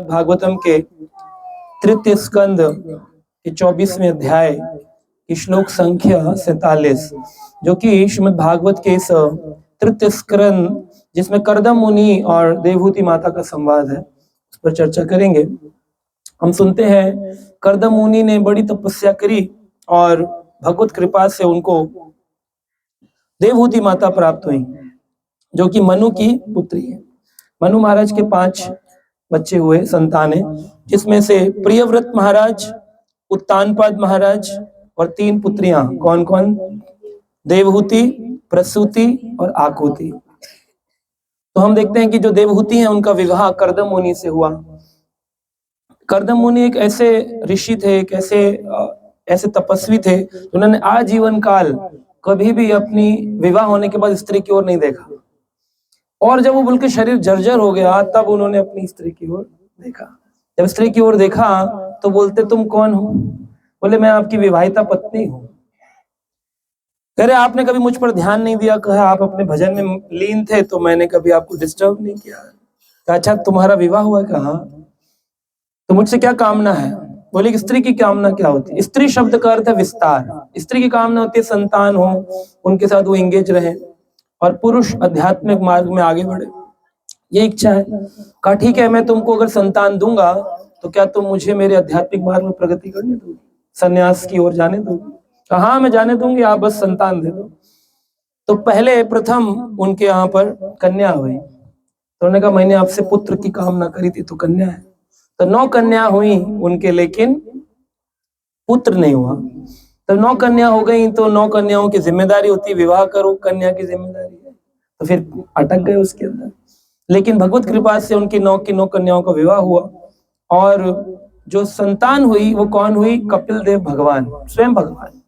भागवतम के तृतीय स्कंद के 24वें अध्याय की श्लोक संख्या 47, जो कि श्रीमद् भागवत के इस तृतीय स्कंद जिसमें कर्दम मुनि और देवहूति माता का संवाद है, उस पर चर्चा करेंगे। हम सुनते हैं कर्दम मुनि ने बड़ी तपस्या करी और भगवत कृपा से उनको देवहूति माता प्राप्त हुई, जो कि मनु की पुत्री है। मनु महाराज के 5 बच्चे हुए, संतानें, जिसमें से प्रियव्रत महाराज, उत्तानपाद महाराज और 3 पुत्रियां। कौन कौन? देवहूति, प्रसूति और आकुति। तो हम देखते हैं कि जो देवहूति हैं उनका विवाह कर्दम मुनि से हुआ। कर्दम मुनि एक ऐसे ऋषि थे, एक ऐसे तपस्वी थे जिन्होंने आजीवन काल कभी भी अपनी विवाह होने के बाद स्त्री की ओर नहीं देखा, और जब वो उनके शरीर जर्जर हो गया तब उन्होंने अपनी स्त्री की ओर देखा। जब स्त्री की ओर देखा तो बोलते, तुम कौन हो? बोले, मैं आपकी विवाहिता पत्नी हूँ। कह रहे, आपने कभी मुझ पर ध्यान नहीं दिया, कहा आप अपने भजन में लीन थे तो मैंने कभी आपको डिस्टर्ब नहीं किया। कहा, अच्छा तुम्हारा विवाह हुआ? कहा, तो मुझसे क्या कामना है? बोले, स्त्री की कामना क्या होती है? स्त्री शब्द का अर्थ है विस्तार। स्त्री की कामना होती है संतान हो, उनके साथ वो एंगेज रहे और पुरुष आध्यात्मिक मार्ग में आगे बढ़े, ये इच्छा है। कहा, ठीक है, मैं तुमको अगर संतान दूंगा तो क्या तुम मुझे मेरे आध्यात्मिक मार्ग में प्रगति करने दोगी, संन्यास की ओर जाने दोगी? कहा, हाँ मैं जाने दूंगी, आप बस संतान दे दो। तो पहले प्रथम उनके यहाँ पर कन्या हुई, तो उन्होंने कहा, मैंने आपसे पुत्र की कामना करी थी तो कन्या है। तो 9 कन्या हुई उनके, लेकिन पुत्र नहीं हुआ। तो 9 कन्या हो गई तो 9 कन्याओं की जिम्मेदारी होती, विवाह करो, कन्या की जिम्मेदारी है, तो फिर अटक गए उसके अंदर। लेकिन भगवत कृपा से उनकी 9 की 9 कन्याओं का विवाह हुआ, और जो संतान हुई वो कौन हुई? कपिल देव भगवान, स्वयं भगवान।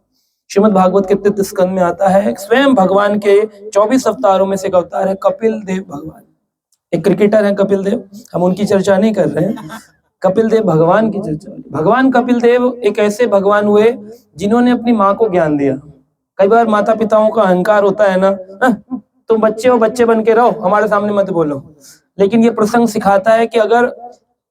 श्रीमद् भागवत के तृतीय स्कंद में आता है, स्वयं भगवान के 24 अवतारों में से एक अवतार है कपिल देव भगवान। एक क्रिकेटर है कपिल देव, हम उनकी चर्चा नहीं कर रहे हैं, कपिल देव भगवान की चर्चा। भगवान कपिल देव एक ऐसे भगवान हुए जिन्होंने अपनी माँ को ज्ञान दिया। कई बार माता पिताओं का अहंकार होता है ना, तुम बच्चे हो, बच्चे बन के रहो, हमारे सामने मत बोलो। लेकिन ये प्रसंग सिखाता है कि अगर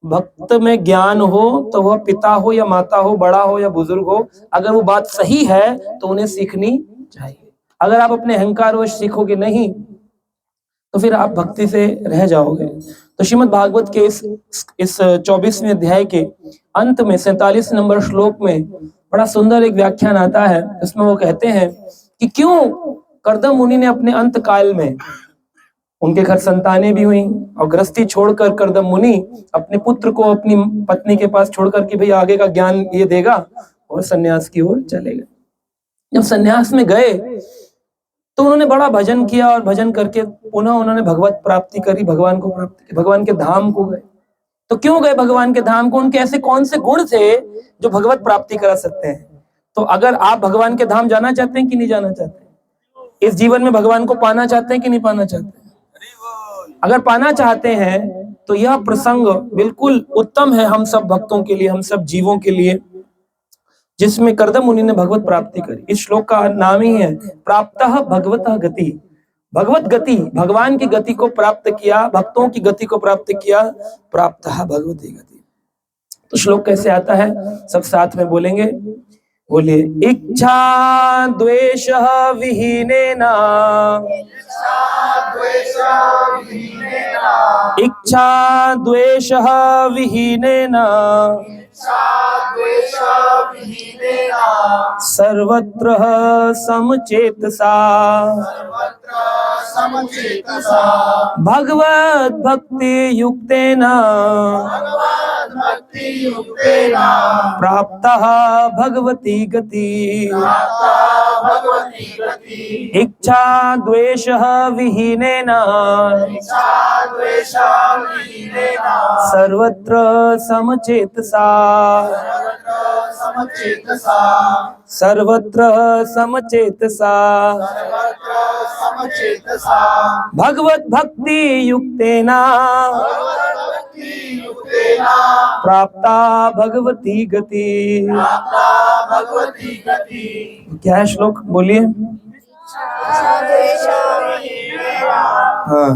भक्त में ज्ञान हो तो वह पिता हो या माता हो, बड़ा हो या बुजुर्ग हो, अगर वो बात सही है तो उन्हें सीखनी चाहिए। अगर आप अपने अहंकारवश सीखोगे नहीं तो फिर आप भक्ति से रह जाओगे। तो श्रीमद् भागवत के इस 24वें अध्याय के अंत में 47 नंबर श्लोक में बड़ा सुंदर एक व्याख्यान आता है। इसमें वो कहते हैं कि क्यों कर्दम मुनि ने अपने अंत काल में, उनके घर संतानें भी हुई और गृहस्थी छोड़कर कर्दम मुनि अपने पुत्र को अपनी पत्नी के पास छोड़कर कि भाई आगे का ज्ञान ये देगा, और सन्यास की ओर चले गए। जब सन्यास में गए तो उन्होंने बड़ा भजन किया, और भजन करके पुनः उन्होंने भगवत प्राप्ति करी, भगवान को प्राप्त किया, भगवान के धाम को गए। तो क्यों गए भगवान के धाम को? उनके ऐसे कौन से गुण थे जो भगवत प्राप्ति करा सकते हैं? तो अगर आप भगवान के धाम जाना चाहते हैं कि नहीं जाना चाहते, इस जीवन में भगवान को पाना चाहते हैं कि नहीं पाना चाहते? अगर पाना चाहते हैं तो यह प्रसंग बिल्कुल उत्तम है हम सब भक्तों के लिए, हम सब जीवों के लिए, जिसमें कर्दम मुनि ने भगवत प्राप्ति करी। इस श्लोक का नाम ही है प्राप्तः भगवतः गति। भगवत गति, भगवान की गति को प्राप्त किया, भक्तों की गति को प्राप्त किया, प्राप्तः भगवती गति। तो श्लोक कैसे आता है, सब साथ में बोलेंगे, बोलिए। इच्छा द्वेष विहीनेन, इच्छा द्वेष विहीनेन सर्वत्र समचेतसा भगवत भक्ति युक्तेन प्राप्तः भगवती गति। इच्छा द्वेष विहीनेन सर्वत्र समचेतसा, सर्वत्र समचेतसा भगवत भक्ति युक्तेन प्राप्ता भगवती गति। क्या है श्लोक, बोलिए। हाँ,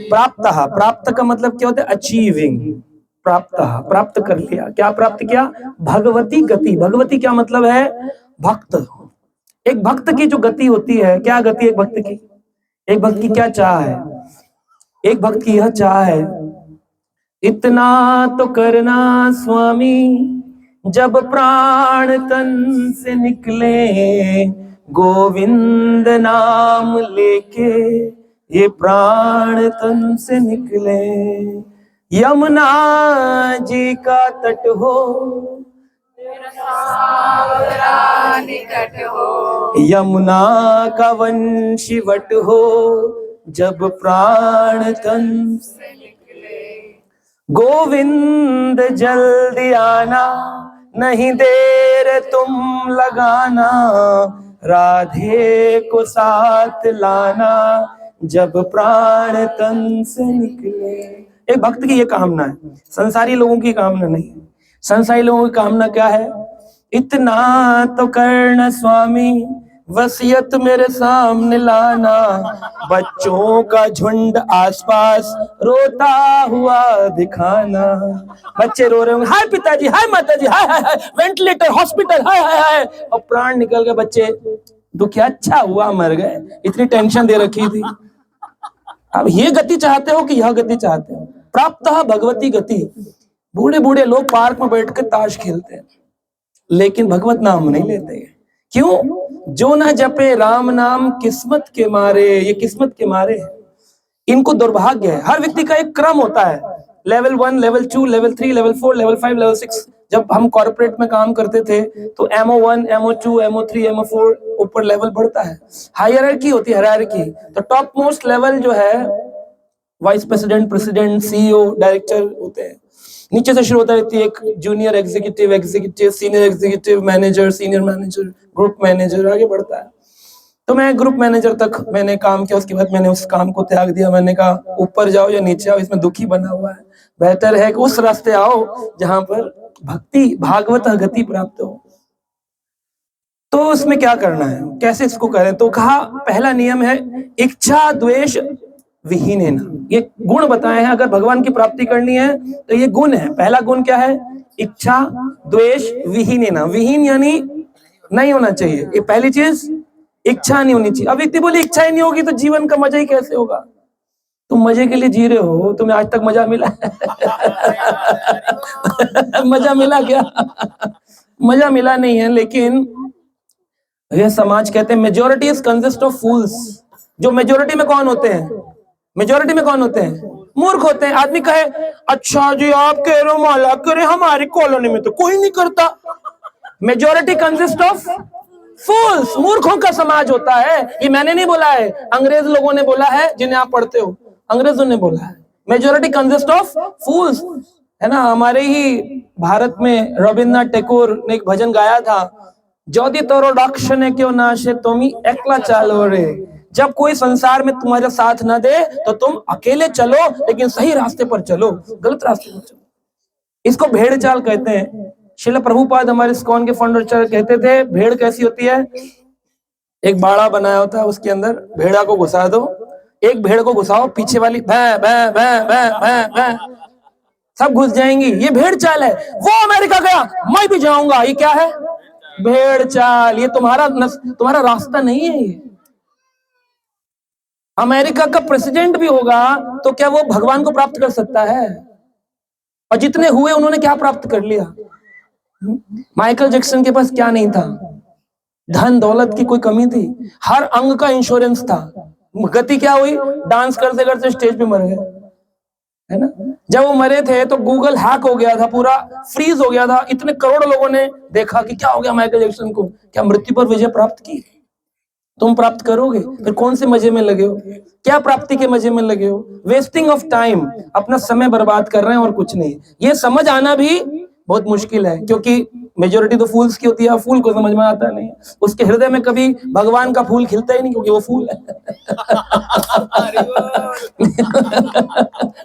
प्राप्त, प्राप्त का मतलब क्या होता है? अचीविंग। प्राप्त, प्राप्त कर लिया। क्या प्राप्त किया? भगवती गति। भगवती क्या मतलब है? भक्त। एक भक्त की जो गति होती है, क्या गति एक भक्त की? एक भक्त की क्या चाह है? एक भक्त की यह चाह है, इतना तो करना स्वामी, जब प्राण तन से निकले, गोविंद नाम लेके ये प्राण तन से निकले। यमुना जी का तट हो, निकट हो, यमुना का वंशीवट हो, जब प्राण तन से निकले, गोविंद जल्दी आना, नहीं देर तुम लगाना, राधे को साथ लाना, जब प्राण तन से निकले। एक भक्त की ये कामना है, संसारी लोगों की कामना नहीं है। संसारी लोगों की कामना क्या है? इतना तो करना स्वामी, वसीयत मेरे सामने लाना, बच्चों का झुंड आसपास रोता हुआ दिखाना। बच्चे रो रहे होंगे, हाय पिताजी, हाय माताजी, हाय हाय हाय, वेंटिलेटर, हॉस्पिटल, हाय हाय हाय, और प्राण निकल गए। बच्चे दुखी, अच्छा हुआ मर गए, इतनी टेंशन दे रखी थी। अब ये गति चाहते हो कि यह गति चाहते हो? प्राप्त भगवती गति। बूढ़े बूढ़े लोग पार्क में बैठ कर ताश खेलते हैं, लेकिन भगवत नाम नहीं लेते। क्यों? जो ना जपे राम नाम किस्मत के मारे। ये किस्मत के मारे है, इनको दुर्भाग्य है। हर व्यक्ति का एक क्रम होता है, level 1, level 2, level 3, level 4, level 5, level 6। जब हम कॉर्पोरेट में काम करते थे तो MO1, MO2, MO3, MO4 ऊपर लेवल बढ़ता है, हायरार्की होती है, हायरार्की। तो टॉप मोस्ट लेवल जो है vice president, president, CEO, director होते हैं। नीचे से शुरू होता है एक junior executive, executive, senior executive, manager, senior manager, group manager, आगे बढ़ता है। तो मैं ग्रुप मैनेजर तक मैंने काम किया, उसके बाद मैंने उस काम को त्याग दिया। मैंने कहा ऊपर जाओ या नीचे आओ, इसमें दुखी बना हुआ है, बेहतर है कि उस रास्ते आओ जहां पर भक्ति भागवत गति प्राप्त हो। तो उसमें क्या करना है, कैसे इसको करें? तो कहा पहला नियम है इच्छा द्वेष विहीन। ये गुण बताए हैं, अगर भगवान की प्राप्ति करनी है तो ये गुण है। पहला गुण क्या है? इच्छा द्वेष विहीन। विहीन यानी नहीं होना चाहिए, ये पहली चीज। इच्छा नहीं होनी चाहिए। अब व्यक्ति बोले इच्छा ही नहीं होगी तो जीवन का मजा ही कैसे होगा? तुम मजे के लिए जी रहे हो, तुम्हें आज तक मजा मिला? मजा मिला क्या? मजा मिला नहीं है। लेकिन यह समाज कहते हैं मेजोरिटी इज कंसिस्ट ऑफ फूल्स। जो मेजोरिटी में कौन होते हैं? मेजोरिटी में कौन होते हैं? मूर्ख होते हैं। आदमी कहे अच्छा जी आप कह रहे हो माला करे, हमारी कॉलोनी में तो कोई नहीं करता। मेजोरिटी कंसिस्ट ऑफ फूल्स। मूर्खों का समाज होता है। ये मैंने नहीं बोला है, अंग्रेज लोगों ने बोला है, जिन्हें आप पढ़ते हो, अंग्रेजों ने बोला है। मेजोरिटी कंसिस्ट ऑफ फूल्स, है ना। हमारे ही भारत में रविन्द्रनाथ टैगोर ने एक भजन गाया था, ज्योति तोरो डक्ष ने क्यों नाशे तुमी एकला चालो रे। जब कोई संसार में तुम्हारा साथ ना दे तो तुम अकेले चलो, लेकिन सही रास्ते पर चलो, गलत रास्ते पर चलो। इसको भेड़ चाल कहते हैं। श्रील प्रभुपाद हमारे इस्कॉन के फाउंडर कहते थे भेड़ कैसी होती है? एक बाड़ा बनाया होता है, उसके अंदर भेड़ा को घुसा दो, एक भेड़ को घुसाओ, पीछे वाली भैं भैं भैं भैं भैं भैं सब घुस जाएंगी। ये भेड़ चाल है। वो अमेरिका गया, मैं भी जाऊंगा, ये क्या है? भेड़ चाल। ये तुम्हारा रास्ता नहीं है। ये अमेरिका का प्रेसिडेंट भी होगा तो क्या वो भगवान को प्राप्त कर सकता है? और जितने हुए उन्होंने क्या प्राप्त कर लिया? माइकल जैक्सन के पास क्या नहीं था? धन दौलत की कोई कमी थी? हर अंग का इंश्योरेंस था। गति क्या हुई? डांस करते करते स्टेज पे मर गए, है ना। जब वो मरे थे तो गूगल हैक हो गया था, पूरा फ्रीज हो गया था। इतने करोड़ लोगों ने देखा कि क्या हो गया माइकल जैक्सन को। क्या मृत्यु पर विजय प्राप्त की? तुम प्राप्त करोगे? फिर कौन से मजे में लगे हो? क्या प्राप्ति के मजे में लगे हो? वेस्टिंग ऑफ टाइम, अपना समय बर्बाद कर रहे हैं और कुछ नहीं। ये समझ आना भी बहुत मुश्किल है, क्योंकि मेजोरिटी तो फूल्स की होती है। फूल को समझ में आता नहीं, उसके हृदय में कभी भगवान का फूल खिलता ही नहीं, क्योंकि वो फूल है।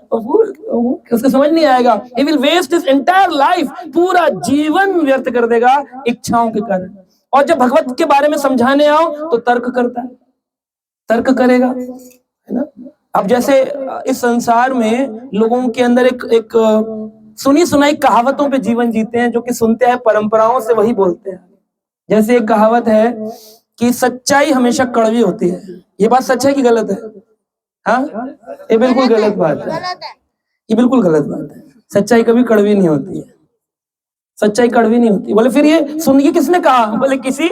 वो फूल उसको समझ नहीं आएगा। He will waste his entire life, पूरा जीवन व्यर्थ कर देगा इच्छाओं के कारण। और जब भगवत के बारे में समझाने आओ तो तर्क करता है, तर्क करेगा, है ना। अब जैसे इस संसार में लोगों के अंदर एक सुनी सुनाई कहावतों पे जीवन जीते हैं, जो कि सुनते हैं परंपराओं से वही बोलते हैं। जैसे एक कहावत है कि सच्चाई हमेशा कड़वी होती है। ये बात सच है कि गलत है? हाँ, ये बिल्कुल गलत बात है, ये बिल्कुल गलत बात है। सच्चाई कभी कड़वी नहीं होती है, सच्चाई कड़वी नहीं होती। बोले फिर ये सुनिए किसने कहा? बोले किसी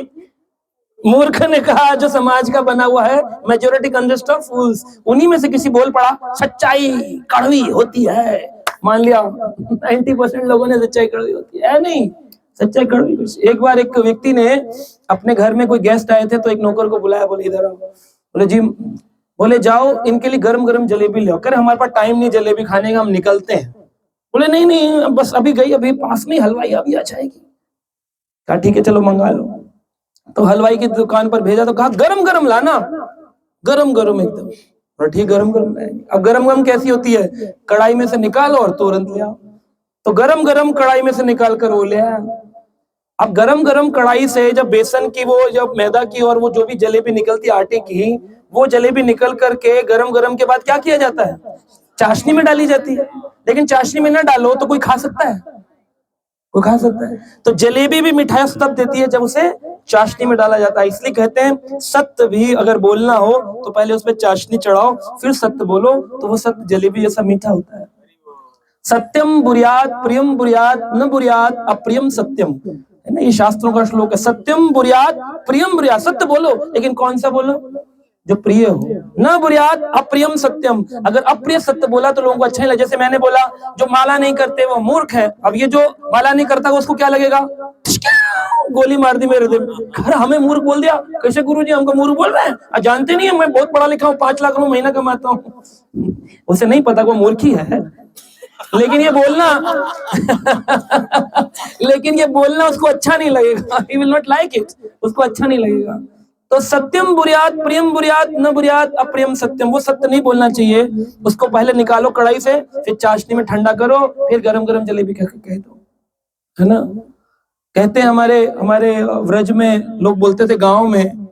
मूर्ख ने कहा जो समाज का बना हुआ है, मेजोरिटी कंसिस्ट ऑफ फूल्स। उन्हीं में से किसी बोल पड़ा सच्चाई कड़वी होती है। मान लिया 90% लोगों ने सच्चाई कड़वी होती है। नहीं, सच्चाई कड़वी कुछ। एक बार एक व्यक्ति ने अपने घर में कोई गेस्ट आए थे, तो एक नौकर को बुलाया, बोले इधर आओ। बोले जी, बोले जाओ इनके लिए गरम गरम जलेबी ले आओ। कह रहे हमारे पास टाइम नहीं जलेबी खाने का, हम निकलते हैं। बोले नहीं नहीं, बस अभी गई, अभी पास में हलवाई अभी आ जाएगी। कहा ठीक है चलो मंगा लो। तो हलवाई की दुकान पर भेजा, तो कहा गरम गरम लाना, गरम गरम एकदम। और ठीक गरम गरम लाएंगे। अब गरम गरम कैसी होती है? कढ़ाई में से निकालो और तुरंत ले आओ। तो गरम गरम कढ़ाई में से निकाल कर वो ले आया। अब गरम गरम कढ़ाई से जब बेसन की, वो जब मैदा की और वो जो भी जलेबी निकलती आटे की, वो जलेबी निकल करके गरम गरम के बाद क्या किया जाता है? चाशनी में डाली जाती है। लेकिन चाशनी में ना डालो तो कोई खा सकता है? कोई खा सकता है? तो जलेबी भी मिठास तब देती है जब उसे चाशनी में डाला जाता है। इसलिए कहते हैं सत्य भी अगर बोलना हो तो पहले उसमें चाशनी चढ़ाओ, फिर सत्य बोलो, तो वो सत्य जलेबी जैसा मीठा होता है। सत्यम बुर्यात प्रियम बुर्यात न बुर्यात अप्रियम सत्यम, है ना। ये शास्त्रों का श्लोक है। सत्यम बुर्यात प्रियम बुर्यात, सत्य बोलो लेकिन कौन सा बोलो? जो प्रिय हो। न बुर्यात अप्रियम सत्यम, अगर अप्रिय सत्य बोला तो लोगों को अच्छा नहीं लगे। जैसे मैंने बोला जो माला नहीं करते वो मूर्ख है। अब ये जो माला नहीं करता उसको क्या लगेगा? गोली मार दी मेरे दिल। हमें मूर्ख बोल दिया। कैसे गुरुजी हमको मूर्ख बोल रहे हैं? जानते नहीं है मैं बहुत पढ़ा लिखा हूँ, 5 लाख रुपए महीना कमाता हूँ। उसे नहीं पता वो मूर्ख ही है, लेकिन ये बोलना लेकिन ये बोलना उसको अच्छा नहीं लगेगा। He will not like it, उसको अच्छा नहीं लगेगा। तो सत्यम बुर्यात प्रियम बुर्यात न बुर्यात अप्रियम सत्यम, वो सत्य नहीं बोलना चाहिए। उसको पहले निकालो कढ़ाई से, फिर चाशनी में ठंडा करो, फिर गरम गरम जलेबी कह दो, है ना। कहते हैं हमारे हमारे व्रज में लोग बोलते थे गांव में,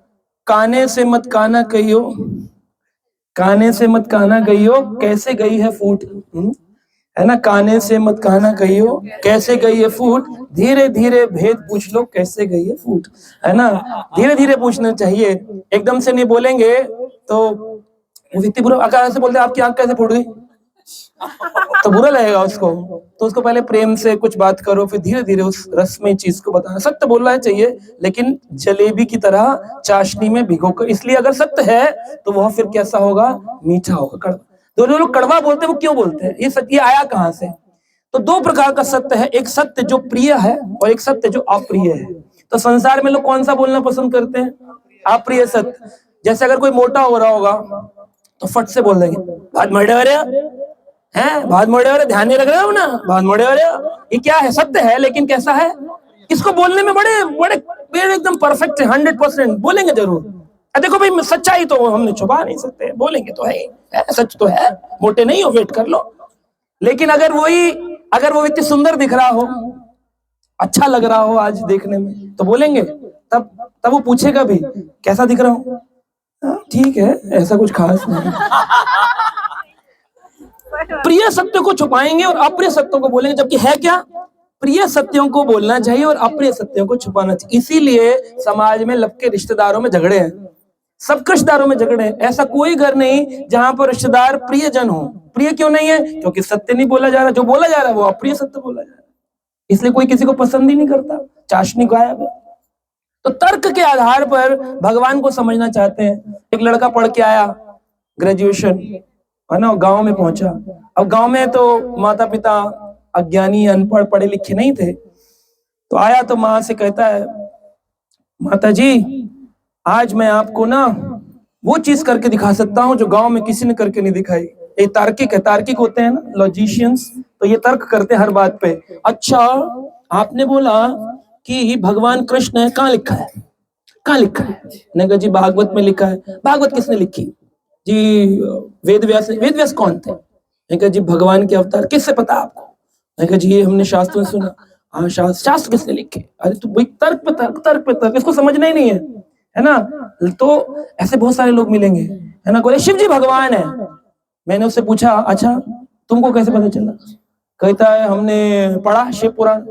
काने से मत काना कहियो, काने से मत काना कहियो, कैसे गई है फूट, है ना। काने से मत कहना कहियो कैसे गई है फूट, धीरे धीरे भेद पूछ लो कैसे गई है फूट, है ना। धीरे धीरे पूछना चाहिए, एकदम से नहीं बोलेंगे तो वो व्यक्ति बुरा आकार से बोलते आपकी आंख कैसे फूट गई, तो बुरा लगेगा उसको। तो उसको पहले प्रेम से कुछ बात करो, फिर धीरे धीरे उस रस्मी चीज को बताना। सत्य बोलना चाहिए लेकिन जलेबी की तरह चाशनी में भिगोकर। इसलिए अगर सत्य है तो वह फिर कैसा होगा? मीठा होगा, कड़वा। तो जो लोग कड़वा बोलते हैं वो क्यों बोलते हैं? ये सत्य आया कहां से? तो 2 प्रकार का सत्य है, एक सत्य जो प्रिय है और एक सत्य जो अप्रिय है। तो संसार में लोग कौन सा बोलना पसंद करते हैं? अप्रिय सत्य। जैसे अगर कोई मोटा हो रहा होगा तो फट से बोल देंगे बहुत मोटे हो रहे हो, हैं बहुत मोटे हो रहे, ध्यान नहीं रख रहे हो ना, बहुत मोटे हो रहे हो। ये क्या है? सत्य है लेकिन कैसा है? इसको बोलने में बड़े बड़े एकदम परफेक्ट है, 100% बोलेंगे जरूर। देखो भाई सच्चाई तो हमने छुपा नहीं सकते, बोलेंगे तो है, सच तो है, मोटे नहीं हो, वेट कर लो। लेकिन अगर वो व्यक्ति सुंदर दिख रहा हो, अच्छा लग रहा हो आज देखने में, तो बोलेंगे। तब वो पूछेगा भी कैसा दिख रहा हूं, ठीक है, ऐसा कुछ खास नहीं। प्रिय सत्य को छुपाएंगे और अप्रिय सत्यों को बोलेंगे, जबकि है क्या? प्रिय सत्यों को बोलना चाहिए और अप्रिय सत्यों को छुपाना चाहिए। इसीलिए समाज में लपके रिश्तेदारों में झगड़े हैं, सब रिश्तेदारों में झगड़े हैं। ऐसा कोई घर नहीं जहां पर रिश्तेदार प्रियजन हो। प्रिय क्यों नहीं है? क्योंकि सत्य नहीं बोला जा रहा, जो बोला जा रहा है वो अप्रिय सत्य बोला जा रहा है। इसलिए कोई किसी को पसंद ही नहीं करता, चाशनी गायब है। तो तर्क के आधार पर भगवान को समझना चाहते हैं। एक लड़का पढ़ के आया ग्रेजुएशन, है ना, गांव में पहुंचा। अब गांव में तो माता पिता अज्ञानी, अनपढ़, पढ़े लिखे नहीं थे। तो आया तो माँ से कहता है, माता जी आज मैं आपको ना वो चीज करके दिखा सकता हूँ जो गांव में किसी ने करके नहीं दिखाई। ये तार्किक है, तार्किक होते हैं ना लॉजिशियंस, तो ये तर्क करते हैं हर बात पे। अच्छा आपने बोला कि भगवान कृष्ण है, कहाँ लिखा है? कहाँ लिखा है? मैंने कहा जी भागवत में लिखा है। भागवत किसने लिखी? जी वेद व्यास। वेद व्यास कौन थे? मैंने कहा जी भगवान के अवतार। किससे पता आपको? मैंने कहा जी ये हमने शास्त्र में सुना। हाँ शास्त्र किसने लिखे? अरे तू भाई तर्क पे तर्क, तर्क पे तर्क, इसको समझना ही नहीं है ना? तो ऐसे बहुत सारे लोग मिलेंगे, है ना? बोले शिव जी भगवान है। मैंने उससे पूछा अच्छा तुमको कैसे पता चला? कहता है हमने पढ़ा शिव पुराण।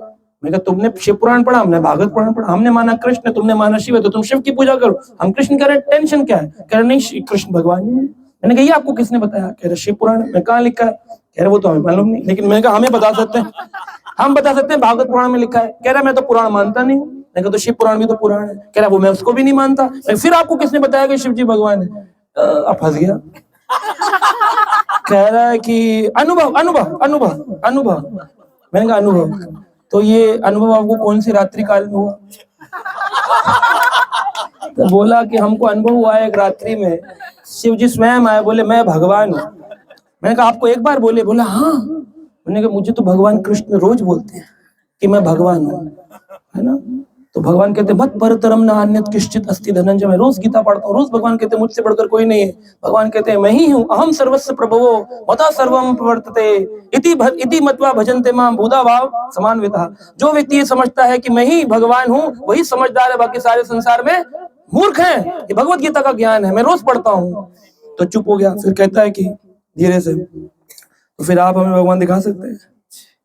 मैं कहा तुमने शिव पुराण पढ़ा, हमने भागवत पुराण पढ़ा, हमने माना कृष्ण, तुमने माना शिव है, तो तुम शिव की पूजा करो, हम कृष्ण कह रहे, टेंशन क्या है? कह रहे नहीं कृष्ण भगवान ही है। मैंने कहा ये आपको किसने बताया? कह रहे शिव पुराण। मैं कहाँ लिखा है? कह रहे वो तो हमें मालूम नहीं, लेकिन मैंने कहा हमें बता सकते हैं, हम बता सकते हैं भागवत पुराण में लिखा है। कह रहा मैं तो पुराण मानता नहीं हूँ। मैं कहा तो शिव पुराण भी तो पुराण है। कह रहा वो मैं उसको भी नहीं मानता। फिर आपको किसने बताया कि शिव जी भगवान है? अब फंस गया। कह रहा है कि अनुभव अनुभव अनुभव अनुभव। मैंने कहा अनुभव, तो ये अनुभव आपको कौन सी रात्रि काल में हुआ? तो बोला कि हमको अनुभव हुआ है एक रात्रि में, शिव जी स्वयं आए, बोले मैं भगवान हूँ। मैंने कहा आपको एक बार बोले? बोला हाँ। मैंने कहा मुझे तो भगवान कृष्ण रोज बोलते हैं कि मैं भगवान हूँ, है ना? तो भगवान कहते मत परतरम न अन्यत् किंचित् अस्ति धनंजय। मैं रोज गीता पढ़ता हूँ, रोज भगवान कहते मुझसे बढ़कर कोई नहीं है। भगवान कहते हैं मैं ही हूँ, अहम सर्वस्य प्रभवो मता सर्वम प्रवर्तते इति मत्वा भजन्ते मां भूदा भाव समान्वितः। जो व्यक्ति ये समझता है कि मैं ही भगवान हूँ वही समझदार है, बाकी सारे संसार में मूर्ख हैं। ये भगवत गीता का ज्ञान है, मैं रोज पढ़ता हूँ। तो चुप हो गया। फिर कहता है कि धीरे से, तो फिर आप हमें भगवान दिखा सकते हैं?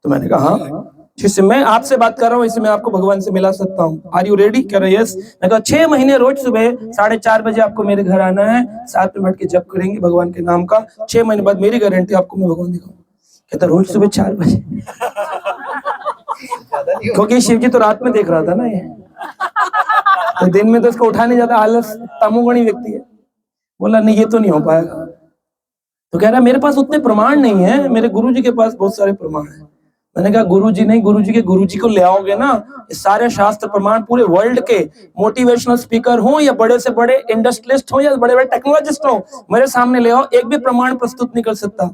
तो मैंने कहा हाँ, जिससे मैं आपसे बात कर रहा हूँ इससे मैं आपको भगवान से मिला सकता हूँ। Are you ready? कह रहे यस। मैं कहा 6 महीने रोज सुबह 4:30 बजे आपको मेरे घर आना है, साथ में बैठ के जप करेंगे भगवान के नाम का। 6 महीने बाद मेरी गारंटी आपको मैं भगवान दिखाऊंगा। कहता रोज सुबह 4 बजे? क्योंकि शिव जी तो रात में देख रहा था ना, ये तो दिन में तो इसको उठा नहीं जाता, आलस तमोगुणी व्यक्ति है। बोला नहीं ये तो नहीं हो पाएगा। तो कह रहा मेरे पास उतने प्रमाण नहीं है, मेरे गुरुजी के पास बहुत सारे प्रमाण है। मैंने कहा गुरुजी नहीं, गुरुजी के गुरुजी को ले आओगे ना, सारे शास्त्र प्रमाण पूरे वर्ल्ड के मोटिवेशनल स्पीकर हो या बड़े से बड़े इंडस्ट्रियलिस्ट हो या बड़े बड़े टेक्नोलॉजिस्ट हो, मेरे सामने ले आओ, एक भी प्रमाण प्रस्तुत नहीं कर सकता,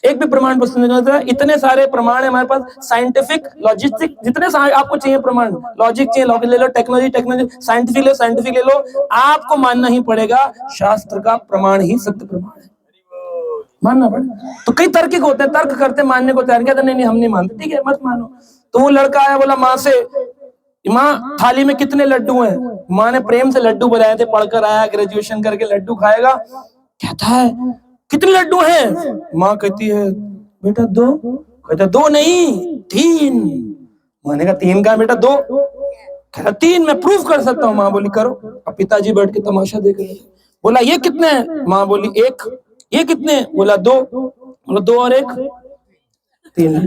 एक भी प्रमाण प्रस्तुत नहीं कर सकता। इतने सारे प्रमाण है हमारे पास, साइंटिफिक लॉजिस्टिक जितने सारे आपको चाहिए प्रमाण, लॉजिक चाहिए लॉजिक ले लो, टेक्नोलॉजी टेक्नोलॉजी, साइंटिफिक ले लो, आपको मानना ही पड़ेगा शास्त्र का प्रमाण ही सत्य प्रमाण है, मानना पड़ेगा। तो कई तर्किक होते हैं, तर्क करते मानने को तैयार, कहते नहीं हम नहीं मानते, ठीक है मत मानो। तो वो लड़का आया, बोला माँ से, माँ थाली में कितने लड्डू हैं? माँ ने प्रेम से लड्डू बनाए थे, पढ़कर आया, ग्रेजुएशन करके लड्डू खाएगा। कहता है कितने लड्डू हैं? माँ कहती है बेटा 2। कहता 2 नहीं 3। माँ ने कहा 3 का बेटा 2? कहता 3 मैं प्रूफ कर सकता हूँ। माँ बोली करो। अब पिताजी बैठ के तमाशा देख रहे। बोला ये कितने हैं? माँ बोली 1। ये कितने? बोला 2। बोला 2 और 1 3।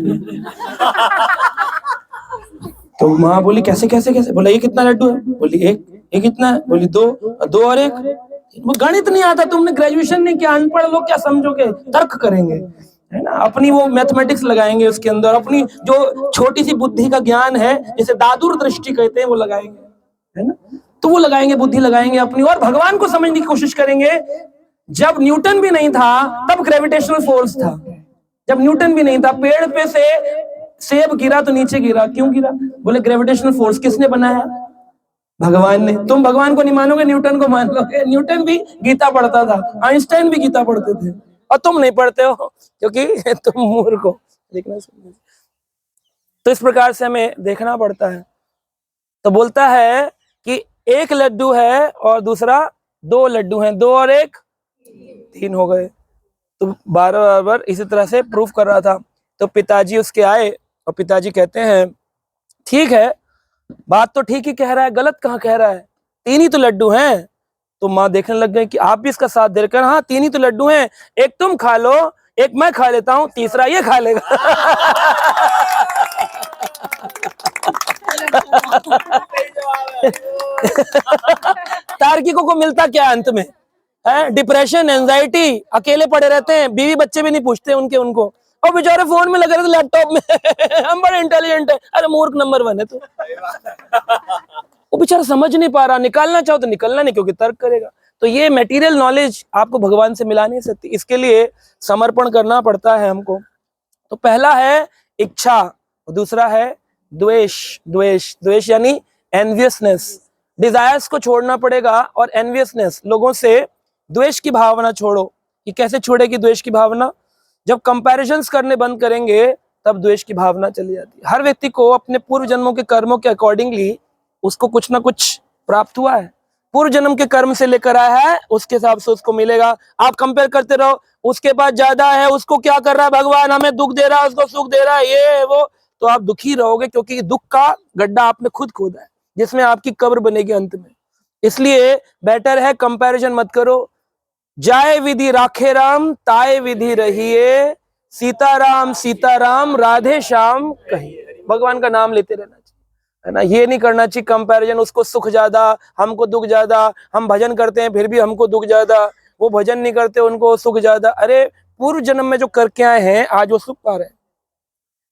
तो माँ बोली कैसे कैसे कैसे? बोला ये कितना लड्डू है? बोली 1। ये कितना है? बोली 2। 2 और 1। वो गणित नहीं आता, तुमने ग्रेजुएशन नहीं किया, अनपढ़ लोग क्या समझोगे? तर्क करेंगे, है ना? अपनी वो मैथमेटिक्स लगाएंगे उसके अंदर, अपनी जो छोटी सी बुद्धि का ज्ञान है जिसे दादुर दृष्टि कहते हैं वो लगाएंगे, है ना? तो वो लगाएंगे, बुद्धि लगाएंगे अपनी, और भगवान को समझने की कोशिश करेंगे। जब न्यूटन भी नहीं था तब ग्रेविटेशनल फोर्स था। जब न्यूटन भी नहीं था, पेड़ पे से सेब गिरा तो नीचे गिरा, क्यों गिरा? बोले ग्रेविटेशनल फोर्स किसने बनाया? भगवान ने। तुम भगवान को नहीं मानोगे, न्यूटन को मान लोगे। न्यूटन भी गीता पढ़ता था, आइंस्टाइन भी गीता पढ़ते थे, और तुम नहीं पढ़ते हो क्योंकि तुम मूर्ख हो। देखना, तो इस प्रकार से हमें देखना पड़ता है। तो बोलता है कि 1 लड्डू है और दूसरा 2 लड्डू हैं, 2 और 1 3 हो गए। तो बार इसी तरह से प्रूफ कर रहा था। तो पिताजी उसके आए और पिताजी कहते हैं ठीक है, बात तो ठीक ही कह रहा है, गलत कहाँ कह रहा है, 3 ही तो लड्डू हैं। तो माँ देखने लग गए कि आप भी इसका साथ दे कर, हाँ 3 ही तो लड्डू हैं, एक तुम खा लो, एक मैं खा लेता हूँ, तीसरा ये खा लेगा। तार्किकों को मिलता क्या अंत में है? डिप्रेशन, एंजाइटी, अकेले पड़े रहते हैं, बीवी बच्चे भी नहीं पूछते उनको, और बेचारे फोन में लगे रहते लैपटॉप में। हम बड़े इंटेलिजेंट है, अरे मूर्ख नंबर 1 है तू। वो बेचारा समझ नहीं पा रहा, निकालना चाहो तो निकलना नहीं, क्योंकि तर्क करेगा। तो ये मटेरियल नॉलेज आपको भगवान से मिला नहीं सकती, इसके लिए समर्पण करना पड़ता है हमको। तो पहला है इच्छा, और दूसरा है द्वेष। द्वेष, द्वेष यानी एनवियसनेस, डिजायर्स को छोड़ना पड़ेगा, और एनवियसनेस, लोगों से द्वेष की भावना छोड़ो। ये कैसे छोड़ेगी द्वेष की भावना? जब कंपैरिजंस करने बंद करेंगे तब द्वेष की भावना चली जाती है। हर व्यक्ति को अपने पूर्व जन्मों के कर्मों के अकॉर्डिंगली उसको कुछ ना कुछ प्राप्त हुआ है, पूर्व जन्म के कर्म से लेकर आया है, उसके हिसाब से उसको मिलेगा। आप कंपेयर करते रहो, उसके पास ज्यादा है, उसको क्या कर रहा है भगवान, हमें दुख दे रहा है, उसको सुख दे रहा है, ये वो, तो आप दुखी रहोगे, क्योंकि दुख का गड्ढा आपने खुद खोदा है जिसमें आपकी कब्र बनेगी अंत में। इसलिए बेटर है कंपैरिजन मत करो। जाए विधि राखे राम, ताए विधि रहिए, सीताराम राधे श्याम कहिए। भगवान का नाम लेते रहना चाहिए, है ना। ये नहीं करना चाहिए कंपैरिजन, उसको सुख ज्यादा, हमको दुख ज्यादा, हम भजन करते हैं फिर भी हमको दुख ज्यादा, वो भजन नहीं करते उनको सुख ज्यादा। अरे पूर्व जन्म में जो करके आए हैं आज वो सुख पा रहे हैं,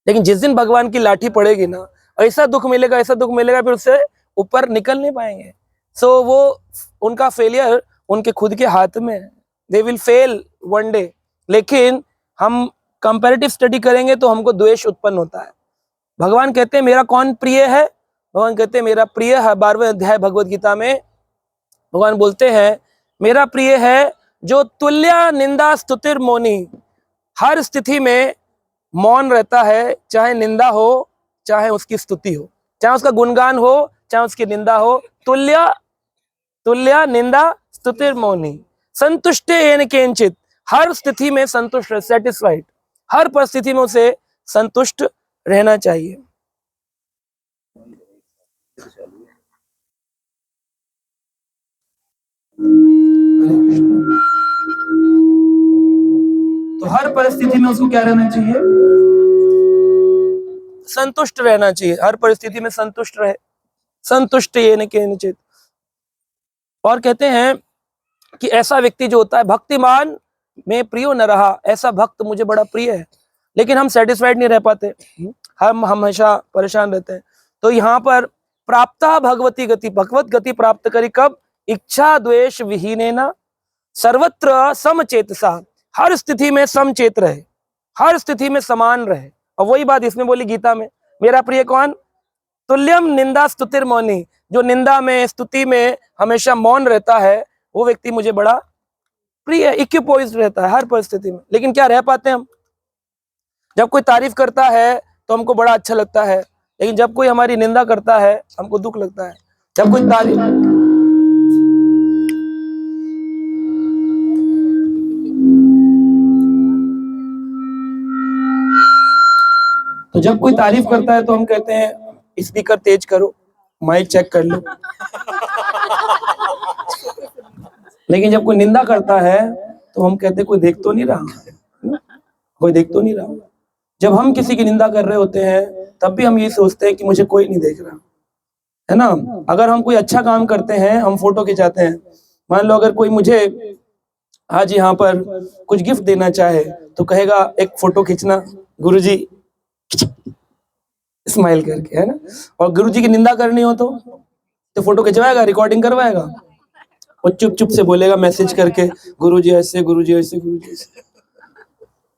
लेकिन जिस दिन भगवान की लाठी पड़ेगी ना, ऐसा दुख मिलेगा, ऐसा दुख मिलेगा, फिर उससे ऊपर निकल नहीं पाएंगे। सो वो उनका फेलियर उनके खुद के हाथ में है, they will fail one day. लेकिन हम कंपैरेटिव स्टडी करेंगे तो हमको द्वेष उत्पन्न होता है। भगवान कहते हैं मेरा कौन प्रिय है, भगवान कहते हैं मेरा प्रिय है, 12वें अध्याय भगवत गीता में भगवान बोलते हैं मेरा प्रिय है जो तुल्य निंदा स्तुतिर मौनी, हर स्थिति में मौन रहता है, चाहे निंदा हो चाहे उसकी स्तुति हो, चाहे उसका गुणगान हो चाहे उसकी निंदा हो। तुल्य निंदा स्तुतिर मौनी, संतुष्ट येन केंचित, हर स्थिति में संतुष्ट, सेटिस्फाइड, हर परिस्थिति में उसे संतुष्ट रहना चाहिए। तो हर परिस्थिति में उसको क्या रहना चाहिए, संतुष्ट रहना चाहिए, हर परिस्थिति में संतुष्ट रहे, संतुष्ट येन केंचित। और कहते हैं कि ऐसा व्यक्ति जो होता है भक्तिमान में प्रियो न रहा, ऐसा भक्त मुझे बड़ा प्रिय है, लेकिन हम सेटिस्फाइड नहीं रह पाते, हम हमेशा परेशान रहते हैं। तो यहाँ पर प्राप्ता भगवती गति, भगवत गति प्राप्त करी कब, इच्छा द्वेष विहीनेन सर्वत्र समचेतसा, हर स्थिति में समचेत रहे, हर स्थिति में समान रहे। और वही बात इसमें बोली गीता में, मेरा प्रिय कौन, तुल्यम निंदा स्तुतिर मौनी, जो निंदा में स्तुति में हमेशा मौन रहता है, वो व्यक्ति मुझे बड़ा प्रिय है, इक्विपोइज्ड रहता है हर परिस्थिति में। लेकिन क्या रह पाते हैं हम, जब कोई तारीफ करता है तो हमको बड़ा अच्छा लगता है, लेकिन जब कोई हमारी निंदा करता है हमको दुख लगता है। जब कोई तारीफ, तो जब कोई तारीफ करता है तो हम कहते हैं स्पीकर तेज करो, माइक चेक कर लो। लेकिन जब कोई निंदा करता है तो हम कहते हैं कोई देख तो नहीं रहा, कोई देख तो नहीं रहा। जब हम किसी की निंदा कर रहे होते हैं तब भी हम ये सोचते हैं कि मुझे कोई नहीं देख रहा, है ना। अगर हम कोई अच्छा काम करते हैं, हम फोटो खिंचाते हैं, मान लो अगर कोई मुझे आज यहाँ पर कुछ गिफ्ट देना चाहे तो कहेगा एक फोटो खींचना गुरुजी, स्माइल करके, है ना। और गुरुजी की निंदा करनी हो तो फोटो खिंचवाएगा, रिकॉर्डिंग करवाएगा, और चुप चुप से बोलेगा मैसेज करके गुरुजी ऐसे, गुरुजी ऐसे, गुरुजी ऐसे,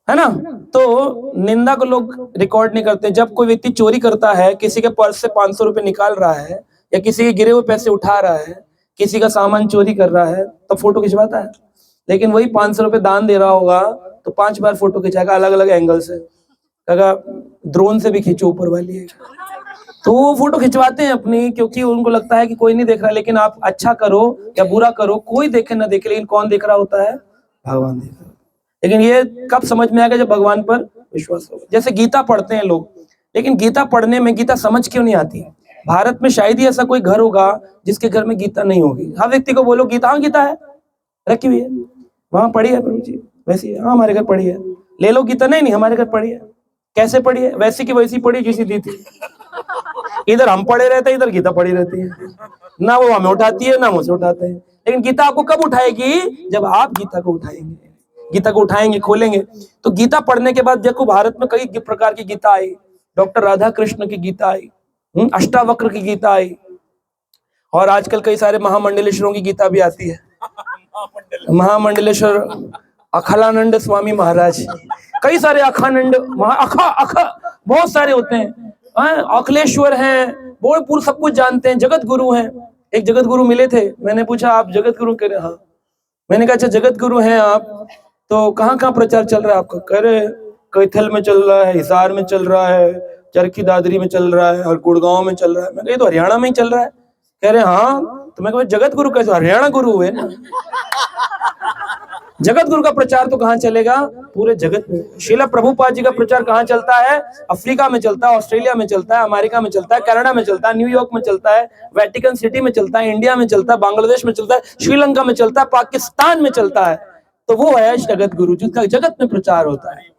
है ना। तो निंदा को लोग रिकॉर्ड नहीं करते। जब कोई व्यक्ति चोरी करता है, किसी के पर्स से 500 रुपए निकाल रहा है, या किसी के गिरे हुए पैसे उठा रहा है, किसी का सामान चोरी कर रहा है, तब फोटो खिंचवाता है। लेकिन वही 500 रुपए दान दे रहा होगा तो 5 बार फोटो खिंचाएगा अलग अलग एंगल से, कहेगा ड्रोन से भी खींचो ऊपर वाली है। तो वो फोटो खिंचवाते हैं अपनी, क्योंकि उनको लगता है कि कोई नहीं देख रहा। लेकिन आप अच्छा करो या बुरा करो, कोई देखे ना देखे, लेकिन कौन देख रहा होता है, भगवान देख रहा है। लेकिन ये कब समझ में आएगा, जब भगवान पर विश्वास होगा। जैसे गीता पढ़ते हैं लोग, लेकिन गीता पढ़ने में गीता समझ क्यों नहीं आती। भारत में शायद ही ऐसा कोई घर होगा जिसके घर में गीता नहीं होगी। हर व्यक्ति को बोलो गीता, हाँ गीता है, रखी हुई है, वहां पढ़ी है प्रभु जी, वैसी है, हाँ हमारे घर पढ़ी है। ले लो गीता, नहीं नहीं हमारे घर पढ़ी है। कैसे पढ़ी है, वैसी की वैसी पढ़ी जैसी दी थी। इधर हम पढ़े रहते हैं, इधर गीता पढ़ी रहती है, ना वो हमें उठाती है ना मुझे उठाते हैं। लेकिन गीता आपको कब उठाएगी, जब आप गीता को उठाएंगे, गीता को उठाएंगे, खोलेंगे। तो गीता पढ़ने के बाद देखो भारत में कई प्रकार की गीता आई। डॉक्टर राधा कृष्ण की गीता आई, अष्टावक्र की गीता आई, और आजकल कई सारे महामंडलेश्वरों की गीता भी आती है। महामंडलेश्वर अखलानंद स्वामी महाराज, कई सारे अखानंद, बहुत सारे होते हैं, अखिलेश्वर हैं, बहुत सब कुछ जानते हैं, जगत गुरु हैं। एक जगत गुरु मिले थे, मैंने पूछा आप जगत गुरु कह रहे, हाँ। मैंने कहा अच्छा जगत गुरु हैं आप, तो कहाँ कहाँ प्रचार चल रहा है आपका। कह रहे कैथल में चल रहा है, हिसार में चल रहा है, चरखी दादरी में चल रहा है और गुड़गांव में चल रहा है। मैं कहा तो हरियाणा में ही चल रहा है। कह रहे हाँ। तो मैं कहा जगत गुरु कैसे, हरियाणा गुरु हुए ना। जगत गुरु का प्रचार तो कहाँ चलेगा, पूरे जगत में। शीला प्रभुपाद जी का प्रचार कहाँ चलता है, अफ्रीका में चलता है, ऑस्ट्रेलिया में चलता है, अमेरिका में चलता है, कनाडा में चलता है, न्यूयॉर्क में चलता है, वेटिकन सिटी में चलता है, इंडिया में चलता है, बांग्लादेश में चलता है, श्रीलंका में चलता है, पाकिस्तान में चलता है। तो वो है जगत गुरु जिसका जगत में प्रचार होता है।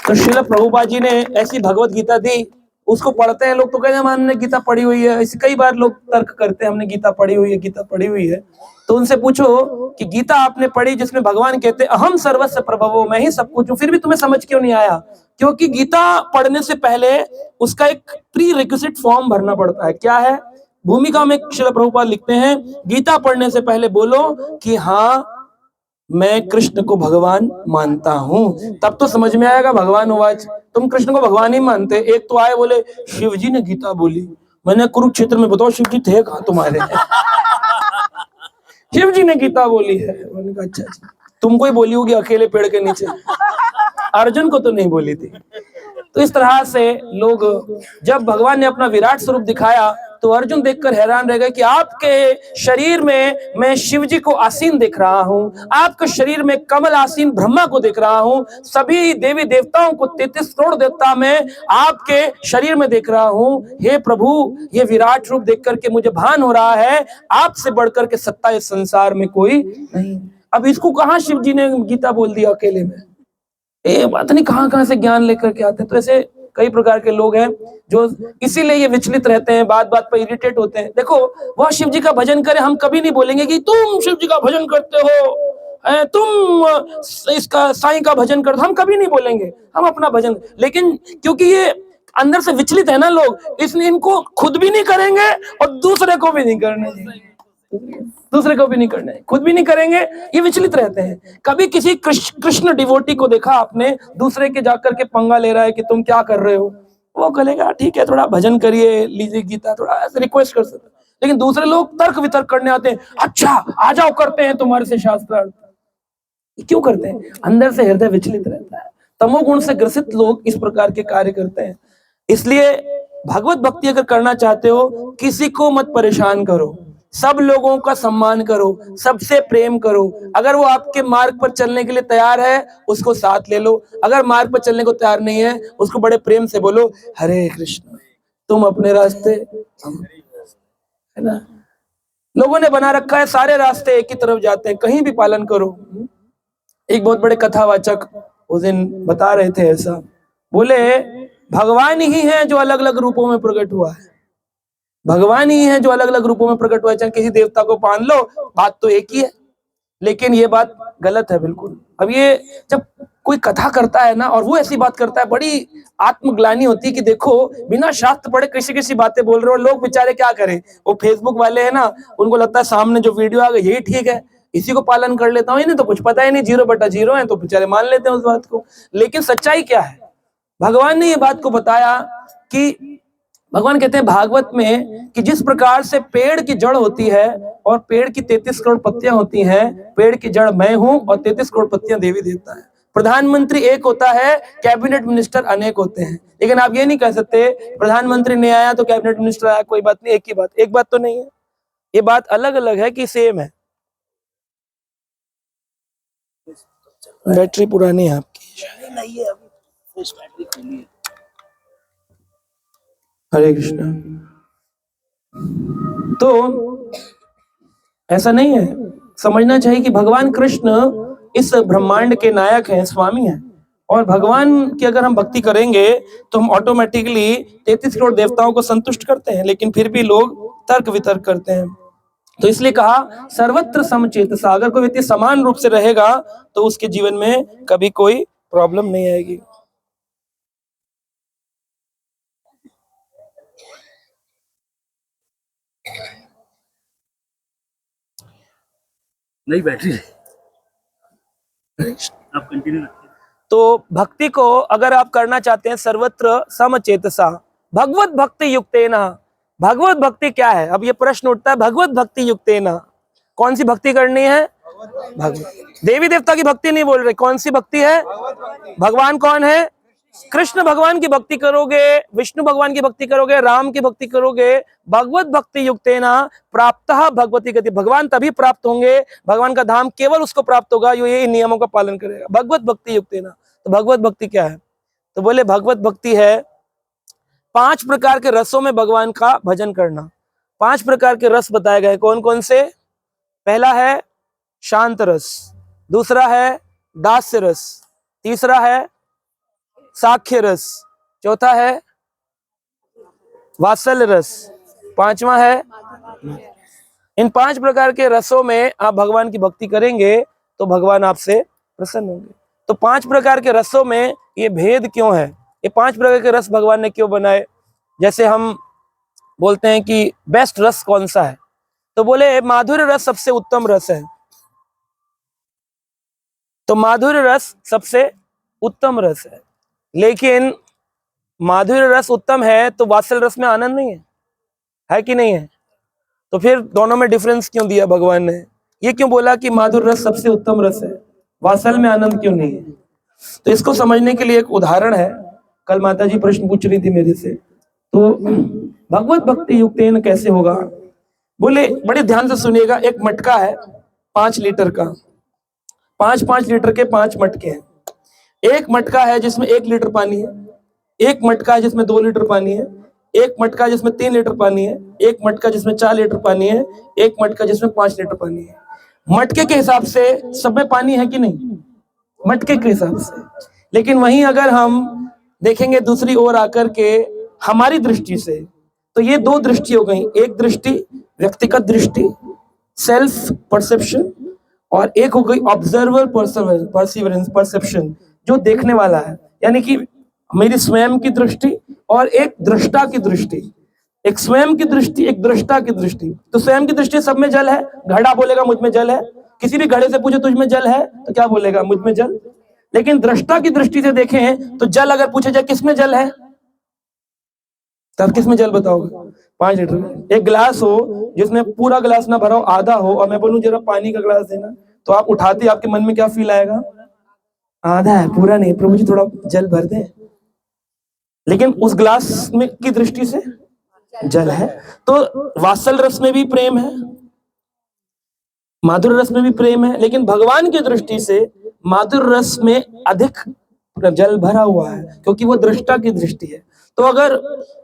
तो शीला प्रभुपाद जी ने ऐसी भगवत गीता दी, उसको पढ़ते हैं लोग तो कहते हैं हमने गीता पढ़ी हुई है। इसे कई बार लोग तर्क करते हैं हमने गीता पढ़ी हुई है, गीता पढ़ी हुई है। तो उनसे पूछो कि गीता आपने पढ़ी जिसमें भगवान कहते हैं अहम सर्वस्व प्रभवो, मैं ही सब कुछ हूं, फिर भी तुम्हें समझ क्यों नहीं आया? क्योंकि गीता पढ़ने से पहले उसका एक प्री रिक्विजिट फॉर्म भरना पड़ता है। क्या है? भूमिका में श्रील प्रभुपाद लिखते हैं गीता पढ़ने से पहले बोलो कि हाँ मैं कृष्ण को भगवान मानता हूं, तब तो समझ में आएगा भगवान उवाच। तुम कृष्ण को भगवान ही मानते। एक तो आए बोले शिव जी ने गीता बोली। मैंने कुरुक्षेत्र में बताओ शिव जी थे कहां तुम्हारे? शिव जी ने गीता बोली है। मैंने कहा अच्छा, तुमको ही बोली होगी अकेले पेड़ के नीचे, अर्जुन को तो नहीं बोली थी। तो इस तरह से लोग, जब भगवान ने अपना विराट स्वरूप दिखाया तो अर्जुन देखकर हैरान रह गए कि आपके शरीर में मैं शिव जी को आसीन देख रहा हूं, आपके शरीर में कमल आसीन ब्रह्मा को देख रहा हूं, सभी देवी देवताओं को 33 करोड़ देवता मैं आपके शरीर में देख रहा हूं। हे प्रभु, ये विराट रूप देख करके मुझे भान हो रहा है आपसे बढ़कर के सत्ता इस संसार में कोई नहीं। अब इसको कहां शिव जी ने गीता बोल दिया अकेले में? ये बात नहीं कहां से ज्ञान लेकर के आते हैं। तो ऐसे कई प्रकार के लोग हैं जो इसीलिए ये विचलित रहते हैं, बात बात पर इरिटेट होते हैं। देखो वह शिव जी का भजन करे, हम कभी नहीं बोलेंगे कि तुम शिव जी का भजन करते हो, तुम इसका साईं का भजन करते हो, हम कभी नहीं बोलेंगे। हम अपना भजन, लेकिन क्योंकि ये अंदर से विचलित है ना लोग, इसलिए इनको खुद भी नहीं करेंगे और दूसरे को भी नहीं करने देंगे। दूसरे को भी नहीं करना है, खुद भी नहीं करेंगे, ये विचलित रहते हैं। कभी किसी कृष्ण डिवोटी को देखा आपने दूसरे के जाकर के पंगा ले रहा है कि तुम क्या कर रहे हो? वो कहेगा ठीक है थोड़ा भजन करिए, लीजिए गीता, थोड़ा ऐसे रिक्वेस्ट कर सकते। लेकिन दूसरे लोग तर्क वितर्क करने आते हैं, अच्छा आ जाओ करते हैं तुम्हारे से शास्त्रार्थ। क्यों करते हैं? अंदर से हृदय विचलित रहता है। तमोगुण से ग्रसित लोग इस प्रकार के कार्य करते हैं। इसलिए भगवत भक्ति अगर करना चाहते हो, किसी को मत परेशान करो, सब लोगों का सम्मान करो, सबसे प्रेम करो। अगर वो आपके मार्ग पर चलने के लिए तैयार है उसको साथ ले लो, अगर मार्ग पर चलने को तैयार नहीं है उसको बड़े प्रेम से बोलो हरे कृष्ण, तुम अपने रास्ते, है ना। लोगों ने बना रखा है सारे रास्ते एक ही तरफ जाते हैं, कहीं भी पालन करो। एक बहुत बड़े कथावाचक उस दिन बता रहे थे ऐसा, बोले भगवान ही है जो अलग अलग रूपों में प्रकट हुआ है, भगवान ही है जो अलग अलग रूपों में प्रकट हुआ है। चाहे किसी देवता को मान लो, बात तो एक ही है। लेकिन ये बात गलत है बिल्कुल। अब ये जब कोई कथा करता है ना और वो ऐसी बात करता है, बड़ी आत्मग्लानि होती है कि देखो बिना शास्त्र पढ़े कैसी कैसी बातें बोल रहे हो। लोग बेचारे क्या करें, वो फेसबुक वाले हैं ना, उनको लगता है सामने जो वीडियो आ गई यही ठीक है, इसी को पालन कर लेता हूँ, इन्हें तो कुछ पता ही नहीं, 0/0 है, तो बेचारे मान लेते हैं उस बात को। लेकिन सच्चाई क्या है? भगवान ने ये बात को बताया कि भगवान कहते हैं भागवत में कि जिस प्रकार से पेड़ की जड़ होती है और पेड़ की 33 करोड़ पत्तियां होती हैं, पेड़ की जड़ मैं हूं और 33 करोड़ पत्तियां देवी देवता है। प्रधानमंत्री एक होता है, कैबिनेट मिनिस्टर अनेक होते हैं। लेकिन आप ये नहीं कह सकते प्रधानमंत्री नहीं आया तो कैबिनेट मिनिस्टर आया, कोई बात नहीं, एक ही बात। एक बात तो नहीं है, ये बात अलग अलग है कि सेम है। बैटरी पुरानी है आपकी? नहीं है, अभी फ्रेश बैटरी खुली है। हरे कृष्ण। तो ऐसा नहीं है, समझना चाहिए कि भगवान कृष्ण इस ब्रह्मांड के नायक हैं, स्वामी हैं। और भगवान की अगर हम भक्ति करेंगे तो हम ऑटोमेटिकली 33 करोड़ देवताओं को संतुष्ट करते हैं। लेकिन फिर भी लोग तर्क वितर्क करते हैं। तो इसलिए कहा सर्वत्र समचेतसा, अगर कोई व्यक्ति समान रूप से रहेगा तो उसके जीवन में कभी कोई प्रॉब्लम नहीं आएगी। नई बैटरी आप कंटिन्यू रखिए। तो भक्ति को अगर आप करना चाहते हैं सर्वत्र समचेतसा, भगवत भक्ति युक्तेन। भगवत भक्ति क्या है? अब ये प्रश्न उठता है, भगवत भक्ति युक्तेन कौन सी भक्ति करनी है? भगवत। देवी देवता की भक्ति नहीं बोल रहे, कौन सी भक्ति है? भगवान कौन है? कृष्ण भगवान की भक्ति करोगे, विष्णु भगवान की भक्ति करोगे, राम की भक्ति करोगे, भगवत भक्ति युक्तेना प्राप्तः भगवती गति। भगवान तभी प्राप्त होंगे, भगवान का धाम केवल उसको प्राप्त होगा जो ये नियमों का पालन करेगा, भगवत भक्ति युक्तेना। तो भगवत भक्ति क्या है? तो बोले भगवत भक्ति है 5 प्रकार के रसों में भगवान का भजन करना। 5 प्रकार के रस बताए गए, कौन कौन से? पहला है शांत रस, दूसरा है दास्य रस, तीसरा है साख्य रस, चौथा है वात्सल्य रस, पांचवा है। इन 5 प्रकार के रसों में आप भगवान की भक्ति करेंगे तो भगवान आपसे प्रसन्न होंगे। तो 5 प्रकार के रसों में ये भेद क्यों है? ये 5 प्रकार के रस भगवान ने क्यों बनाए? जैसे हम बोलते हैं कि बेस्ट रस कौन सा है, तो बोले माधुर्य रस सबसे उत्तम रस है। तो माधुर्य रस सबसे उत्तम रस है, लेकिन माधुर्य रस उत्तम है तो वात्सल्य रस में आनंद नहीं है कि नहीं है? तो फिर दोनों में डिफरेंस क्यों दिया भगवान ने? ये क्यों बोला कि माधुर्य रस सबसे उत्तम रस है, वात्सल्य में आनंद क्यों नहीं है? तो इसको समझने के लिए एक उदाहरण है। कल माता जी प्रश्न पूछ रही थी मेरे से, तो भगवत भक्ति युक्तेन कैसे होगा? बोले बड़े ध्यान से सुनिएगा। एक मटका है 5 लीटर का, 5-5 लीटर के 5 मटके हैं। एक मटका है जिसमें 1 लीटर पानी है, एक मटका है जिसमें 2 लीटर पानी है, एक मटका जिसमें 3 लीटर पानी है, एक मटका जिसमें 4 लीटर पानी है, एक मटका जिसमें 5 लीटर पानी है। मटके के हिसाब से सब में पानी है कि नहीं? मटके के हिसाब से। लेकिन वहीं अगर हम देखेंगे दूसरी ओर आकर के हमारी दृष्टि से, तो ये 2 दृष्टि हो गई। एक दृष्टि व्यक्तिगत दृष्टि, सेल्फ परसेप्शन, और एक हो गई ऑब्जर्वर परसिवरेंस, परसेप्शन, जो देखने वाला है, यानी कि मेरी स्वयं की दृष्टि और एक दृष्टा की दृष्टि। एक स्वयं की दृष्टि, एक दृष्टा की दृष्टि। तो स्वयं की दृष्टि सब में जल है, घड़ा बोलेगा मुझ में जल है। किसी भी घड़े से पूछे तुझ में जल है तो क्या बोलेगा? मुझ में जल। लेकिन दृष्टा की दृष्टि से देखें तो जल अगर पूछे जाए किसमें जल है, तब किसमें जल बताओगे? 5 लीटर। एक गिलास हो जिसमें पूरा गिलास ना भरा हो, आधा हो, और मैं बोलूं जरा पानी का गिलास देना, तो आप उठाते आपके मन में क्या फील आएगा? आधा है, पूरा नहीं, प्रभु जी थोड़ा जल भर दे। लेकिन उस गिलास में की दृष्टि से जल है। तो वात्सल्य रस में भी प्रेम है, माधुर्य रस में भी प्रेम है, लेकिन भगवान की दृष्टि से माधुर्य रस में अधिक जल भरा हुआ है, क्योंकि वो दृष्टा की दृष्टि है। तो अगर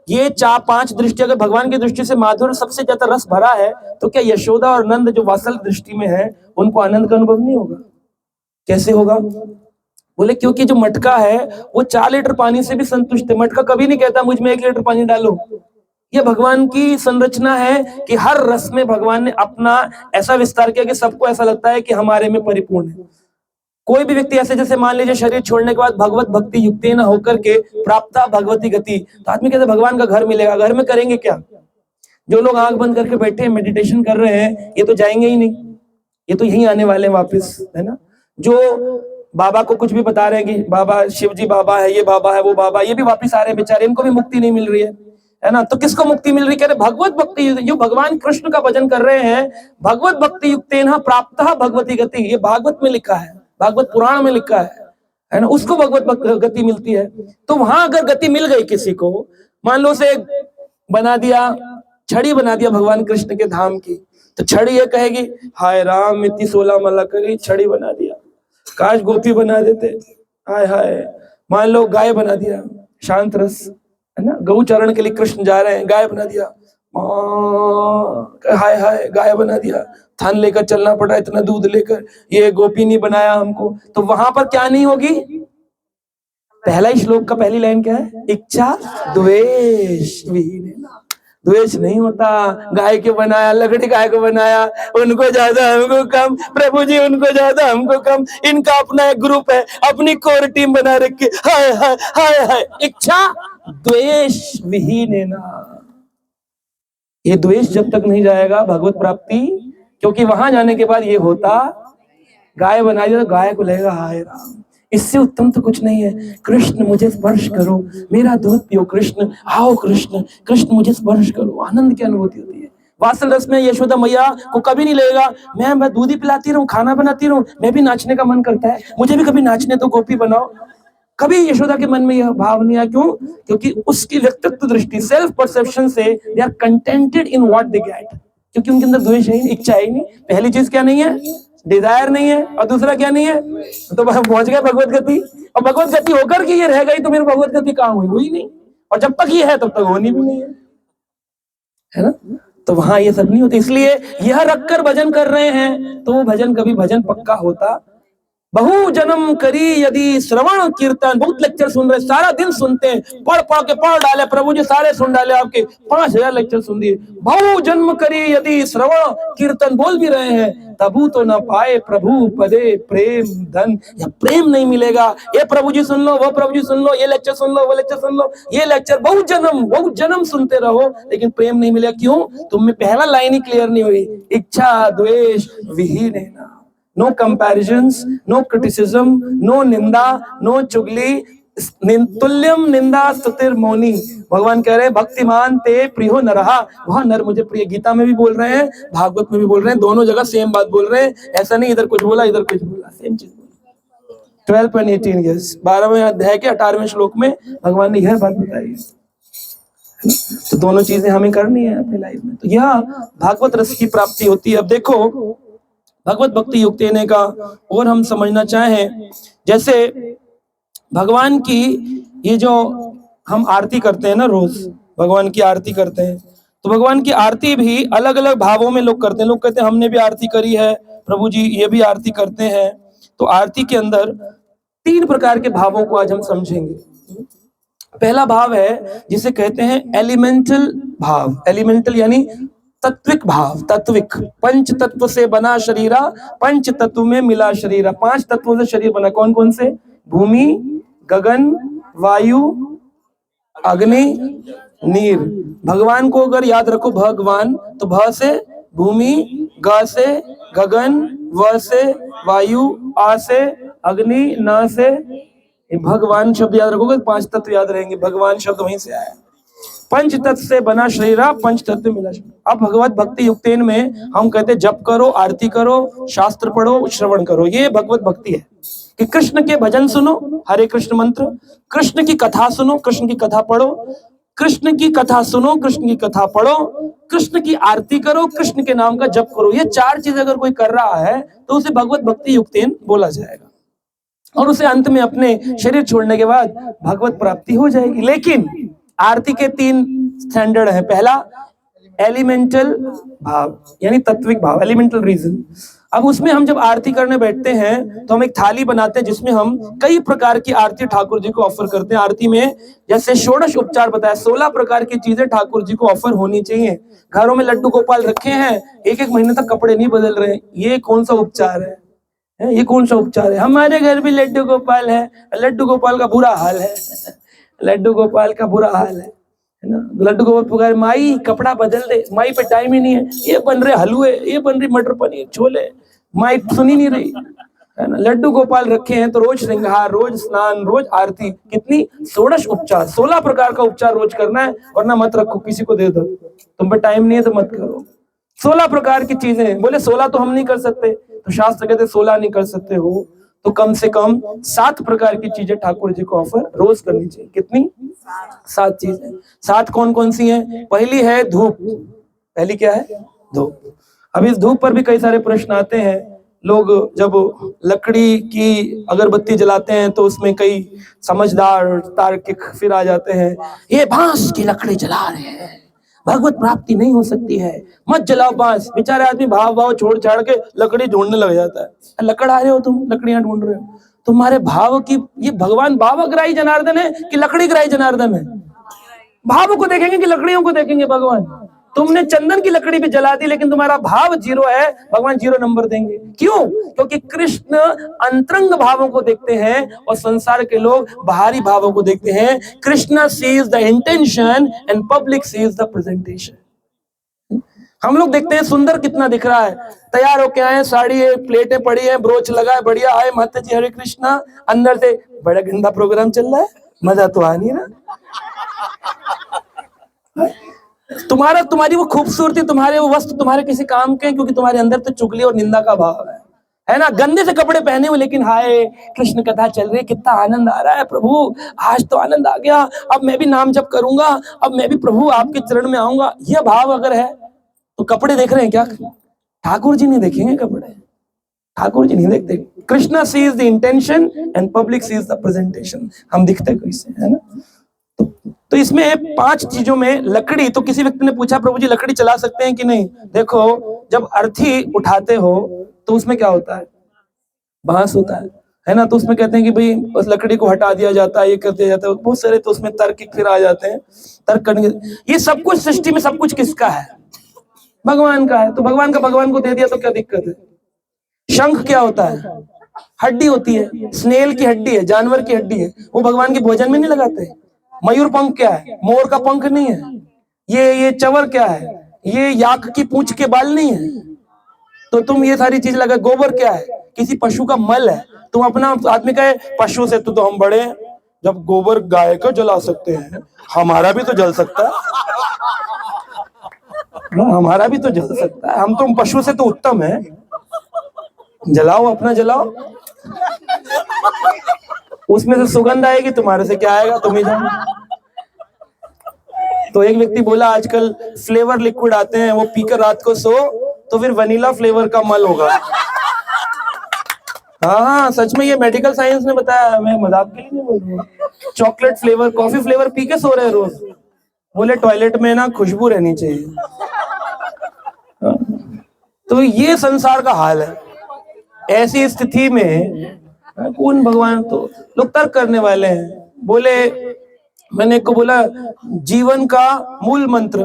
ये 4-5 दृष्टि, अगर भगवान की दृष्टि से माधुर्य सबसे ज्यादा रस भरा है, तो क्या यशोदा और नंद जो वात्सल्य दृष्टि में है उनको आनंद का अनुभव नहीं होगा? कैसे होगा? बोले क्योंकि जो मटका है वो 4 लीटर पानी से भी संतुष्ट है। मटका कभी नहीं कहता मुझ में 1 लीटर पानी डालो। ये भगवान की संरचना है कि हर रस में भगवान ने अपना ऐसा विस्तार किया कि सबको ऐसा लगता है कि हमारे में परिपूर्ण है। कोई भी व्यक्ति ऐसे, जैसे मान लीजिए शरीर छोड़ने के बाद भगवत भक्ति युक्तेन होकर के प्राप्ता भगवती गति, तो आदमी कहते भगवान का घर मिलेगा। घर में करेंगे क्या? जो लोग आंख बंद करके बैठे हैं, मेडिटेशन कर रहे हैं, ये तो जाएंगे ही नहीं, ये तो यहीं आने वाले हैं वापस, है ना। जो बाबा को कुछ भी बता रहे हैं कि बाबा शिव जी बाबा है, ये बाबा है, वो बाबा, ये भी वापस आ रहे हैं बेचारे, इनको भी मुक्ति नहीं मिल रही है ना। तो किसको मुक्ति मिल रही? कह रहे भगवत भक्ति, जो भगवान कृष्ण का भजन कर रहे हैं, भगवत भक्ति युक्तेन प्राप्तः भगवती गति, ये भागवत में लिखा है, भागवत पुराण में लिखा है ना, उसको भगवत गति मिलती है। तो वहां अगर गति मिल गई किसी को, मान लो से बना दिया, छड़ी बना दिया भगवान कृष्ण के धाम की, तो छड़ी ये कहेगी हाय राम इतनी 16 माला करी, छड़ी बना दिया, काश गोपी बना देते, हाय हाय। मान लो गाय बना दिया, शांत रस, है ना, गौ चरण के लिए कृष्ण जा रहे हैं, गाय बना दिया, हाय हाय गाय बना दिया, थान लेकर चलना पड़ा इतना दूध लेकर, ये गोपी नहीं बनाया हमको। तो वहां पर क्या नहीं होगी? पहला ही श्लोक का पहली लाइन क्या है? इच्छा द्वेष विहीन। द्वेष नहीं होता। गाय के बनाया, लकड़ी गाय को बनाया, उनको ज्यादा हमको कम, प्रभु जी उनको ज्यादा हमको कम, इनका अपना एक ग्रुप है, अपनी कोर टीम बना रखी, हाय हाय हाय हाय। इच्छा द्वेष विहीन है ना। ये द्वेष जब तक नहीं जाएगा भगवत प्राप्ति, क्योंकि वहां जाने के बाद ये होता, गाय बना दिया तो गाय को लगेगा हाय राम, इससे उत्तम तो कुछ नहीं है। कृष्ण मुझे स्पर्श करो, मेरा दूध पियो कृष्ण, आओ कृष्ण, कृष्ण मुझे स्पर्श करो, आनंद की अनुभूति होती है। वात्सल रस में यशोदा मैया को कभी नहीं लगेगा मैं दूध ही पिलाती रहूं, खाना बनाती रहूं, मैं भी नाचने का मन करता है, मुझे भी कभी नाचने तो गोपी बनाओ। कभी यशोदा के मन में यह भाव नहीं आया। क्यों? क्योंकि उसकी व्यक्तित्व दृष्टि, सेल्फ परसेप्शन से they are contented in what they get, क्योंकि उनके अंदर द्वेष है, इच्छा है नहीं। पहली चीज क्या नहीं है? डिजायर नहीं है। और दूसरा क्या नहीं है? तो पहुंच गए भगवत गति। और भगवत गति होकर के ये रह गई तो मेरी भगवत गति कहाँ हुई? हुई नहीं। और जब तक ये है तब तक होनी भी नहीं है ना? तो वहां ये सब नहीं होता। इसलिए यह रखकर भजन कर रहे हैं तो वो भजन कभी भजन पक्का होता। बहु जन्म करी यदि श्रवण कीर्तन, बहुत लेक्चर सुन रहे, सारा दिन सुनते हैं, पढ़ पढ़ के पढ़ डाले प्रभु जी, सारे सुन डाले, आपके 5000 लेक्चर सुन दिए। बहु जन्म करी यदि श्रवण कीर्तन, बोल भी रहे हैं, तबु तो न पाए प्रभु पदे प्रेम धन। या प्रेम नहीं मिलेगा। ये प्रभु जी सुन लो, वो प्रभु जी सुन लो, ये लेक्चर सुन लो, वो लेक्चर सुन लो, ये लेक्चर बहुत जन्म सुनते रहो, लेकिन प्रेम नहीं मिलेगा। क्यों? तुम में पहला लाइन ही क्लियर नहीं हुई, इच्छा द्वेष विहीन है ना। No comparisons, no criticism, no निंदा, नो चुगली, तुल्यम निंदा स्तुतिर मौनी। भगवान कह रहे हैं भक्तिमान ते प्रियो नरहा, वहां नर मुझे प्रिय। गीता में भी बोल रहे हैं, भागवत में भी बोल रहे हैं, दोनों जगह सेम बात बोल रहे हैं। ऐसा नहीं इधर कुछ बोला इधर कुछ बोला, सेम चीज बोला। 12.18 यस 12वें अध्याय के 18वें श्लोक में भगवान ने यह बात बताई है। तो दोनों चीजें हमें करनी है अपनी लाइफ में, तो यह भागवत रस की प्राप्ति होती है। अब देखो भगवत भक्ति युक्त ने का और हम समझना चाहें, जैसे भगवान की ये जो हम आरती करते हैं ना, रोज भगवान की आरती करते हैं, तो भगवान की आरती भी अलग अलग भावों में लोग करते हैं। लोग कहते हैं हमने भी आरती करी है, प्रभु जी ये भी आरती करते हैं। तो आरती के अंदर 3 प्रकार के भावों को आज हम समझेंगे। पहला भाव है जिसे कहते हैं एलिमेंटल भाव। एलिमेंटल यानी तत्विक भाव। तत्विक, पंच तत्व से बना शरीरा, पंच तत्व में मिला शरीरा। 5 तत्वों से शरीर बना। कौन कौन से? भूमि, गगन, वायु, अग्नि, नीर। भगवान को अगर याद रखो भगवान, तो भ से भूमि, ग से गगन, व से वायु, आ से अग्नि, न से भगवान शब्द याद रखोगे, 5 तत्व याद रहेंगे। भगवान शब्द वहीं से आया। पंच तत्व से बना शरीरा, पंच तत्व मिला शरीर। अब भगवत भक्ति युक्तेन में हम कहते हैं जप करो, आरती करो, शास्त्र पढ़ो, श्रवण करो। ये भगवत भक्ति है कि कृष्ण के भजन सुनो, हरे कृष्ण मंत्र, कृष्ण की कथा सुनो, कृष्ण की कथा पढ़ो, कृष्ण की कथा सुनो, कृष्ण की कथा पढ़ो, कृष्ण की आरती करो, कृष्ण के नाम का जप करो। ये 4 चीज अगर कोई कर रहा है तो उसे भगवत भक्ति युक्तेन बोला जाएगा, और उसे अंत में अपने शरीर छोड़ने के बाद भगवत प्राप्ति हो जाएगी। लेकिन आरती के 3 स्टैंडर्ड है। पहला एलिमेंटल भाव यानी तत्विक भाव, एलिमेंटल रीजन। अब उसमें हम जब आरती करने बैठते हैं तो हम एक थाली बनाते हैं जिसमें हम कई प्रकार की आरती ठाकुर जी को ऑफर करते हैं। आरती में जैसे षोडश उपचार बताया, 16 प्रकार की चीजें ठाकुर जी को ऑफर होनी चाहिए। घरों में लड्डू गोपाल रखे हैं, 1-1 महीने तक कपड़े नहीं बदल रहे, ये कौन सा उपचार है? ये कौन सा उपचार है? हमारे घर भी लड्डू गोपाल है, लड्डू गोपाल का बुरा हाल है, लड्डू गोपाल का बुरा हाल है ना। लड्डू गोपाल पुकारे माई कपड़ा बदल दे, माई पे टाइम ही नहीं है, ये बन रहे हलवे, ये बन रही मटर पनीर छोले, माई सुनी नहीं रही है ना। लड्डू गोपाल रखे हैं तो रोज श्रृंगार, रोज स्नान, रोज आरती। कितनी? 16 उपचार, 16 प्रकार का उपचार रोज करना है, वरना मत रखो, किसी को दे दो। तुम पे टाइम नहीं है तो मत करो। 16 प्रकार की चीजें। बोले 16 तो हम नहीं कर सकते, तो शास्त्र कहते 16 नहीं कर सकते हो तो कम से कम 7 प्रकार की चीजें ठाकुर जी को ऑफर रोज करनी चाहिए। कितनी? 7 चीजें। 7 कौन कौन सी हैं? पहली है धूप। पहली क्या है? धूप। अब इस धूप पर भी कई सारे प्रश्न आते हैं। लोग जब लकड़ी की अगरबत्ती जलाते हैं तो उसमें कई समझदार तार्किक फिर आ जाते हैं, ये बांस की लकड़ी जला रहे हैं, भगवत प्राप्ति नहीं हो सकती है, मत जलाओ बांस। बेचारे आदमी भाव छोड़ छाड़ के लकड़ी ढूंढने लग जाता है। लकड़ आ रहे हो तुम, लकड़ियां ढूंढ रहे हो, तुम्हारे भाव की ये भगवान भाव ग्राही जनार्दन है कि लकड़ी ग्राही जनार्दन है? भाव को देखेंगे कि लकड़ियों को देखेंगे भगवान? तुमने चंदन की लकड़ी भी जला दी लेकिन तुम्हारा भाव 0 है, भगवान 0 नंबर देंगे। क्यों? क्योंकि कृष्ण अंतरंग भावों को देखते हैं और संसार के लोग बाहरी भावों को देखते हैं। Krishna sees the intention and public sees the presentation. हम लोग देखते हैं सुंदर कितना दिख रहा है, तैयार होके आए, साड़ी है, प्लेटें पड़ी है, ब्रोच लगा है, बढ़िया आए, माता जी हरे कृष्णा, अंदर से बड़ा गंदा प्रोग्राम चल रहा है, मजा तो आ नहीं रहा। तुम्हारी वो खूबसूरती, तुम्हारे वो वस्त्र तुम्हारे किसी काम के हैं, क्योंकि तुम्हारे अंदर तो चुगली और निंदा का भाव है ना। गंदे से कपड़े पहने हुए, लेकिन हाय कृष्ण कथा चल रही है, कितना आनंद आ रहा है प्रभु, आज तो आनंद आ गया, अब मैं भी नाम जप करूंगा, अब मैं भी प्रभु आपके चरण में आऊंगा। यह भाव अगर है तो कपड़े देख रहे हैं क्या? ठाकुर जी नहीं देखेंगे कपड़े, ठाकुर जी नहीं देखते। Krishna sees the intention and public sees the presentation. हम दिखते कैसे, है ना। तो इसमें 5 चीजों में लकड़ी, तो किसी व्यक्ति ने पूछा प्रभु जी लकड़ी चला सकते हैं कि नहीं? देखो, जब अर्थी उठाते हो तो उसमें क्या होता है? बांस होता है ना। तो उसमें कहते हैं कि भाई उस लकड़ी को हटा दिया जाता है, ये कर दिया जाता है, बहुत सारे तो उसमें तर्क फिर आ जाते हैं। तर्क करने, ये सब कुछ सृष्टि में सब कुछ किसका है? भगवान का है। तो भगवान का भगवान को दे दिया तो क्या दिक्कत है? शंख क्या होता है? हड्डी होती है, स्नेल की हड्डी है, जानवर की हड्डी है, वो भगवान के भोजन में नहीं लगाते। मयूर पंख क्या है? मोर का पंख नहीं है। ये चवर क्या है? ये याक की पूंछ के बाल नहीं है। तो तुम ये सारी चीज लगा। गोबर क्या है? किसी पशु का मल है। तुम अपना आदमी कहे पशु से तो हम बड़े हैं, जब गोबर गाय का जला सकते हैं, हमारा भी तो जल सकता है, हमारा भी तो जल सकता है, हम तुम पशु से तो उत्तम है, जलाओ, अपना जलाओ, उसमें से सुगंध आएगी, तुम्हारे से क्या आएगा, तुम ही जानो। तो एक व्यक्ति बोला आजकल फ्लेवर लिक्विड आते हैं, वो पीकर रात को सो तो फिर वनीला फ्लेवर का मल होगा। हाँ, सच में ये मेडिकल साइंस ने बताया, मैं मजाक के लिए नहीं बोल रहा हूँ। Chocolate flavour, coffee flavour P के सो रहे हैं रोज। बोले टॉयलेट में ना खुशबू रहनी चाहिए। तो ये संसार का हाल है। ऐसी स्थिति में कौन भगवान, तो लोग तर्क करने वाले हैं। बोले, मैंने एक को बोला जीवन का मूल मंत्र,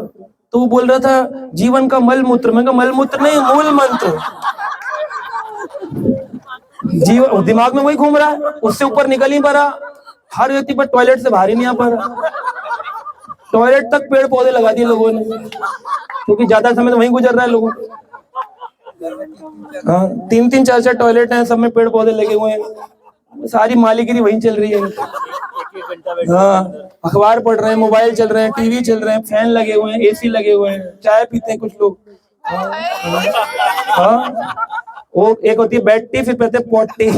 तो वो बोल रहा था जीवन का मल मूत्र। मैं कहा मल मूत्र नहीं, मूल मंत्र। जीवन दिमाग में वही घूम रहा है, उससे ऊपर निकल ही पा रहा। हर व्यक्ति पर टॉयलेट से बाहर ही नहीं आ पा रहा। टॉयलेट तक पेड़ पौधे लगा दिए लोगों ने, क्योंकि ज्यादा समय तो वहीं गुजर रहा है लोगों को। हाँ, 3-3 4-4 टॉयलेट हैं, सब में पेड़ पौधे लगे हुए हैं, सारी मालिगिरी वहीं चल रही है। हाँ, अखबार पढ़ रहे हैं, मोबाइल चल रहे हैं, टीवी चल रहे हैं, फैन लगे हुए हैं, एसी लगे हुए हैं, चाय पीते हैं कुछ लोग। हाँ, वो एक होती है बेड टी, फिर कहते हैं पॉट टी।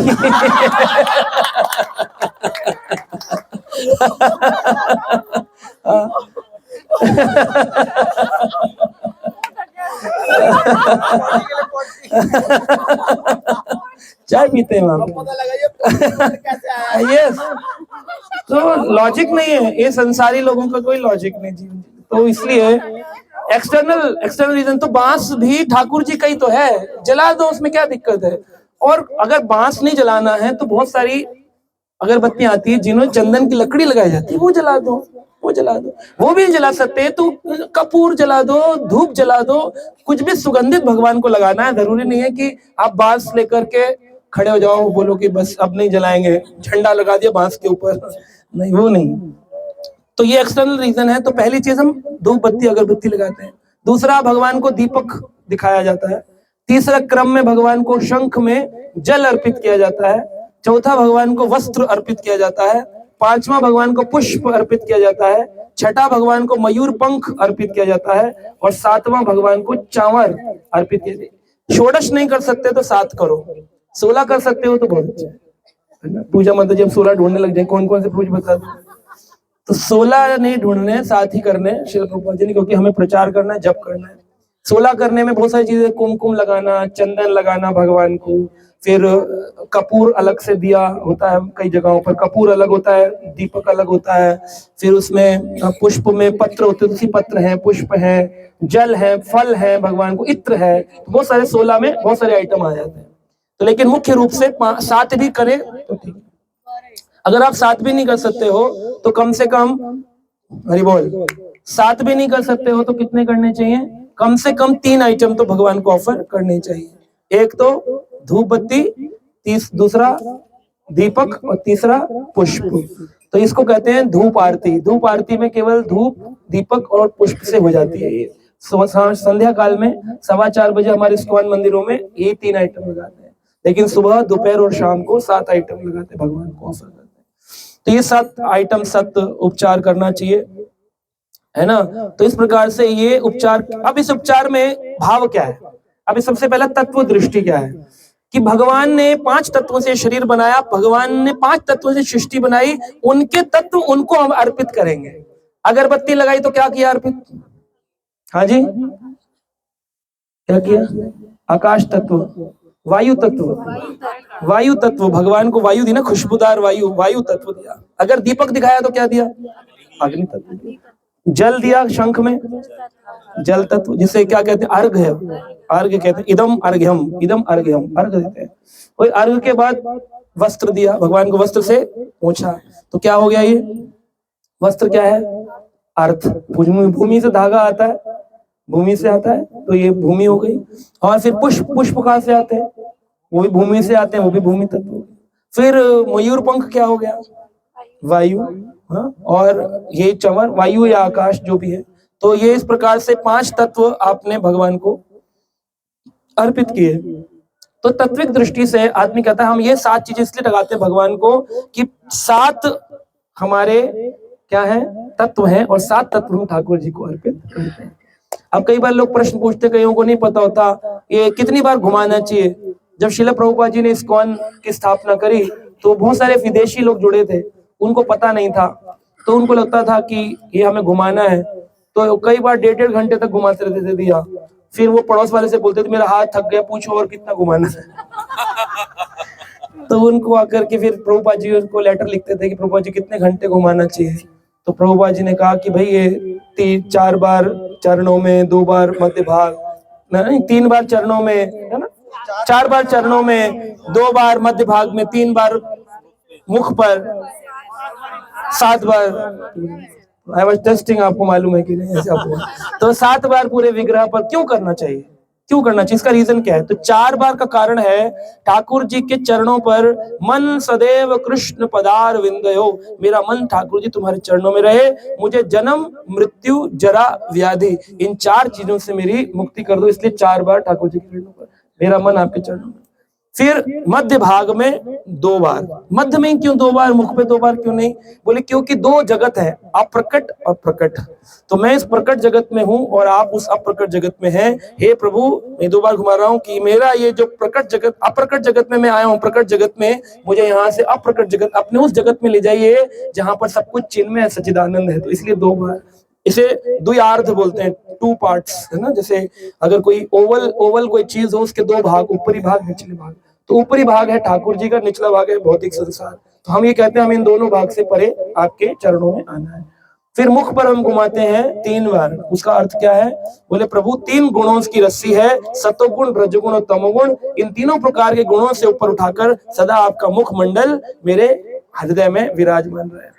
चाय पीते हैं वहां। यस, तो लॉजिक नहीं है, ये संसारी लोगों का कोई लॉजिक नहीं जीवन। तो इसलिए एक्सटर्नल रीजन, तो बांस भी ठाकुर जी का ही तो है, जला दो, उसमें क्या दिक्कत है। और अगर बांस नहीं जलाना है तो बहुत सारी अगरबत्तियां आती है जिन्होंने चंदन की लकड़ी लगाई जाती है, वो जला दो, वो जला दो। वो भी जला सकते हैं तो कपूर जला दो, धूप जला दो, कुछ भी सुगंधित भगवान को लगाना है। जरूरी नहीं है कि आप बांस लेकर के खड़े हो जाओ, बोलो कि बस अब नहीं जलाएंगे, झंडा लगा दिया बांस के ऊपर, नहीं, वो नहीं। तो ये एक्सटर्नल रीजन है। तो पहली चीज हम धूप बत्ती अगरबत्ती लगाते हैं। दूसरा, भगवान को दीपक दिखाया जाता है। तीसरा क्रम में भगवान को शंख में जल अर्पित किया जाता है। चौथा, भगवान को वस्त्र अर्पित किया जाता है। पांचवा, भगवान को पुष्प अर्पित किया जाता है। छठा, भगवान को मयूर पंख अर्पित किया जाता है। और सातवां, भगवान को चावल अर्पित किया जाता है। षोडश नहीं कर सकते तो 7 करो, 16 कर सकते हो तो बहुत अच्छा है। पूजा मंत्र जब 16 ढूंढने लग जाए, कौन कौन से पूज बता दो, तो 16 नहीं ढूंढने, 7 ही करने श्रील प्रभुपाद जी ने, क्योंकि हमें प्रचार करना है, जप करना है। 16 करने में बहुत सारी चीजें, कुमकुम लगाना, चंदन लगाना भगवान को, फिर कपूर अलग से दिया होता है, कई जगहों पर कपूर अलग होता है, दीपक अलग होता है। फिर उसमें पुष्प में पत्र होते, तुलसी पत्र है, पुष्प है, जल है, फल है, भगवान को इत्र है। तो बहुत सारे 16 में बहुत सारे आइटम आ जाते हैं। तो लेकिन मुख्य रूप से 7 भी करें तो ठीक। अगर आप 7 भी नहीं कर सकते हो तो कम से कम, हरि बोल, 7 भी नहीं कर सकते हो तो कितने करने चाहिए? कम से कम 3 आइटम तो भगवान को ऑफर करने चाहिए। एक तो धूप बत्ती, दूसरा दीपक, और तीसरा पुष्प। तो इसको कहते हैं धूप आरती। धूप आरती में केवल धूप, दीपक और पुष्प से हो जाती है। ये संध्या काल में 4:15 बजे हमारे इस्कॉन मंदिरों में ये 3 आइटम लगाते हैं, लेकिन सुबह, दोपहर और शाम को 7 आइटम लगाते हैं, भगवान को ऑफर करते हैं। तो ये 7 आइटम, 7 उपचार करना चाहिए। है ना। तो इस प्रकार से ये उपचार, अब इस उपचार में भाव क्या है, अभी सबसे पहला तत्व दृष्टि क्या है कि भगवान ने 5 तत्वों से शरीर बनाया, भगवान ने 5 तत्वों से सृष्टि बनाई, उनके तत्व उनको हम अर्पित करेंगे। अगरबत्ती लगाई तो क्या किया अर्पित, हाँ जी क्या किया, आकाश तत्व, वायु तत्व, वायु तत्व, भगवान को वायु दी ना, खुशबूदार वायु, वायु तत्व दिया। अगर दीपक दिखाया तो क्या दिया, अग्नि तत्व। जल दिया शंख में, जल तत्व, जिसे क्या कहते हैं, अर्घ है, अर्घ कहते हैं, इदम अर्घ्यम, इदम अर्घ्यम, अर्घ देते हैं। वही अर्घ के बाद वस्त्र दिया, भगवान को वस्त्र से पूछा, तो क्या हो गया ये वस्त्र, क्या है, अर्थ, भूमि से धागा आता है, भूमि से आता है, तो ये भूमि हो गई। और फिर पुष्प, पुष्प कहाँ से आते हैं, वो भी भूमि से आते हैं, वो भी भूमि तत्व हो गए। फिर मयूर पंख क्या हो गया, वायु, हाँ, और ये चंवर, वायु या आकाश जो भी है। तो ये इस प्रकार से 5 तत्व आपने भगवान को अर्पित किए। तो तत्विक दृष्टि से आदमी कहता है हम ये 7 चीजें इसलिए लगाते हैं भगवान को कि 7 हमारे क्या है, तत्व हैं, और 7 तत्व हम ठाकुर जी को अर्पित करते हैं। अब कई बार लोग प्रश्न पूछते, कईयों को नहीं पता होता ये कितनी बार घुमाना चाहिए। जब शिला प्रभुपाद जी ने इस्कॉन की स्थापना करी तो बहुत सारे विदेशी लोग जुड़े थे, उनको पता नहीं था, तो उनको लगता था कि ये हमें घुमाना है, तो कई बार 1.5 घंटे तक घुमाते रहते थे दिया। फिर वो पड़ोस वाले से बोलते थे मेरा हाथ थक गया, पूछो और कितना घुमाना है। तो उनको आकर के फिर प्रभुपाद जी उनको लेटर लिखते थे कि प्रभुपाद जी कितने घंटे घुमाना चाहिए। तो प्रभुपाद जी ने कहा कि भाई ये 4 बार चरणों में, 2 बार मध्य भाग, नहीं 3 बार चरणों में, है ना, 4 बार चरणों में, 2 बार मध्य भाग में, 3 बार मुख पर, 7 बार, आई वाज टेस्टिंग, आपको मालूम है कि नहीं ऐसा हुआ। तो 7 बार पूरे विग्रह पर क्यों करना चाहिए, क्यों करना चाहिए, इसका रीजन क्या है। तो 4 बार का कारण है ठाकुर जी के चरणों पर मन सदैव कृष्ण पदार विंदयो, मेरा मन ठाकुर जी तुम्हारे चरणों में रहे, मुझे जन्म मृत्यु जरा व्याधि इन 4 चीजों से मेरी मुक्ति कर दो, इसलिए 4 बार ठाकुर जी के चरणों पर, मेरा मन आपके चरणों में। फिर मध्य भाग में 2 बार, मध्य में क्यों 2 बार, मुख पे 2 बार क्यों नहीं, बोले क्योंकि 2 जगत है, अप्रकट और प्रकट। तो मैं इस प्रकट जगत में हूं और आप उस अप्रकट जगत में हैं। हे प्रभु, मैं 2 बार घुमा रहा हूं कि मेरा ये जो प्रकट जगत, अप्रकट जगत में मैं आया हूं, प्रकट जगत में, मुझे यहाँ से अप्रकट जगत, अपने उस जगत में ले जाइए जहां पर सब कुछ चिन्मय सच्चिदानंद है। तो इसलिए 2 बार, इसे द्व्यार्ध बोलते हैं, 2 पार्ट्स, है ना। जैसे अगर कोई ओवल कोई चीज हो, उसके 2 भाग, ऊपरी भाग निचले भाग, तो ऊपरी भाग है ठाकुर जी का, निचला भाग है भौतिक संसार। तो हम ये कहते हैं हम इन दोनों भाग से परे आपके चरणों में आना है। फिर मुख पर हम घुमाते हैं 3 बार, उसका अर्थ क्या है, बोले प्रभु 3 गुणों की रस्सी है, सतोगुण, रजोगुण और तमोगुण, इन तीनों प्रकार के गुणों से ऊपर उठाकर सदा आपका मुख मंडल मेरे हृदय में विराजमान रहे।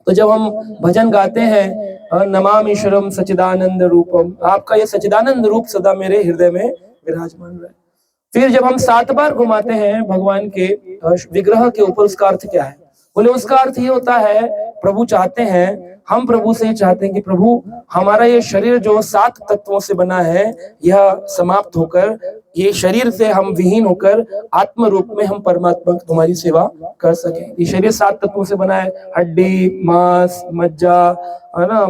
तो जब हम भजन गाते हैं नमामीश्वरम सच्चिदानंद रूपम, आपका ये सच्चिदानंद रूप सदा मेरे हृदय में विराजमान रहे। फिर जब हम 7 बार घुमाते हैं भगवान के विग्रह के ऊपर, उसका अर्थ क्या है, बोले उसका अर्थ ये होता है, प्रभु चाहते हैं, हम प्रभु से ही चाहते हैं कि प्रभु हमारा ये शरीर जो 7 तत्वों से बना है, यह समाप्त होकर, ये शरीर से हम विहीन होकर आत्म रूप में हम परमात्मा की तुम्हारी सेवा कर सकें। ये शरीर 7 तत्वों से बना है, हड्डी, मांस, मज्जा, है ना,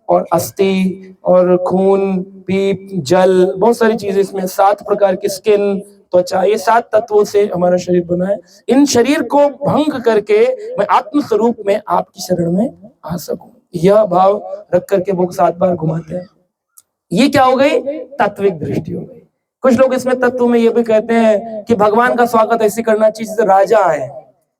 और अस्थि और खून, पीप, जल, बहुत सारी चीजें इसमें, 7 प्रकार की स्किन, त्वचा, ये 7 तत्वों से हमारा शरीर बना है। इन शरीर को भंग करके मैं आत्म स्वरूप में आपकी शरण में आ सकूं, यह भाव रख करके वो 7 बार घुमाते हैं। ये क्या हो गई, तात्विक दृष्टि हो गई। कुछ लोग इसमें तत्व में ये भी कहते हैं कि भगवान का स्वागत ऐसे करना चाहिए जैसे राजा आए।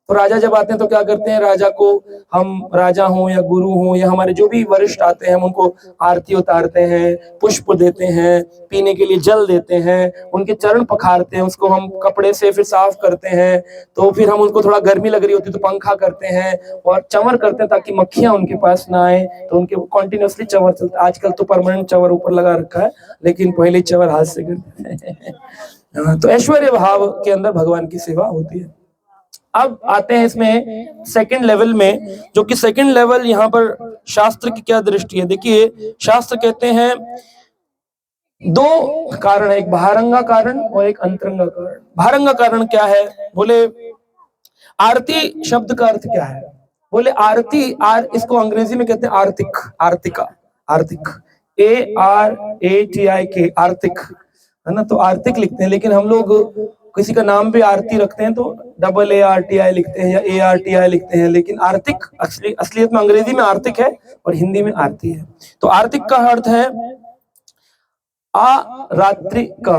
तो राजा जब आते हैं तो क्या करते हैं, राजा को हम, राजा हो या गुरु हो या हमारे जो भी वरिष्ठ आते हैं, हम उनको आरती उतारते हैं, पुष्प देते हैं, पीने के लिए जल देते हैं, उनके चरण पखारते हैं, उसको हम कपड़े से फिर साफ करते हैं। तो फिर हम उनको थोड़ा गर्मी लग रही होती है तो पंखा करते हैं और चंवर करते हैं ताकि मक्खियां उनके पास ना आए, तो उनके कॉन्टिन्यूसली चंवर चलता है। आजकल तो परमानेंट चंवर ऊपर लगा रखा है, लेकिन पहले चंवर हाथ से करते हैं। तो ऐश्वर्य भाव के अंदर भगवान की सेवा होती है। अब आते हैं इसमें सेकंड लेवल में, जो कि सेकंड लेवल यहाँ पर शास्त्र की क्या दृष्टि है। देखिए शास्त्र कहते हैं 2 कारण है, एक बहिरंगा कारण और एक अंतरंगा कारण। बहिरंगा कारण क्या है, बोले आरती शब्द का अर्थ क्या है, बोले आरती, इसको अंग्रेजी में कहते हैं आर्तिक, आर्तिका, आर्थिक, ARATIK, आर्थिक, है ना। तो आर्थिक लिखते हैं, लेकिन हम लोग किसी का नाम भी आरती रखते हैं तो AARTI लिखते हैं या ARTI लिखते हैं, लेकिन आर्थिक असलियत में अंग्रेजी में आर्थिक है और हिंदी में आरती है। तो आर्थिक का अर्थ है अरात्रि का,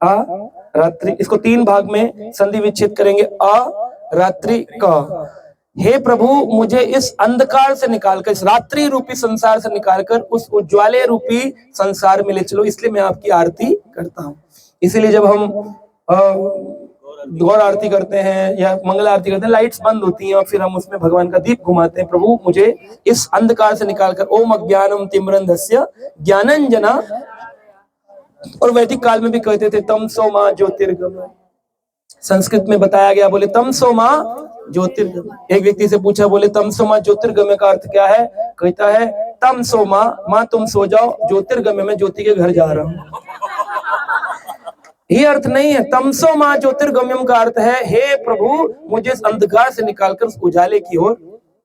अरात्रि। इसको 3 भाग में संधि विच्छेद करेंगे, अरात्रि का। हे प्रभु, मुझे इस अंधकार से निकालकर, इस रात्रि रूपी संसार से निकालकर उस उज्ज्वले रूपी संसार में ले चलो, इसलिए मैं आपकी आरती करता हूँ। इसीलिए जब हम गौर आरती करते हैं या मंगल आरती करते हैं, लाइट्स बंद होती हैं और फिर हम उसमें भगवान का दीप घुमाते हैं। प्रभु, मुझे इस अंधकार से निकालकर, ओम अज्ञानम तिमिरंधस्य ज्ञानंजना, और वैदिक काल में भी कहते थे तमसो मा ज्योतिर्गमय। संस्कृत में बताया गया, बोले तमसो मा ज्योतिर्गमय। एक व्यक्ति से पूछा, बोले तमसो मा ज्योतिर्गमय का अर्थ क्या है? कहता है तमसो माँ तुम सो जाओ, ज्योतिर्गमय में ज्योति के घर जा रहा हूं। ये अर्थ नहीं है। तमसो माँ ज्योतिर्गम्यम का अर्थ है, हे प्रभु, मुझे इस अंधकार से निकालकर उस उजाले की ओर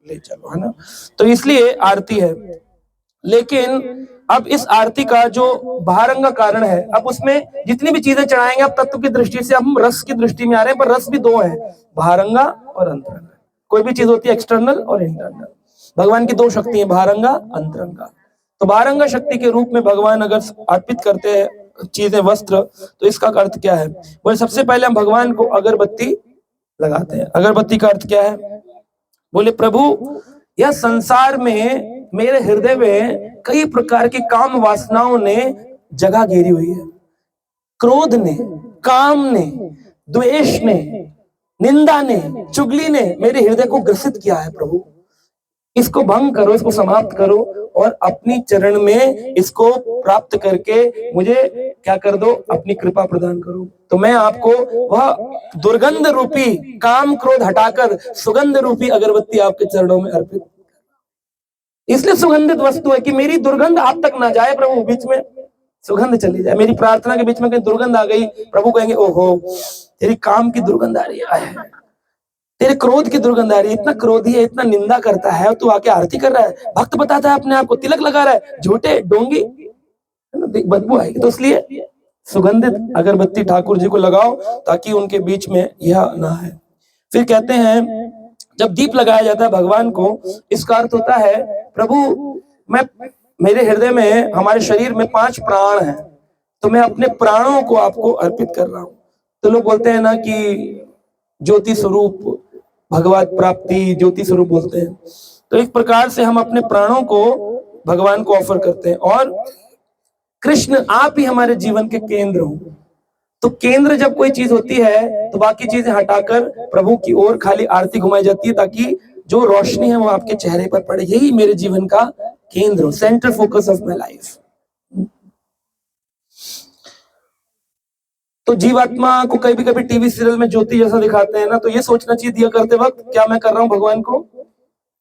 ले चलो, है ना। तो इसलिए आरती है। लेकिन अब इस आरती का जो बहिरंग कारण है, अब उसमें जितनी भी चीजें चढ़ाएंगे, अब तत्व की दृष्टि से हम रस की दृष्टि में आ रहे हैं, पर रस भी 2 है, बहिरंगा और अंतरंगा। कोई भी चीज होती है एक्सटर्नल और इंटरनल। भगवान की 2 शक्ति है, बहिरंगा अंतरंगा। तो बहिरंगा शक्ति के रूप में भगवान अगर अर्पित करते हैं चीजें, वस्त्र, तो इसका अर्थ क्या है? बोले सबसे पहले हम भगवान को अगरबत्ती लगाते हैं। अगरबत्ती का अर्थ क्या है? बोले प्रभु, यह संसार में, मेरे हृदय में कई प्रकार की काम वासनाओं ने जगह घेरी हुई है। क्रोध ने, काम ने, द्वेष ने, निंदा ने, चुगली ने मेरे हृदय को ग्रसित किया है। प्रभु, इसको भंग करो, इसको समाप्त करो और अपनी चरण में इसको प्राप्त करके मुझे क्या कर दो? अपनी कृपा प्रदान करो। तो मैं आपको वह दुर्गंध रूपी काम क्रोध हटाकर सुगंध रूपी अगरबत्ती आपके चरणों में अर्पित, इसलिए सुगंधित वस्तु है कि मेरी दुर्गंध आप तक ना जाए प्रभु, बीच में सुगंध चली जाए। मेरी प्रार्थना के बीच में कहीं दुर्गंध आ गई, प्रभु कहेंगे ओहो, तेरी काम की दुर्गंध आ रही है, तेरे क्रोध की दुर्गंध आ रही है, इतना क्रोधी है, इतना निंदा करता है, तू आके आरती कर रहा है, भक्त बताता है अपने आप को, तिलक लगा रहा है, झूठे डोंगी, बदबू आएगी। तो इसलिए सुगंधित अगरबत्ती ठाकुर जी को लगाओ ताकि उनके बीच में यह ना है। फिर कहते हैं जब दीप लगाया जाता है भगवान को, इसका अर्थ होता है प्रभु, मैं, मेरे हृदय में, हमारे शरीर में 5 प्राण हैं, तो मैं अपने प्राणों को आपको अर्पित कर रहा हूं। तो लोग बोलते हैं ना कि ज्योति स्वरूप, भगवत प्राप्ति, ज्योति स्वरूप बोलते हैं। तो एक प्रकार से हम अपने प्राणों को भगवान को ऑफर करते हैं। और कृष्ण, आप ही हमारे जीवन के केंद्र हो। तो केंद्र जब कोई चीज होती है तो बाकी चीजें हटाकर प्रभु की ओर खाली आरती घुमाई जाती है, ताकि जो रोशनी है वो आपके चेहरे पर पड़े। यही मेरे जीवन का केंद्र हो, centre focus of my life. तो जीवात्मा को कभी कभी टीवी सीरियल में ज्योति जैसा दिखाते हैं ना, तो ये सोचना चाहिए दिया करते वक्त, क्या मैं कर रहा हूँ भगवान को?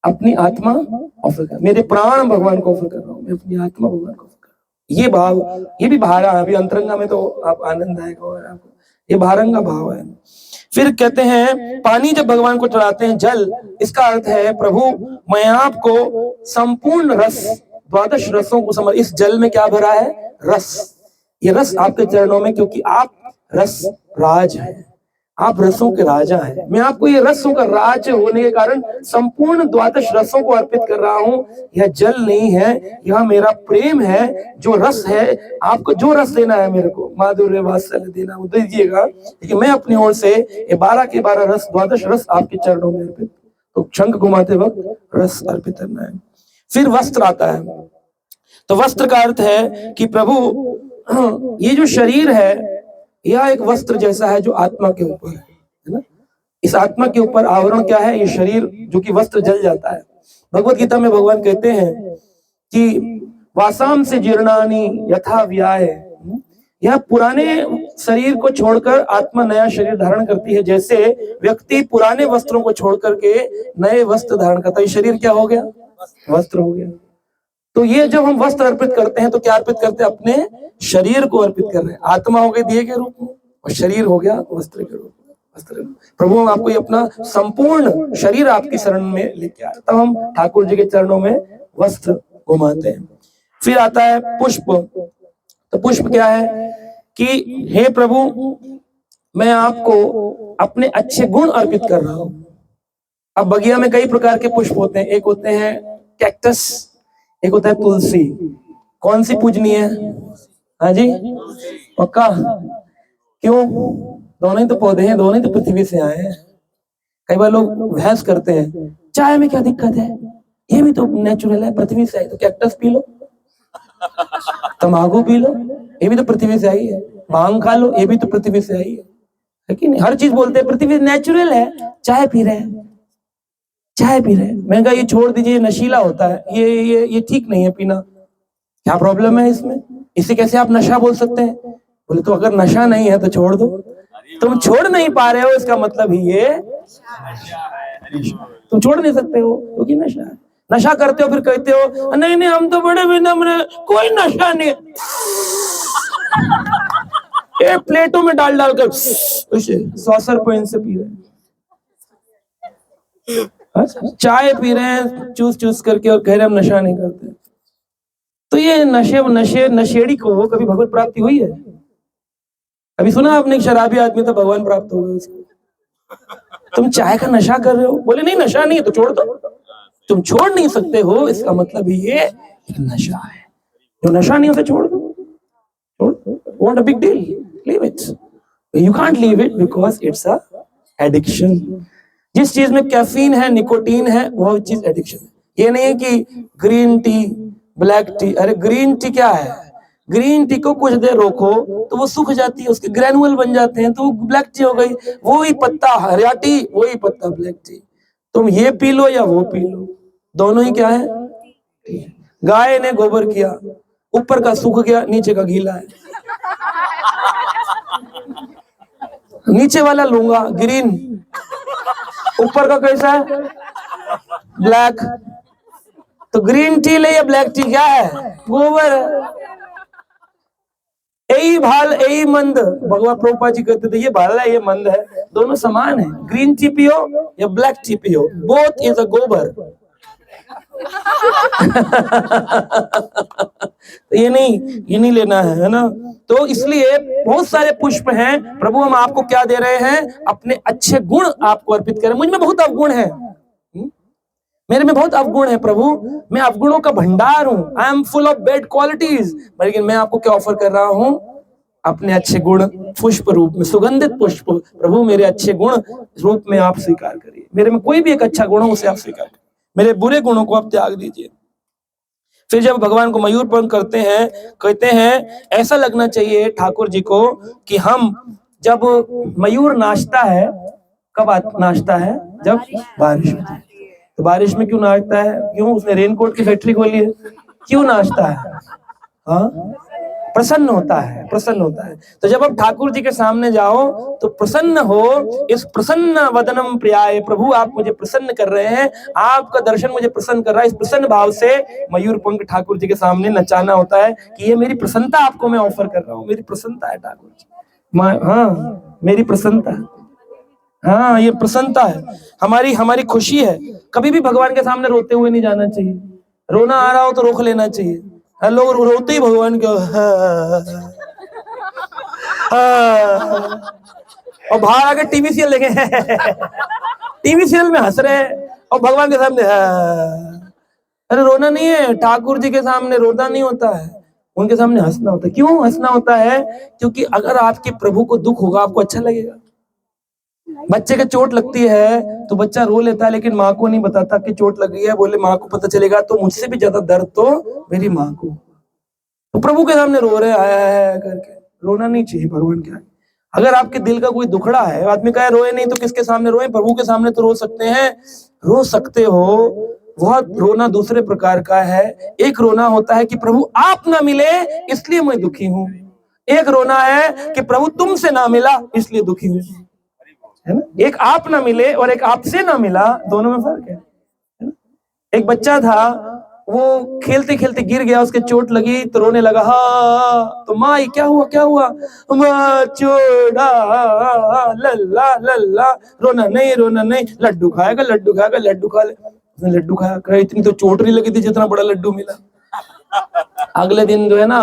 अपनी आत्मा ऑफर कर, मेरे प्राण भगवान को ऑफर कर रहा हूँ, मैं अपनी आत्मा भगवान को ऑफर कर रहा हूँ। ये भाव, ये भी भारा है। अभी अंतरंगा में तो आप आनंद आएगा और आपको, ये बहिरंगा भाव है। फिर कहते हैं पानी जब भगवान को चढ़ाते हैं, जल, इसका अर्थ है प्रभु, मैं आपको संपूर्ण रस, 12 रसों को समझ, इस जल में क्या भरा है? रस। ये रस आपके चरणों में, क्योंकि आप रस राज है, आप रसों के राजा हैं। मैं आपको ये रसों का राज होने के कारण संपूर्ण 12 रसों को अर्पित कर रहा हूं। यह जल नहीं है, यह मेरा प्रेम है, जो रस है। आपको जो रस देना है मेरे को, माधुर्य वात्सल्य देना, वो दीजिएगा, लेकिन मैं अपनी ओर से ये 12 के 12 रस, 12 रस आपके चरणों में अर्पित। तो शंख घुमाते वक्त रस अर्पित करना है। फिर वस्त्र आता है। तो वस्त्र का अर्थ है कि प्रभु, ये जो शरीर है यह एक वस्त्र जैसा है जो आत्मा के ऊपर है ना। इस आत्मा के ऊपर आवरण क्या है? ये शरीर, जो कि वस्त्र जल जाता है। भगवत गीता में भगवान कहते हैं कि वासाम से जीर्णानि यथा व्याय, यह पुराने शरीर को छोड़कर आत्मा नया शरीर धारण करती है। जैसे व्यक्ति पुराने वस्त्रों को छोड़ करके नए वस्त्र धारण करता है, ये शरीर क्या हो गया? वस्त्र हो गया। तो ये जब हम वस्त्र अर्पित करते हैं तो क्या अर्पित करते हैं? अपने शरीर को अर्पित कर रहे हैं। आत्मा हो गई दिए के रूप में और शरीर हो गया वस्त्र के रूप में। वस्त्र, प्रभु हम आपको ये अपना संपूर्ण शरीर आपकी शरण में लेके आए, तब हम ठाकुर जी के चरणों में वस्त्र घुमाते हैं। फिर आता है पुष्प। तो पुष्प क्या है कि हे प्रभु, मैं आपको अपने अच्छे गुण अर्पित कर रहा हूं। अब बगिया में कई प्रकार के पुष्प होते हैं, एक होते हैं कैक्टस, एक होता है तुलसी। कौन सी पूजनीय है? हाँ जी, पक्का? क्यों? दोनों ही तो पौधे हैं, दोनों ही तो पृथ्वी से आए हैं। कई बार लोग बहस करते हैं, चाय में क्या दिक्कत है, ये भी तो नेचुरल है, पृथ्वी से आई। तो कैक्टस पी लो, तंबाकू पी लो, ये भी तो पृथ्वी से आई है। भांग खा लो, ये भी तो पृथ्वी से आई है कि नहीं? हर चीज बोलते हैं पृथ्वी नेचुरल है। चाय पी रहे हैं, चाय पी रहे हैं, मैंने कहा ये छोड़ दीजिए, नशीला होता है, ये ठीक नहीं है पीना। क्या प्रॉब्लम है इसमें? इसे कैसे आप नशा बोल सकते हैं? बोले तो अगर नशा नहीं है तो छोड़ दो। तुम छोड़ नहीं पा रहे हो, इसका मतलब ही ये तुम छोड़ नहीं सकते हो क्योंकि नशा है। नशा करते हो फिर कहते हो नहीं नहीं हम तो बड़े विनम्र, कोई नशा नहीं। ये प्लेटों में डाल डाल कर सॉसर पेन से पी रहे हैं, चाय पी रहे हैं चूस चूस करके, और कह रहे हम नशा नहीं करते। तो ये नशेड़ी को कभी भगवत प्राप्ति हुई है? अभी सुना आपने, शराबी आदमी तो भगवान प्राप्त हो गए उसको। तुम चाय का नशा कर रहे हो, बोले नहीं नशा नहीं है तो छोड़ दो। तुम छोड़ नहीं सकते हो, इसका मतलब ये एक नशा है। जो नशा नहीं होता छोड़ दो, छोड़ दो। What a big deal? Leave it. You can't leave it because it's a addiction. जिस चीज में कैफीन है, निकोटीन है, वो चीज एडिक्शन है। ये नहीं है कि ग्रीन टी, ब्लैक टी। अरे ग्रीन टी क्या है? ग्रीन टी को कुछ देर रोको तो वो सूख जाती है, उसके ग्रैनुअल बन जाते हैं, तो वो ब्लैक टी हो गई। वो ही पत्ता हरा टी, वही पत्ता ब्लैक टी। तुम ये पी लो या वो पी लो, दोनों ही क्या है? गाय ने गोबर किया, ऊपर का सूख गया, नीचे का गीला है। नीचे वाला लूंगा ग्रीन, ऊपर का कैसा है? ब्लैक। तो ग्रीन टी ले या ब्लैक टी, क्या है? गोबर है। यही भाल यही मंद, भगवान प्रभुपाद जी कहते थे ये भाला ये मंद है, दोनों समान है। ग्रीन टी पियो या ब्लैक टी पियो, बोथ इज अ गोबर। तो ये नहीं लेना है ना? तो इसलिए बहुत सारे पुष्प हैं। प्रभु हम आपको क्या दे रहे हैं? अपने अच्छे गुण आपको अर्पित करें। मुझ में बहुत अवगुण है, मेरे में बहुत अवगुण है प्रभु, मैं अवगुणों का भंडार हूं। I am full of bad qualities, लेकिन मैं आपको क्या ऑफर कर रहा हूं? अपने अच्छे गुण पुष्प रूप में, सुगंधित पुष्प। प्रभु मेरे अच्छे गुण रूप में आप स्वीकार करिए। मेरे में कोई भी एक अच्छा गुण हो उसे आप स्वीकार करिए, मेरे बुरे गुणों को आप त्याग दीजिए। फिर जब भगवान को मयूर पंख करते हैं, कहते हैं ऐसा लगना चाहिए ठाकुर जी को कि हम जब मयूर नाचता है, कब नाचता है? जब बारिश होती है। तो बारिश में क्यों नाचता है? क्यों? उसने रेनकोट की फैक्ट्री खोली है, क्यों नाचता है? हाँ, प्रसन्न होता है, प्रसन्न होता है। तो जब आप ठाकुर जी के सामने जाओ तो प्रसन्न हो। इस प्रसन्न वदनम प्रियाय, प्रभु आप मुझे प्रसन्न कर रहे हैं, आपका दर्शन मुझे प्रसन्न कर रहा है। इस प्रसन्न भाव से मयूर पंख ठाकुर जी के सामने नचाना होता है कि ये मेरी प्रसन्नता आपको मैं ऑफर कर रहा हूँ, मेरी प्रसन्नता है ठाकुर जी। हाँ, मेरी प्रसन्नता है। हाँ, ये प्रसन्नता है, हमारी खुशी है। कभी भी भगवान के सामने रोते हुए नहीं जाना चाहिए। रोना आ रहा हो तो रोक लेना चाहिए। लोग रोते ही भगवान को और बाहर आके टीवी सीरियल लेके टीवी सीरियल में हंस रहे हैं और भगवान के सामने अरे रोना नहीं है, ठाकुर जी के सामने रोना नहीं होता है, उनके सामने हंसना होता है। क्यों हंसना होता है? क्योंकि अगर आपके प्रभु को दुख होगा आपको अच्छा लगेगा। बच्चे के चोट लगती है तो बच्चा रो लेता है, लेकिन माँ को नहीं बताता कि चोट लगी है। बोले माँ को पता चलेगा तो मुझसे भी ज्यादा दर्द तो मेरी माँ को। तो प्रभु के सामने रो रहे आया है करके, रोना नहीं चाहिए भगवान के आगे। अगर आपके दिल का कोई दुखड़ा है, आदमी कहे रोए नहीं तो किसके सामने रोए? प्रभु के सामने तो रो सकते हैं, रो सकते हो। वह रोना दूसरे प्रकार का है। एक रोना होता है कि प्रभु आप ना मिले इसलिए मैं दुखी हूँ। एक रोना है कि प्रभु तुमसे ना मिला इसलिए दुखी हूँ, है ना? एक आप ना मिले और एक आपसे ना मिला, दोनों में फर्क है ना? एक बच्चा था, वो खेलते खेलते गिर गया, उसके चोट लगी तो रोने लगा। हाँ, तो माँ क्या हुआ क्या हुआ? माँ चोड़ा लल्ला लल्ला। रोना नहीं, लड्डू खाएगा लड्डू खा ले। उसने लड्डू खाया, कहा इतनी तो चोट नहीं लगी थी जितना बड़ा लड्डू मिला। अगले दिन जो है ना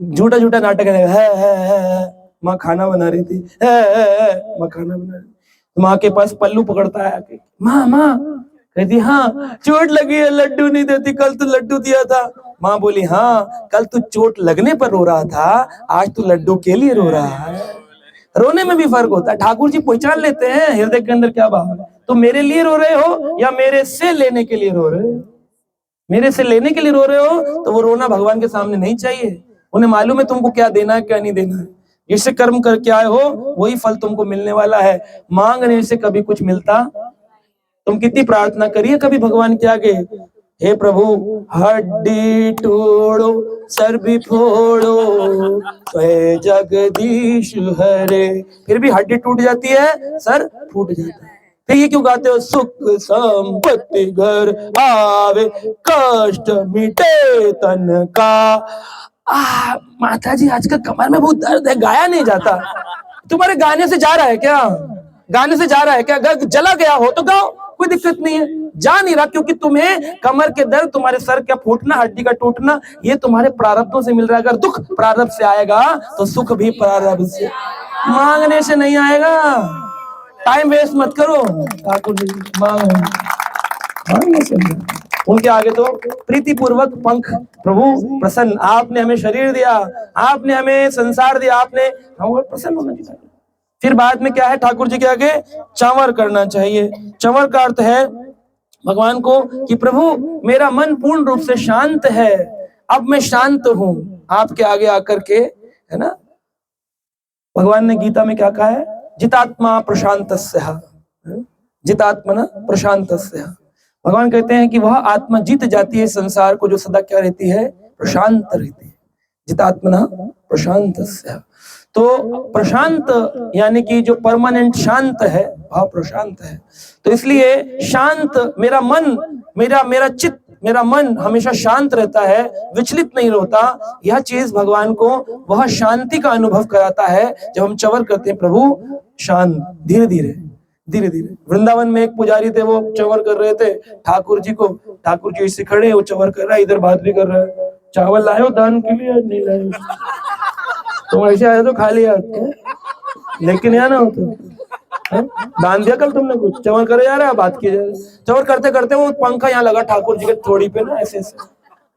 झूठा झूठा नाटक है, माँ खाना बना रही थी, है, माँ खाना बना रही थी। माँ के पास पल्लू पकड़ता है आके, माँ माँ, कहती हाँ चोट लगी है, लड्डू नहीं देती, कल तो लड्डू दिया था। माँ बोली हाँ, कल तू चोट लगने पर रो रहा था, आज तू लड्डू के लिए रो रहा है। रोने में भी फर्क होता है। ठाकुर जी पहचान लेते हैं हृदय के अंदर क्या भाव है। तो मेरे लिए रो रहे हो या मेरे से लेने के लिए रो रहे हो? मेरे से लेने के लिए रो रहे हो तो वो रोना भगवान के सामने नहीं चाहिए। उन्हें मालूम है तुमको क्या देना है क्या नहीं देना है। जिससे कर्म करके आए हो वही फल तुमको मिलने वाला है। मांगने से कभी कुछ मिलता, तुम कितनी प्रार्थना करिए कभी भगवान के आगे, हे प्रभु हड्डी तोड़ो सर भी फोड़ो हे जगदीश हरे, फिर भी हड्डी टूट जाती है, सर फूट जाता है। फिर ये क्यों गाते हो, सुख संपत्ति घर आवे कष्ट मिटे तन का। माता जी आजकल कमर में बहुत दर्द है, गाया नहीं जाता। तुम्हारे गाने से जा रहा है क्या? गाने से जा रहा है क्या? अगर जला गया हो तो गाओ, कोई दिक्कत नहीं है। जा नहीं रहा क्योंकि तुम्हें कमर के दर्द, तुम्हारे सर का फूटना, हड्डी का टूटना, ये तुम्हारे प्रारब्धों से मिल रहा है। अगर दुख प्रारब्ध से आएगा तो सुख भी प्रारब्ध से, मांगने से नहीं आएगा। टाइम वेस्ट मत करो। ठाकुर जी मांगने से नहीं। उनके आगे तो प्रीति पूर्वक पंख, प्रभु प्रसन्न, आपने हमें शरीर दिया, आपने हमें संसार दिया, आपने हम प्रसन्न होना चाहिए। फिर बाद में क्या है ठाकुर जी के आगे, चंवर करना चाहिए। चंवर का अर्थ है भगवान को कि प्रभु मेरा मन पूर्ण रूप से शांत है, अब मैं शांत हूं आपके आगे आकर के, है ना। भगवान ने गीता में क्या कहा है, जितात्मा प्रशांतस्यः, जितात्मना प्रशांतस्यः। भगवान कहते हैं कि वह आत्मा जीत जाती है संसार को जो सदा क्या रहती है, प्रशांत रहती है। जितात्मना प्रशांतस्यः। तो प्रशांत यानी कि जो परमानेंट शांत है वह प्रशांत है। तो इसलिए शांत मेरा मन, मेरा चित्त, मेरा मन हमेशा शांत रहता है, विचलित नहीं होता। यह चीज भगवान को वह शांति का अनुभव कराता है जब हम चंवर करते हैं, प्रभु शांत, धीरे धीरे धीरे धीरे। वृंदावन में एक पुजारी थे, वो चंवर कर रहे थे ठाकुर जी को। ठाकुर जी इससे खड़े, वो चंवर कर रहा है, इधर बात भी कर रहा है। चावल लाए हो दान के लिए? नहीं लाए। तुम ऐसे आए तो खा लिया, लेकिन यहाँ ना हो तो दान दिया कल तुमने कुछ? चंवर करे जा रहा है, बात की जा रही। चंवर करते करते वो पंखा यहाँ लगा ठाकुर जी के थोड़ी पे ना, ऐसे ऐसे,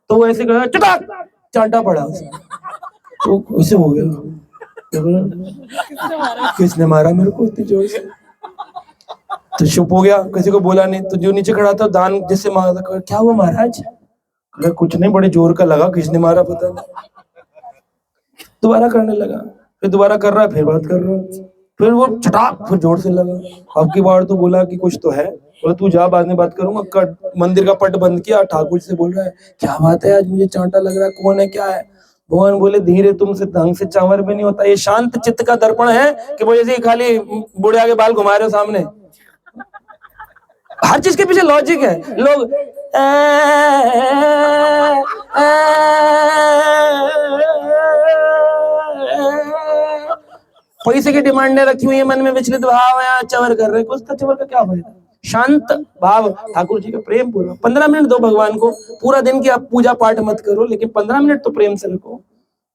तो वो ऐसे कर चटाक चांटा पड़ा उसे, तो ऐसे हो गया। किसने मारा मेरे को इतनी जोर से? तो चुप हो गया, किसी को बोला नहीं। तो जो नीचे खड़ा था दान जिससे मारा था, क्या हुआ महाराज? अगर कुछ नहीं, बड़े जोर का लगा, किसने मारा पता नहीं। दोबारा करने लगा, फिर दोबारा कर रहा है, फिर बात कर रहा है, फिर वो चटाक फिर जोर से लगा। अब की बार तो बोला कि कुछ तो है, बोला तू जा, बाद में बात करूंगा। मंदिर का पट बंद किया, ठाकुर से बोल रहा है क्या बात है, आज मुझे चांटा लग रहा है, कौन है, क्या है? भगवान बोले धीरे, तुमसे ढंग से चांवर भी नहीं होता। ये शांत चित्त का दर्पण है कि वो जैसे खाली बूढ़े आगे बाल घुमा रहे हो सामने। हर चीज के पीछे लॉजिक है। लोग पैसे की डिमांडें रखी हुई है, मन में विचलित भाव है, चंवर कर रहे, कुछ चंवर का क्या फायदा? शांत भाव, ठाकुर जी का प्रेम पूर्वक 15 मिनट दो भगवान को। पूरा दिन की आप पूजा पाठ मत करो, लेकिन 15 मिनट तो प्रेम से रखो।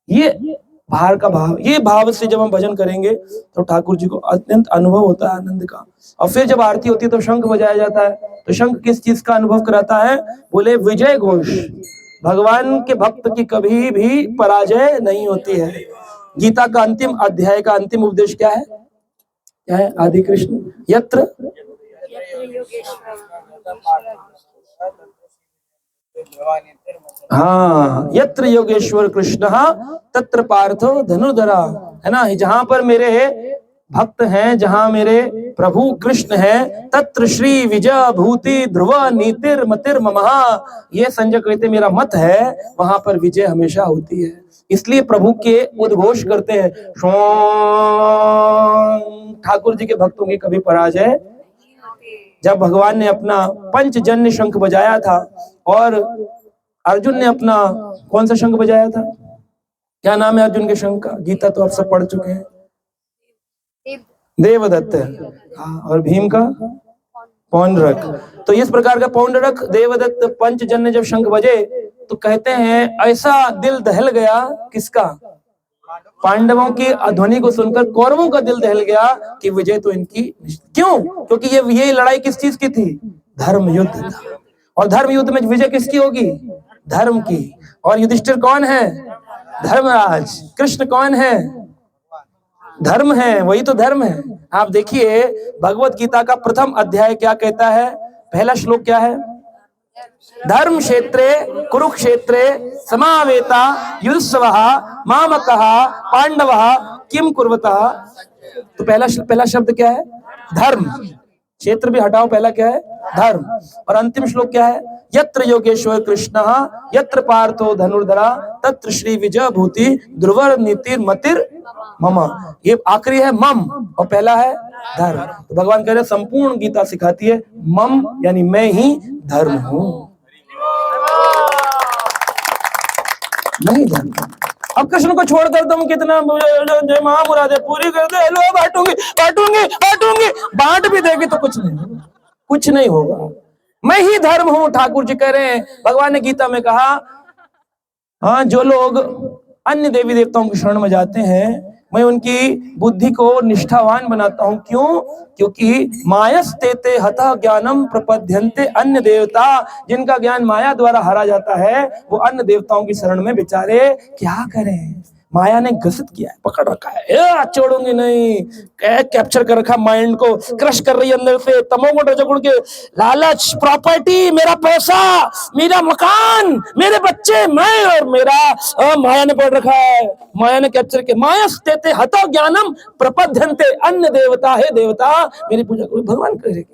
ये बाहर का भाव, ये भाव से जब हम भजन करेंगे तो ठाकुर जी को अत्यंत अनुभव होता है आनंद का। और फिर जब आरती होती है तो शंख बजाया जाता है। तो शंख किस चीज का अनुभव कराता है? बोले विजय घोष। भगवान के भक्त की कभी भी पराजय नहीं होती है। गीता का अंतिम अध्याय का अंतिम उपदेश क्या है? क्या है? आदि कृष्ण यत्र, हाँ, यत्र योगेश्वर कृष्ण तत्र पार्थो धनुर्धरा, है ना। जहां पर मेरे भक्त हैं, जहां मेरे प्रभु कृष्ण हैं, तत्र श्री विजय भूति ध्रुव नीतिर मतिर ममहा। ये संजय कहते मेरा मत है, वहां पर विजय हमेशा होती है। इसलिए प्रभु के उद्घोष करते हैं, ठाकुर जी के भक्तों की कभी पराजय। जब भगवान ने अपना पंचजन्य शंख बजाया था और अर्जुन ने अपना कौन सा शंख बजाया था? क्या नाम है अर्जुन के शंख का? गीता तो आप सब पढ़ चुके हैं, देवदत्त। हाँ, और भीम का पौंड्रक। तो इस प्रकार का पौंड्रक, देवदत्त, पंचजन्य जब शंख बजे तो कहते हैं ऐसा दिल दहल गया, किसका? पांडवों की ध्वनि को सुनकर कौरवों का दिल दहल गया कि विजय तो इनकी। क्यों? क्योंकि ये लड़ाई किस चीज की थी? धर्म युद्ध था। और धर्म युद्ध में विजय किसकी होगी? धर्म की। और युधिष्ठिर कौन है? धर्मराज। कृष्ण कौन है? धर्म है, वही तो धर्म है। आप देखिए भगवत गीता का प्रथम अध्याय क्या कहता है? पहला श्लोक क्या है? धर्म क्षेत्रे कुरुक्षेत्रे समावेता युधिष्ठिरः मामकः पांडवः किम कुर्वतः। तो पहला शब्द क्या है? धर्म। क्षेत्र भी हटाओ, पहला क्या है? धर्म। और अंतिम श्लोक क्या है? यत्र योगेश्वर कृष्णः यत्र पार्थो धनुर्धरा तत्र श्री विजय भूति ध्रुवर नीतिर मतिर मम। ये आखिरी है मम और पहला है धर्म। तो भगवान कह रहे संपूर्ण गीता सिखाती है मम यानी मैं ही धर्म हूं, मैं ही धर्म। अब कृष्ण को छोड़कर तुम कितना जय महामुरादे पूरी कर दे, लो बांटूंगी बांटूंगी बांटूंगी, बांट भी देगी तो कुछ नहीं, कुछ नहीं होगा। मैं ही धर्म हूं। ठाकुर जी कह रहे हैं, भगवान ने गीता में कहा, हाँ जो लोग अन्य देवी देवताओं की शरण में जाते हैं मैं उनकी बुद्धि को निष्ठावान बनाता हूं। क्यों? क्योंकि मायस्तेते हतः ज्ञानम प्रपद्यन्ते अन्य देवता। जिनका ज्ञान माया द्वारा हरा जाता है वो अन्य देवताओं की शरण में बेचारे क्या करें? माया ने घसित किया है, पकड़ रखा है, छोड़ूंगी नहीं, कैप्चर कर रखा, माइंड को क्रश कर रही है अंदर से, तमोगुण रजोगुण के लालच, प्रॉपर्टी, मेरा पैसा, मेरा मकान, मेरे बच्चे, मैं और मेरा, माया ने पकड़ रखा है, माया ने कैप्चर किया। माया स्तेते हतो ज्ञानम प्रपद्यन्ते अन्य देवता। है देवता मेरी पूजा करो। भगवान कह रहे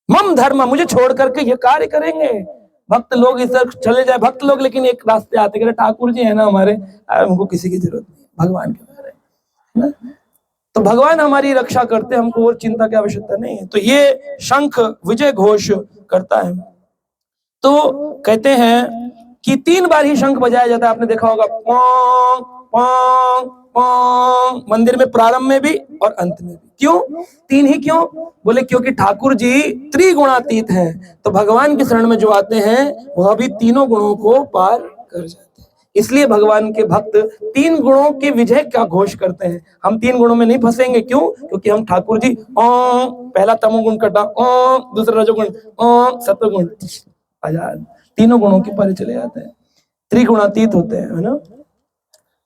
मम धर्म, मुझे छोड़ करके ये कार्य करेंगे। भक्त लोग इस तरह चले जाए, भक्त लोग लेकिन एक रास्ते आते कह ठाकुर जी है ना हमारे, उनको किसी की जरूरत नहीं, भगवान के बारे में। तो भगवान हमारी रक्षा करते, हमको और चिंता की आवश्यकता नहीं है। तो ये शंख विजय घोष करता है। तो कहते हैं कि 3 बार ही शंख बजाया जाता है। आपने देखा होगा, पोंग पोंग पोंग, मंदिर में प्रारंभ में भी और अंत में भी। क्यों 3 ही क्यों? बोले क्योंकि ठाकुर जी त्रिगुणातीत हैं। तो भगवान की शरण में जो आते हैं वह भी तीनों गुणों को पार कर जाते हैं। इसलिए भगवान के भक्त 3 गुणों के विजय का घोष करते हैं। हम 3 गुणों में नहीं फंसेंगे। क्यों? क्योंकि हम ठाकुर जी ओम, पहला तमोगुण कटा, ओम दूसरा रजोगुण, ओम सत्वगुण, आजाद, तीनों गुणों के परे चले जाते हैं, त्रिगुणातीत होते हैं, है ना।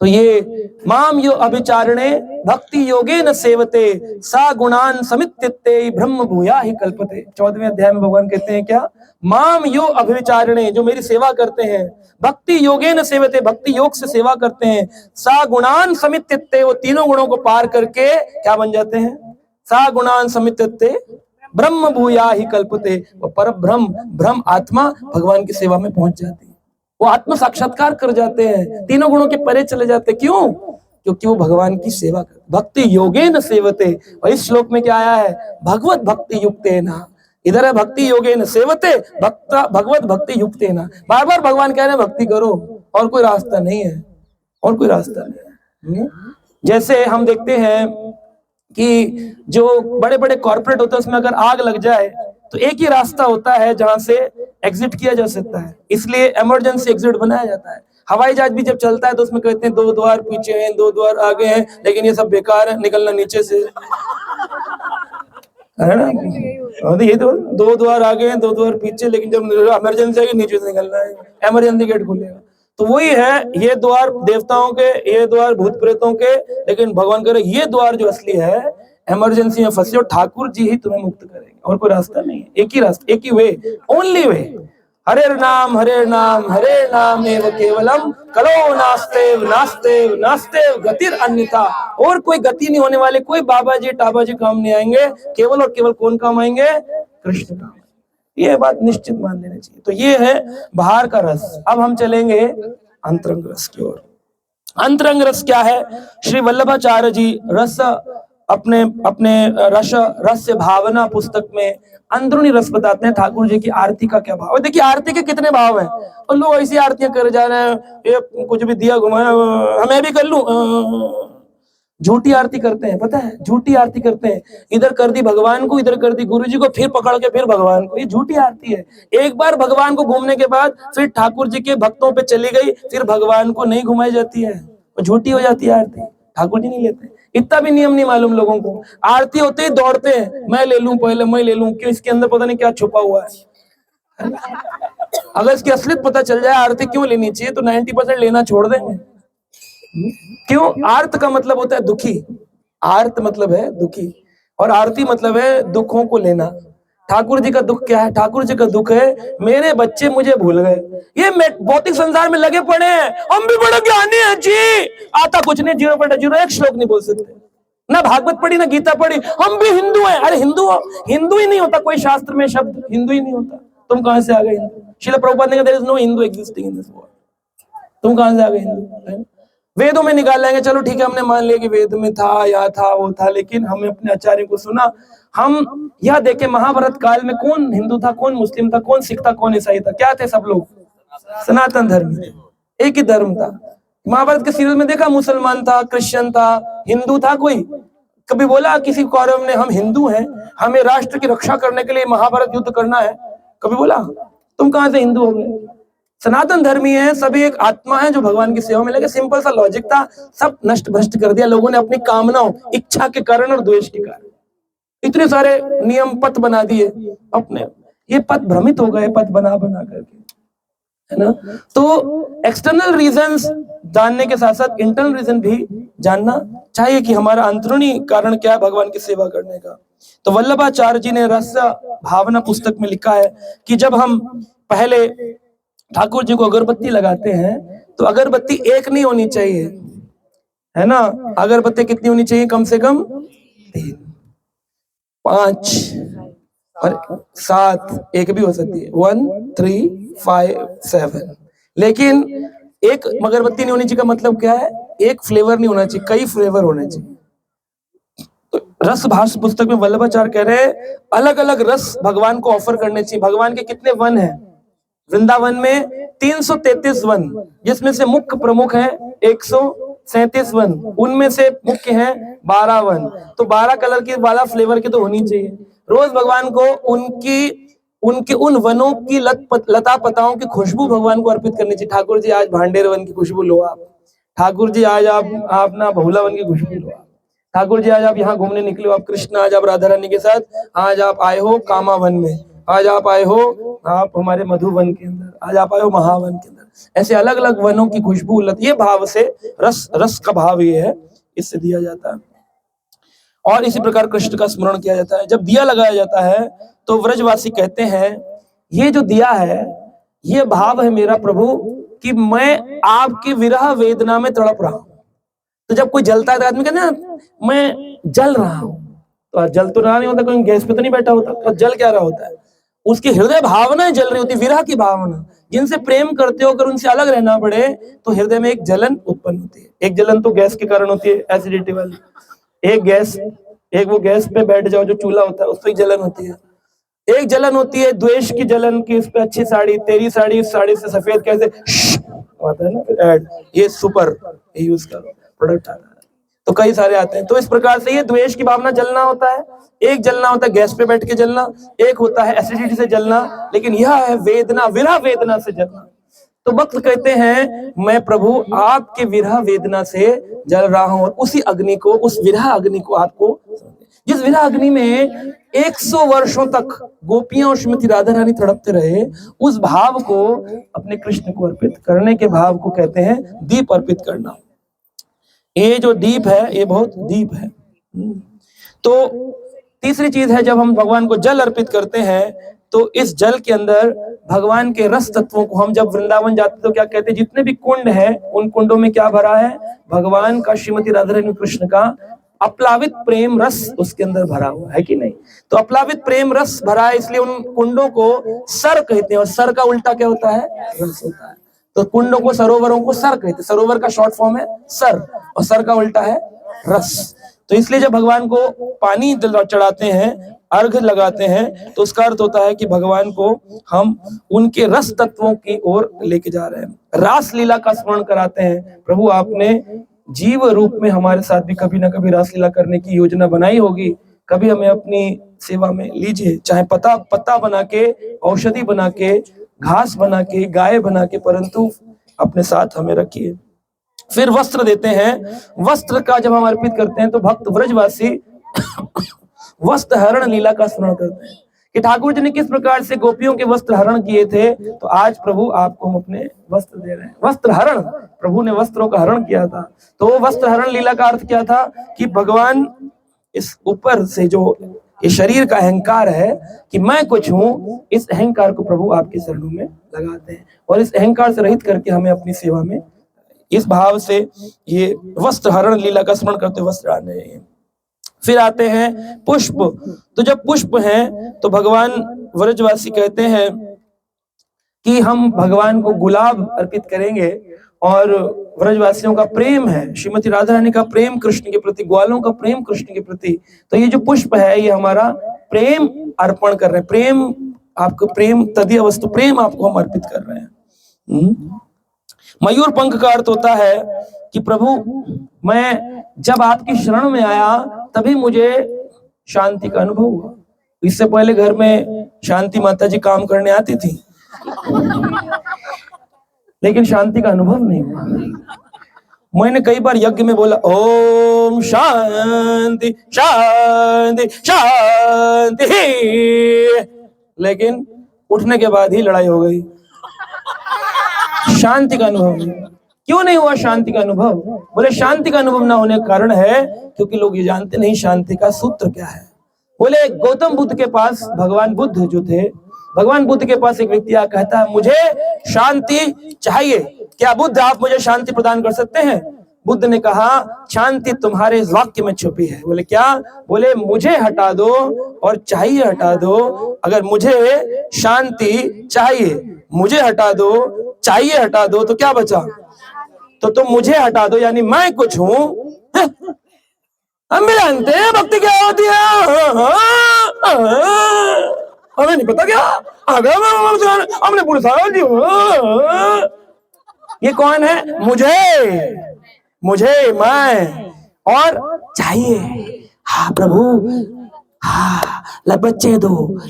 तो ये माम यो अभिचारणे भक्ति योगे न सेवते सा गुणान समित्यते ब्रह्म भूया ही कल्पते। 14वें अध्याय में भगवान कहते हैं क्या? माम यो अभिचारणे, जो मेरी सेवा करते हैं, भक्ति योगे न सेवते, भक्ति योग से सेवा करते हैं, सा गुणान समित्यते, वो तीनों गुणों को पार करके क्या बन जाते हैं? सा गुणान समित्यते ब्रह्म भूया ही कल्पते, वो पर ब्रह्म आत्मा भगवान की सेवा में पहुंच जाती है, वो आत्म साक्षात्कार कर जाते हैं, तीनों गुणों के परे चले जाते। क्यों? क्योंकि वो भगवान की सेवा करते। भक्ति योगे न सेवते, और इस श्लोक में क्या आया है? भगवत भक्ति युक्तेन। इधर है भक्ति योगे न सेवते, भगवत भक्ति युक्तेन। बार बार भगवान कह रहे हैं भक्ति करो, और कोई रास्ता नहीं है, और कोई रास्ता नहीं है। जैसे हम देखते हैं कि जो बड़े बड़े कॉर्पोरेट होते हैं उसमें अगर आग लग जाए तो एक ही रास्ता होता है जहां से एग्जिट किया जा सकता है, इसलिए इमरजेंसी एग्जिट बनाया जाता है। हवाई जहाज भी जब चलता है तो उसमें कहते हैं 2 द्वार पीछे हैं, 2 द्वार आगे हैं, लेकिन ये सब बेकार है, निकलना नीचे से, है ना। ये तो 2 द्वार आगे हैं, 2 द्वार पीछे, लेकिन जब इमरजेंसी आएगी नीचे से निकलना है, इमरजेंसी गेट खुलेगा। तो वही है, ये द्वार देवताओं के, ये द्वार भूत प्रेतों के, लेकिन भगवान कह रहे ये द्वार जो असली है, इमरजेंसी में फंसे हो, ठाकुर जी ही तुम्हें मुक्त करेंगे, और कोई रास्ता नहीं है। एक ही रास्ता, एक ही वे, ओनली वे। हरे नाम एव केवलम कलो नास्तेव नास्तेव नास्तेव गतिर अन्यथा। और कोई गति नहीं होने वाले, कोई बाबा जी टाबा जी काम नहीं आएंगे, केवल और केवल कौन काम आएंगे? कृष्ण काम। ये बात निश्चित मान लेना चाहिए। तो ये है बाहर का रस। अब हम चलेंगे अंतरंग रस की ओर। अंतरंग रस क्या है? श्री वल्लभाचार्य जी रस अपने रस भावना पुस्तक में अंदरूनी रस बताते हैं। ठाकुर जी की आरती का क्या भाव है। देखिए आरती के कितने भाव हैं, और लोग ऐसी आरतियां कर जा रहे हैं, ये कुछ भी दिया घुमाया, मैं भी कर लूं, झूठी आरती करते हैं, पता है, झूठी आरती करते हैं। इधर कर दी भगवान को, इधर कर दी गुरु जी को, फिर पकड़ के फिर भगवान को। ये झूठी आरती है। एक बार भगवान को घूमने के बाद फिर ठाकुर जी के भक्तों पे चली गई, फिर भगवान को नहीं घुमाई जाती है, वो झूठी हो जाती है आरती। ठाकुर जी नहीं लेते, इतना भी नियम नहीं मालूम लोगों को। आरती होते ही दौड़ते हैं, मैं ले लूं पहले, मैं ले लूं, क्यों? इसके अंदर पता नहीं क्या छुपा हुआ है। अगर इसकी असलियत पता चल जाए आरती क्यों लेनी चाहिए, तो 90% लेना छोड़ देंगे। क्यों? आर्त का मतलब होता है दुखी, आर्त मतलब है दुखी, और आरती मतलब है दुखों को लेना। ठाकुर जी का दुख क्या है? ठाकुर जी का दुख है मेरे बच्चे मुझे भूल गए। ये भौतिक संसार में लगे पड़े हैं, हम भी बड़े ज्ञानी हैं जी, आता कुछ नहीं, 0.0 एक श्लोक नहीं बोल सकते, ना भागवत पढ़ी ना गीता पढ़ी, हम भी हिंदू हैं। अरे हिंदू हिंदू ही नहीं होता कोई शास्त्र में शब्द, हिंदू ही नहीं होता। तुम कहां से आ गए हिंदू? श्रील प्रभुपाद ने कहा there is no Hindu existing in this world. तुम कहां से आ गए हिंदू? वेदों में निकाल लेंगे, चलो ठीक है, हमने मान लिया कि वेद में था, या था, वो था, लेकिन हमने अपने आचार्य को सुना। हम यह देखे महाभारत काल में कौन हिंदू था, कौन मुस्लिम था, कौन सिख था, कौन ईसाई था? क्या थे? सब लोग सनातन धर्मी थे, एक ही धर्म था। महाभारत के सीरियल में देखा, मुसलमान था, क्रिश्चियन था, हिंदू था कोई? कभी बोला किसी कौरव ने हम हिंदू हैं, हमें राष्ट्र की रक्षा करने के लिए महाभारत युद्ध करना है? कभी बोला? तुम कहां से हिंदू हो गए? सनातन धर्मी है, सभी एक आत्मा है जो भगवान की सेवा में लगे। सिंपल सा लॉजिक था, सब नष्ट भ्रष्ट कर दिया लोगों ने अपनी कामनाओं, इच्छा के कारण और द्वेष के कारण। इतने सारे नियम पथ बना दिए अपने, ये पथ भ्रमित हो गए पथ बना बना करके, है ना? तो एक्सटर्नल रीजंस जानने के साथ साथ इंटरनल रीजन भी जानना चाहिए कि हमारा अंतरूनी कारण क्या है भगवान की सेवा करने का। तो वल्लभाचार्य जी ने रस भावना पुस्तक में लिखा है कि जब हम पहले ठाकुर जी को अगरबत्ती लगाते हैं तो अगरबत्ती एक नहीं होनी चाहिए, है ना? अगरबत्ती कितनी होनी चाहिए? कम से कम 3, 5 और 7, एक भी हो सकती है, 1, 3, 5, 7। लेकिन एक अगरबत्ती नहीं होनी चाहिए का मतलब क्या है? एक फ्लेवर नहीं होना चाहिए, कई फ्लेवर होने चाहिए। तो रस भाष्य पुस्तक में वल्लभाचार्य कह रहे हैं अलग अलग रस भगवान को ऑफर करने चाहिए। भगवान के कितने वन हैं? वृंदावन में 333 वन, जिसमें से मुख्य प्रमुख है 137 वन, उनमें से मुख्य है 12 वन। तो 12 कलर की, 12 फ्लेवर की तो होनी चाहिए। रोज भगवान को उनके उन वनों की लता पताओं की खुशबू भगवान को अर्पित करनी चाहिए। ठाकुर जी आज भांडेर वन की खुशबू लो आप, ठाकुर जी आज आप ना बहुला वन की खुशबू लो आप, ठाकुर जी आज आप यहाँ घूमने निकले हो आप कृष्ण, आज आप राधा रानी के साथ, आज आप आए हो कामा वन में, आज आप आए हो आप हमारे मधुवन के अंदर, आज आप आए हो महावन के अंदर। ऐसे अलग अलग वनों की खुशबू, ये भाव से रस का भाव ये है, इससे दिया जाता है। और इसी प्रकार कृष्ण का स्मरण किया जाता है। जब दिया लगाया जाता है तो व्रजवासी कहते हैं ये जो दिया है ये भाव है मेरा प्रभु कि मैं आपकी विरह वेदना में तड़प रहा हूं। तो जब कोई जलता है तो आदमी कहते हैं मैं जल रहा हूं, तो जल तो रहा नहीं होता, कोई गैस पे तो नहीं बैठा होता, तो जल क्या रहा होता है? उसकी हृदय भावनाएं जल रही होती, विरह की भावना। जिनसे प्रेम करते हो अगर उनसे अलग रहना पड़े तो हृदय में एक जलन उत्पन्न होती है। एक जलन तो गैस के कारण होती है, एसिडिटी वाली। एक वो गैस पे बैठ जाओ जो चूल्हा होता है उस पर जलन होती है। एक जलन होती है द्वेष की जलन की, उस पे अच्छी साड़ी, तेरी साड़ी इस साड़ी से सफेद कैसे आता है ना ऐड, ये सुपर यूज करो प्रोडक्ट आता है, तो कई सारे आते हैं। तो इस प्रकार से ये द्वेष की भावना जलना होता है। एक जलना होता है गैस पे बैठ के जलना, एक होता है एसिडिटी से जलना, लेकिन यह है वेदना, विरह वेदना से जलना। तो भक्त कहते हैं मैं प्रभु आपके विरह वेदना से जल रहा हूं, और उसी अग्नि को, उस विरह अग्नि को आपको, जिस विरह अग्नि में 100 वर्षों तक गोपियां और श्रीमती राधा रानी तड़पते रहे, उस भाव को अपने कृष्ण को अर्पित करने के भाव को कहते हैं दीप अर्पित करना। ये जो दीप है ये बहुत दीप है। तो तीसरी चीज है, जब हम भगवान को जल अर्पित करते हैं तो इस जल के अंदर भगवान के रस तत्वों को, हम जब वृंदावन जाते तो क्या कहते हैं, जितने भी कुंड है उन कुंडों में क्या भरा है? भगवान का, श्रीमती राधा रानी कृष्ण का अप्लावित प्रेम रस उसके अंदर भरा हुआ है कि नहीं? तो अप्लावित प्रेम रस भरा है, इसलिए उन कुंडों को सर कहते हैं, और सर का उल्टा क्या होता है? रस होता है। तो कुंडों को, सरोवरों को सर कहते हैं। सरोवर का शॉर्ट फॉर्म है सर, और सर का उल्टा है रस। तो इसलिए जब भगवान को पानी चढ़ाते हैं, अर्घ लगाते हैं, तो उसका अर्थ होता है कि भगवान को हम उनके रस तत्वों की ओर लेके जा रहे हैं। रास लीला का स्मरण कराते हैं, प्रभु आपने जीव रूप में हमारे साथ भी कभी ना कभी रासलीला करने की योजना बनाई होगी। कभी हमें अपनी सेवा में लीजिए, चाहे पत्ता बना के, औषधि बना के, घास बना के, गाय बना के, परंतु अपने साथ हमें रखिए। फिर वस्त्र देते हैं। वस्त्र का जब हम अर्पित करते हैं तो भक्त व्रजवासी वस्त्र हरण लीला का स्मरण करते हैं कि ठाकुर जी ने किस प्रकार से गोपियों के वस्त्र हरण किए थे। तो आज प्रभु आपको हम अपने वस्त्र दे रहे हैं। वस्त्र हरण, प्रभु ने वस्त्रों का हरण किया था। तो वस्त्र हरण लीला का अर्थ क्या था कि भगवान इस ऊपर से जो ये शरीर का अहंकार है कि मैं कुछ हूं, इस अहंकार को प्रभु आपके चरणों में लगाते हैं और इस अहंकार से रहित करके हमें अपनी सेवा में इस भाव से ये वस्त्र हरण लीला का स्मरण करते वस्त्र आने हैं। फिर आते हैं पुष्प। तो जब पुष्प हैं तो भगवान व्रजवासी कहते हैं कि हम भगवान को गुलाब अर्पित करेंगे और व्रजवासियों का प्रेम है, श्रीमती राधा रानी का प्रेम कृष्ण के प्रति, ग्वालों का प्रेम कृष्ण के प्रति। तो ये जो पुष्प है ये हमारा प्रेम अर्पण कर रहे हैं। प्रेम, आपको प्रेम तदीय वस्तु, प्रेम आपको हम अर्पित कर रहे हैं। मयूर पंख का अर्थ होता है कि प्रभु मैं जब आपकी शरण में आया तभी मुझे शांति का अनुभव हुआ। इससे पहले घर में शांति माता जी काम करने आती थी लेकिन शांति का अनुभव नहीं हुआ। मैंने कई बार यज्ञ में बोला ओम शांति शांति शांति, लेकिन उठने के बाद ही लड़ाई हो गई। शांति का अनुभव नहीं। क्यों नहीं हुआ शांति का अनुभव? बोले शांति का अनुभव ना होने का कारण है क्योंकि लोग ये जानते नहीं शांति का सूत्र क्या है। बोले गौतम बुद्ध के पास भगवान बुद्ध जो थे, भगवान बुद्ध के पास एक व्यक्ति आ कहता है मुझे शांति चाहिए, क्या बुद्ध आप मुझे शांति प्रदान कर सकते हैं? बुद्ध ने कहा शांति तुम्हारे इस वाक्य में छुपी है। बोले क्या? बोले मुझे हटा दो और चाहिए हटा दो। अगर मुझे शांति चाहिए, मुझे हटा दो, चाहिए हटा दो, तो क्या बचा? तो तुम मुझे हटा दो यानी मैं कुछ हूं। हम भी जानते हैं भक्ति क्या होती है, हमें नहीं पता क्या? हमने पूरे साल जी ये कौन है? मुझे मैं और चाहिए। हाँ प्रभु, हाँ बच्चे दो,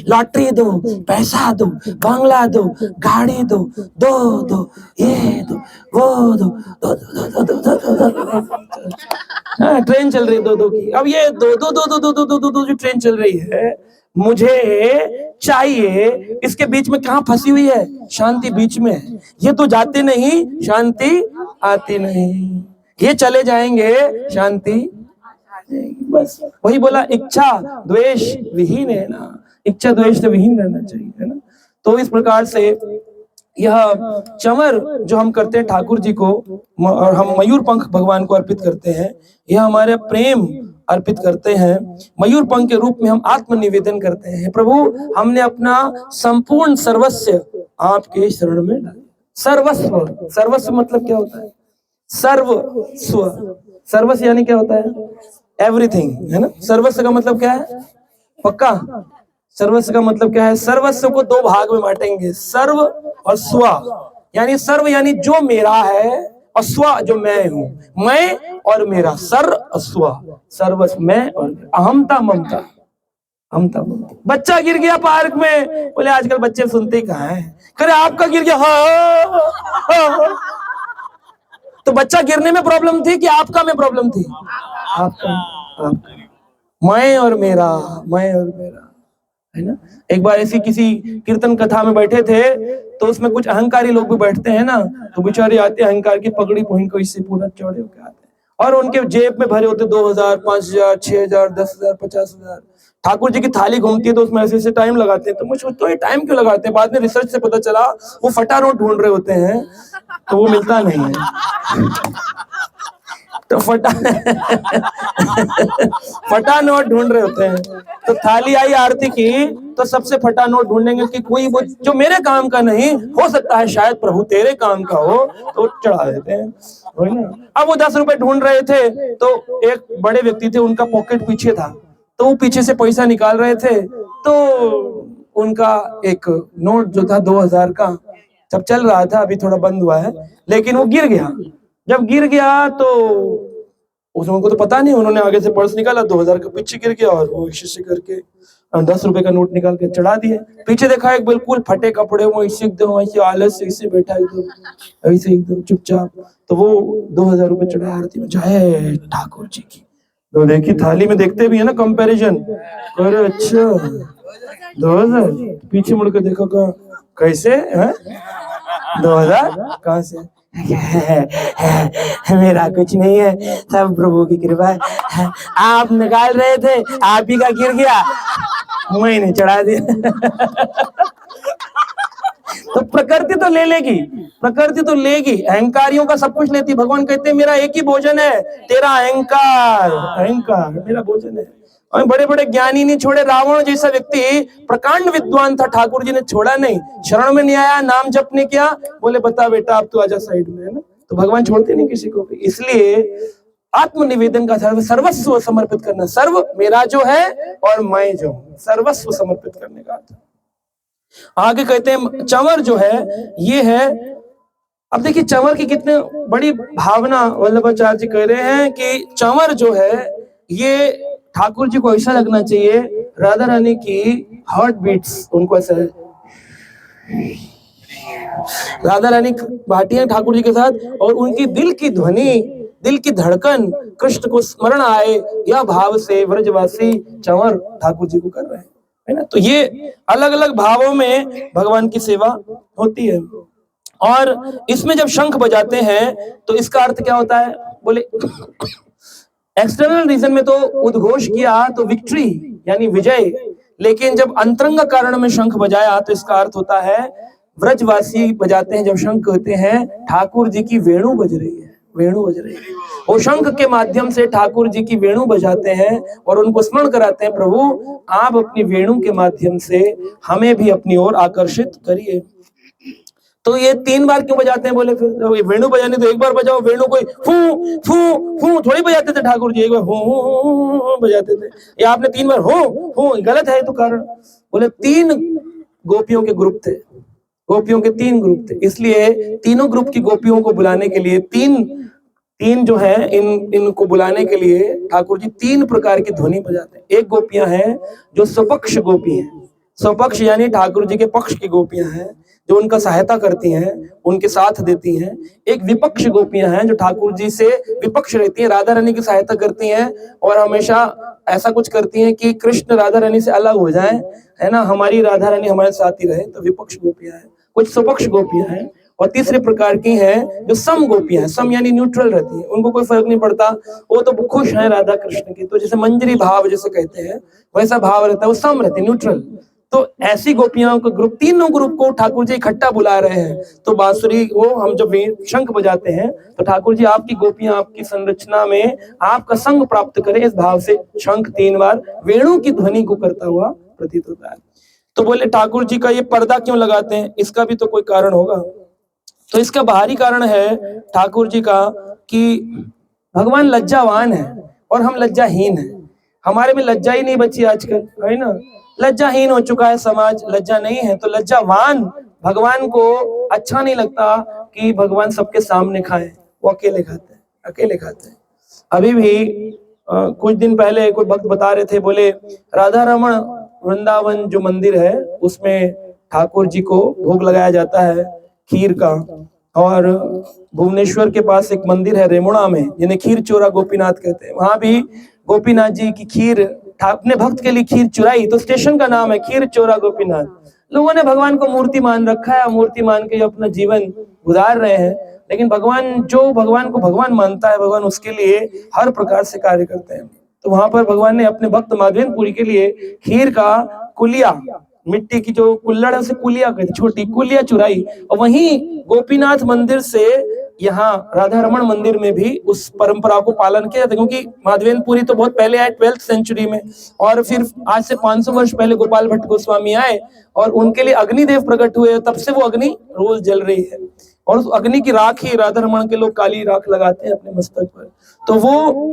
लॉटरी दो, पैसा दो, बंगला दो, गाड़ी दो, दो ये दो, वो दो, हाँ ट्रेन चल रही है दो की। अब ये दो जो ट्रेन चल रही है, मुझे चाहिए, इसके बीच में कहाँ फंसी हुई है? शांति बीच में है। ये तो जाते नहीं, शांति आती नहीं। ये चले जाएंगे, शांति बस। वही बोला इच्छा द्वेष विहीन है ना, इच्छा द्वेष से विहीन रहना चाहिए, है ना। तो इस प्रकार से यह चंवर जो हम करते हैं ठाकुर जी को और हम मयूर पंख भगवान को अर्पित करते हैं, यह हमारे प्रेम अर्पित करते हैं। मयूर पंख के रूप में हम आत्म निवेदन करते हैं। प्रभु हमने अपना संपूर्ण सर्वस्व आपके शरण में डाला। सर्वस्व, सर्वस्व मतलब क्या होता है? सर्वस्व, सर्वस्व यानी क्या होता है? एवरीथिंग, है ना। सर्वस्व का मतलब क्या है? पक्का? सर्वस्व का मतलब क्या है? सर्वस्व को दो भाग में बांटेंगे, सर्व और स्व। यानी सर्व यानी जो मेरा है और स्व जो मैं हूं, मैं और मेरा, सर्व और स्व, सर्वस्व मैं और अहमता ममता, अहमता ममता। बच्चा गिर गया पार्क में, बोले आजकल बच्चे सुनते ही कहाँ है, करे आपका गिर गया, हाँ। तो बच्चा गिरने में प्रॉब्लम थी कि आपका में प्रॉब्लम थी? आपका। मैं और मेरा, मैं और मेरा, है ना। एक बार ऐसी किसी कीर्तन कथा में बैठे थे तो उसमें कुछ अहंकारी लोग भी बैठते हैं ना, तो बेचारे आते अहंकार की पगड़ी पहन को इससे पूरा चौड़े होकर आते हैं और उनके जेब में भरे होते 2000, 5000, 6000, 10,000, 50,000। ठाकुर जी की थाली घूमती है तो उसमें ऐसे ऐसे टाइम लगाते हैं। तो मुझे सोचता हूं ये टाइम क्यों लगाते हैं? बाद में रिसर्च से पता चला वो फटा नोट ढूंढ रहे होते हैं तो वो मिलता नहीं है। तो फटा नोट ढूंढ रहे होते हैं। तो थाली आई आरती की तो सबसे फटा नोट ढूंढेंगे कि कोई वो जो मेरे काम का नहीं हो सकता है, शायद प्रभु तेरे काम का हो, तो चढ़ा देते हैं, है ना। अब वो 10 रुपए ढूंढ रहे थे तो एक बड़े व्यक्ति थे, उनका पॉकेट पीछे था, तो वो पीछे से पैसा निकाल रहे थे। तो उनका एक नोट जो था 2000 का जब चल रहा था, अभी थोड़ा बंद हुआ है, लेकिन वो गिर गया। जब गिर गया तो उसमें उनको तो पता नहीं, उन्होंने आगे से पर्स निकाला, 2000 का पीछे गिर गया और वो ऐसे करके 10 रुपए का नोट निकाल के चढ़ा दिए। पीछे देखा एक बिल्कुल फटे कपड़े, वो ऐसे एकदम ऐसे आलस से ऐसे बैठा, एकदम ऐसे एकदम चुपचाप, तो वो 2000 रुपए चढ़ा आरती में, जय ठाकुर जी की। तो देखी थाली में देखते भी है ना कंपैरिजन, अरे अच्छा 2000, पीछे मुड़ के देखो कैसे है 2000 कहाँ से मेरा कुछ नहीं है, सब प्रभु की कृपा है। आप निकाल रहे थे, आप ही का गिर गया, मैंने चढ़ा दिया। तो प्रकृति तो ले लेगी, प्रकृति तो लेगी, अहंकारियों का सब कुछ लेती। भगवान कहते हैं मेरा एक ही भोजन है, तेरा अहंकार, अहंकार मेरा भोजन है। और बड़े बड़े ज्ञानी नहीं छोड़े, रावण जैसा व्यक्ति प्रकांड विद्वान था, ठाकुर जी ने छोड़ा नहीं, शरण में नहीं आया, नाम जप नहीं किया, बोले बता बेटा अब तू आजा साइड में, है ना। तो भगवान छोड़ते नहीं किसी को भी, इसलिए आत्मनिवेदन का सर्वस्व समर्पित करना, सर्व मेरा जो है और मैं जो हूं, सर्वस्व समर्पित करने का अर्थ। आगे कहते हैं चंवर जो है ये है, अब देखिए चंवर की कितने बड़ी भावना वल्लभाचार्य जी कह रहे हैं कि चंवर जो है ये ठाकुर जी को ऐसा लगना चाहिए, राधा रानी की हार्ट बीट्स उनको ऐसा, राधा रानी बाटी है ठाकुर जी के साथ, और उनकी दिल की ध्वनि, दिल की धड़कन कृष्ण को स्मरण आए, यह भाव से व्रजवासी चंवर ठाकुर जी को कर रहे हैं, है ना। तो ये अलग अलग भावों में भगवान की सेवा होती है। और इसमें जब शंख बजाते हैं तो इसका अर्थ क्या होता है, बोले एक्सटर्नल रीजन में तो उद्घोष किया तो विक्ट्री यानी विजय, लेकिन जब अंतरंग कारण में शंख बजाया तो इसका अर्थ होता है, व्रजवासी बजाते हैं जब शंख कहते हैं ठाकुर जी की वेणु बज रही है, वेणु बज रही है, वो शंख के माध्यम से ठाकुर जी की वेणु बजाते हैं और उनको स्मरण कराते हैं, प्रभु आप अपनी वेणु के माध्यम से हमें भी अपनी ओर आकर्षित करिए। तो ये 3 बार क्यों बजाते हैं, बोले फिर वेणु बजाने तो एक बार बजाओ, वेणु कोई फू फू फू थोड़ी बजाते थे ठाकुर जी, एक बार हूं बजाते थे, या आपने 3 बार हो गलत है तो कारण, बोले 3 गोपियों के ग्रुप थे, गोपियों के 3 ग्रुप थे, इसलिए तीनों ग्रुप की गोपियों को बुलाने के लिए तीन जो है इनको बुलाने के लिए ठाकुर जी 3 प्रकार की ध्वनि बजाते हैं। एक गोपियां हैं जो स्वपक्ष गोपी हैं, स्वपक्ष यानी ठाकुर जी के पक्ष की गोपियां हैं जो उनका सहायता करती हैं, उनके साथ देती हैं। एक विपक्ष गोपियां हैं जो ठाकुर जी से विपक्ष रहती हैं, राधा रानी की सहायता करती हैं और हमेशा ऐसा कुछ करती हैं कि कृष्ण राधा रानी से अलग हो जाएं, है ना, हमारी राधा रानी हमारे साथ ही रहे, तो विपक्ष गोपियां हैं। कुछ स्वपक्ष गोपियां हैं और तीसरे प्रकार की हैं जो सम गोपियां हैं, सम यानी न्यूट्रल रहती हैं, उनको कोई फर्क नहीं पड़ता, वो तो खुश हैं राधा कृष्ण की, तो जैसे मंजरी भाव जैसे कहते हैं वैसा भाव रहता है, वो सम रहती है, न्यूट्रल। तो ऐसी गोपियों का ग्रुप, तीनों ग्रुप को ठाकुर जी इकट्ठा बुला रहे हैं। तो बांसुरी को हम जब शंख बजाते हैं तो ठाकुर जी आपकी गोपियां आपकी संरचना में आपका संग प्राप्त करें, इस भाव से शंख 3 बार वेणु की ध्वनि को करता हुआ प्रतीत होता है। तो बोले ठाकुर जी का ये पर्दा क्यों लगाते हैं, इसका भी तो कोई कारण होगा। तो इसका बाहरी कारण है ठाकुर जी का कि भगवान लज्जावान है और हम लज्जाहीन हैं, हमारे में लज्जा ही नहीं बची आजकल, है ना, लज्जाहीन हो चुका है समाज, लज्जा नहीं है। तो लज्जावान भगवान को अच्छा नहीं लगता कि भगवान सबके सामने खाएं, वो अकेले खाते हैं, अकेले खाते हैं। अभी भी कुछ दिन पहले कोई भक्त बता रहे थे, बोले राधा रमण वृंदावन जो मंदिर है उसमें ठाकुर जी को भोग लगाया जाता है खीर का, और भुवनेश्वर के पास एक मंदिर है रेमुणा में जिन्हें खीर चोरा गोपीनाथ कहते हैं, वहां भी गोपीनाथ जी की खीर, अपने भक्त के लिए खीर चुराई, तो स्टेशन का नाम है खीर चोरा गोपीनाथ। लोगों ने भगवान को मूर्ति मान रखा है, मूर्ति मान के अपना जीवन गुजार रहे हैं, लेकिन भगवान जो भगवान को भगवान मानता है, भगवान उसके लिए हर प्रकार से कार्य करते हैं। तो वहां पर भगवान ने अपने भक्त माधवेंद्रपुरी के लिए खीर का कुलिया, मिट्टी की जो कुल्लड़ है उसे कुलिया कहते, छोटी कुलिया चुराई, और वहीं गोपीनाथ मंदिर से यहाँ राधा रमण मंदिर में भी उस परंपरा को पालन किया जाता है, क्योंकि माधवेंद्रपुरी तो बहुत पहले आए 12th सेंचुरी में, और फिर आज से 500 वर्ष पहले गोपाल भट्ट गोस्वामी आए और उनके लिए अग्निदेव प्रकट हुए, तब से वो अग्नि रोज जल रही है, और उस अग्नि की राख ही राधा रमण के लोग काली राख लगाते हैं अपने मस्तक पर। तो वो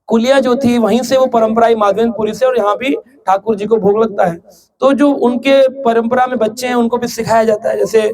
कुलिया जो थी वहीं से वो परंपरा माधवेंद्रपुरी से, और यहाँ भी ठाकुर जी को भोग लगता है। तो जो उनके परंपरा में बच्चे हैं उनको भी सिखाया जाता है, जैसे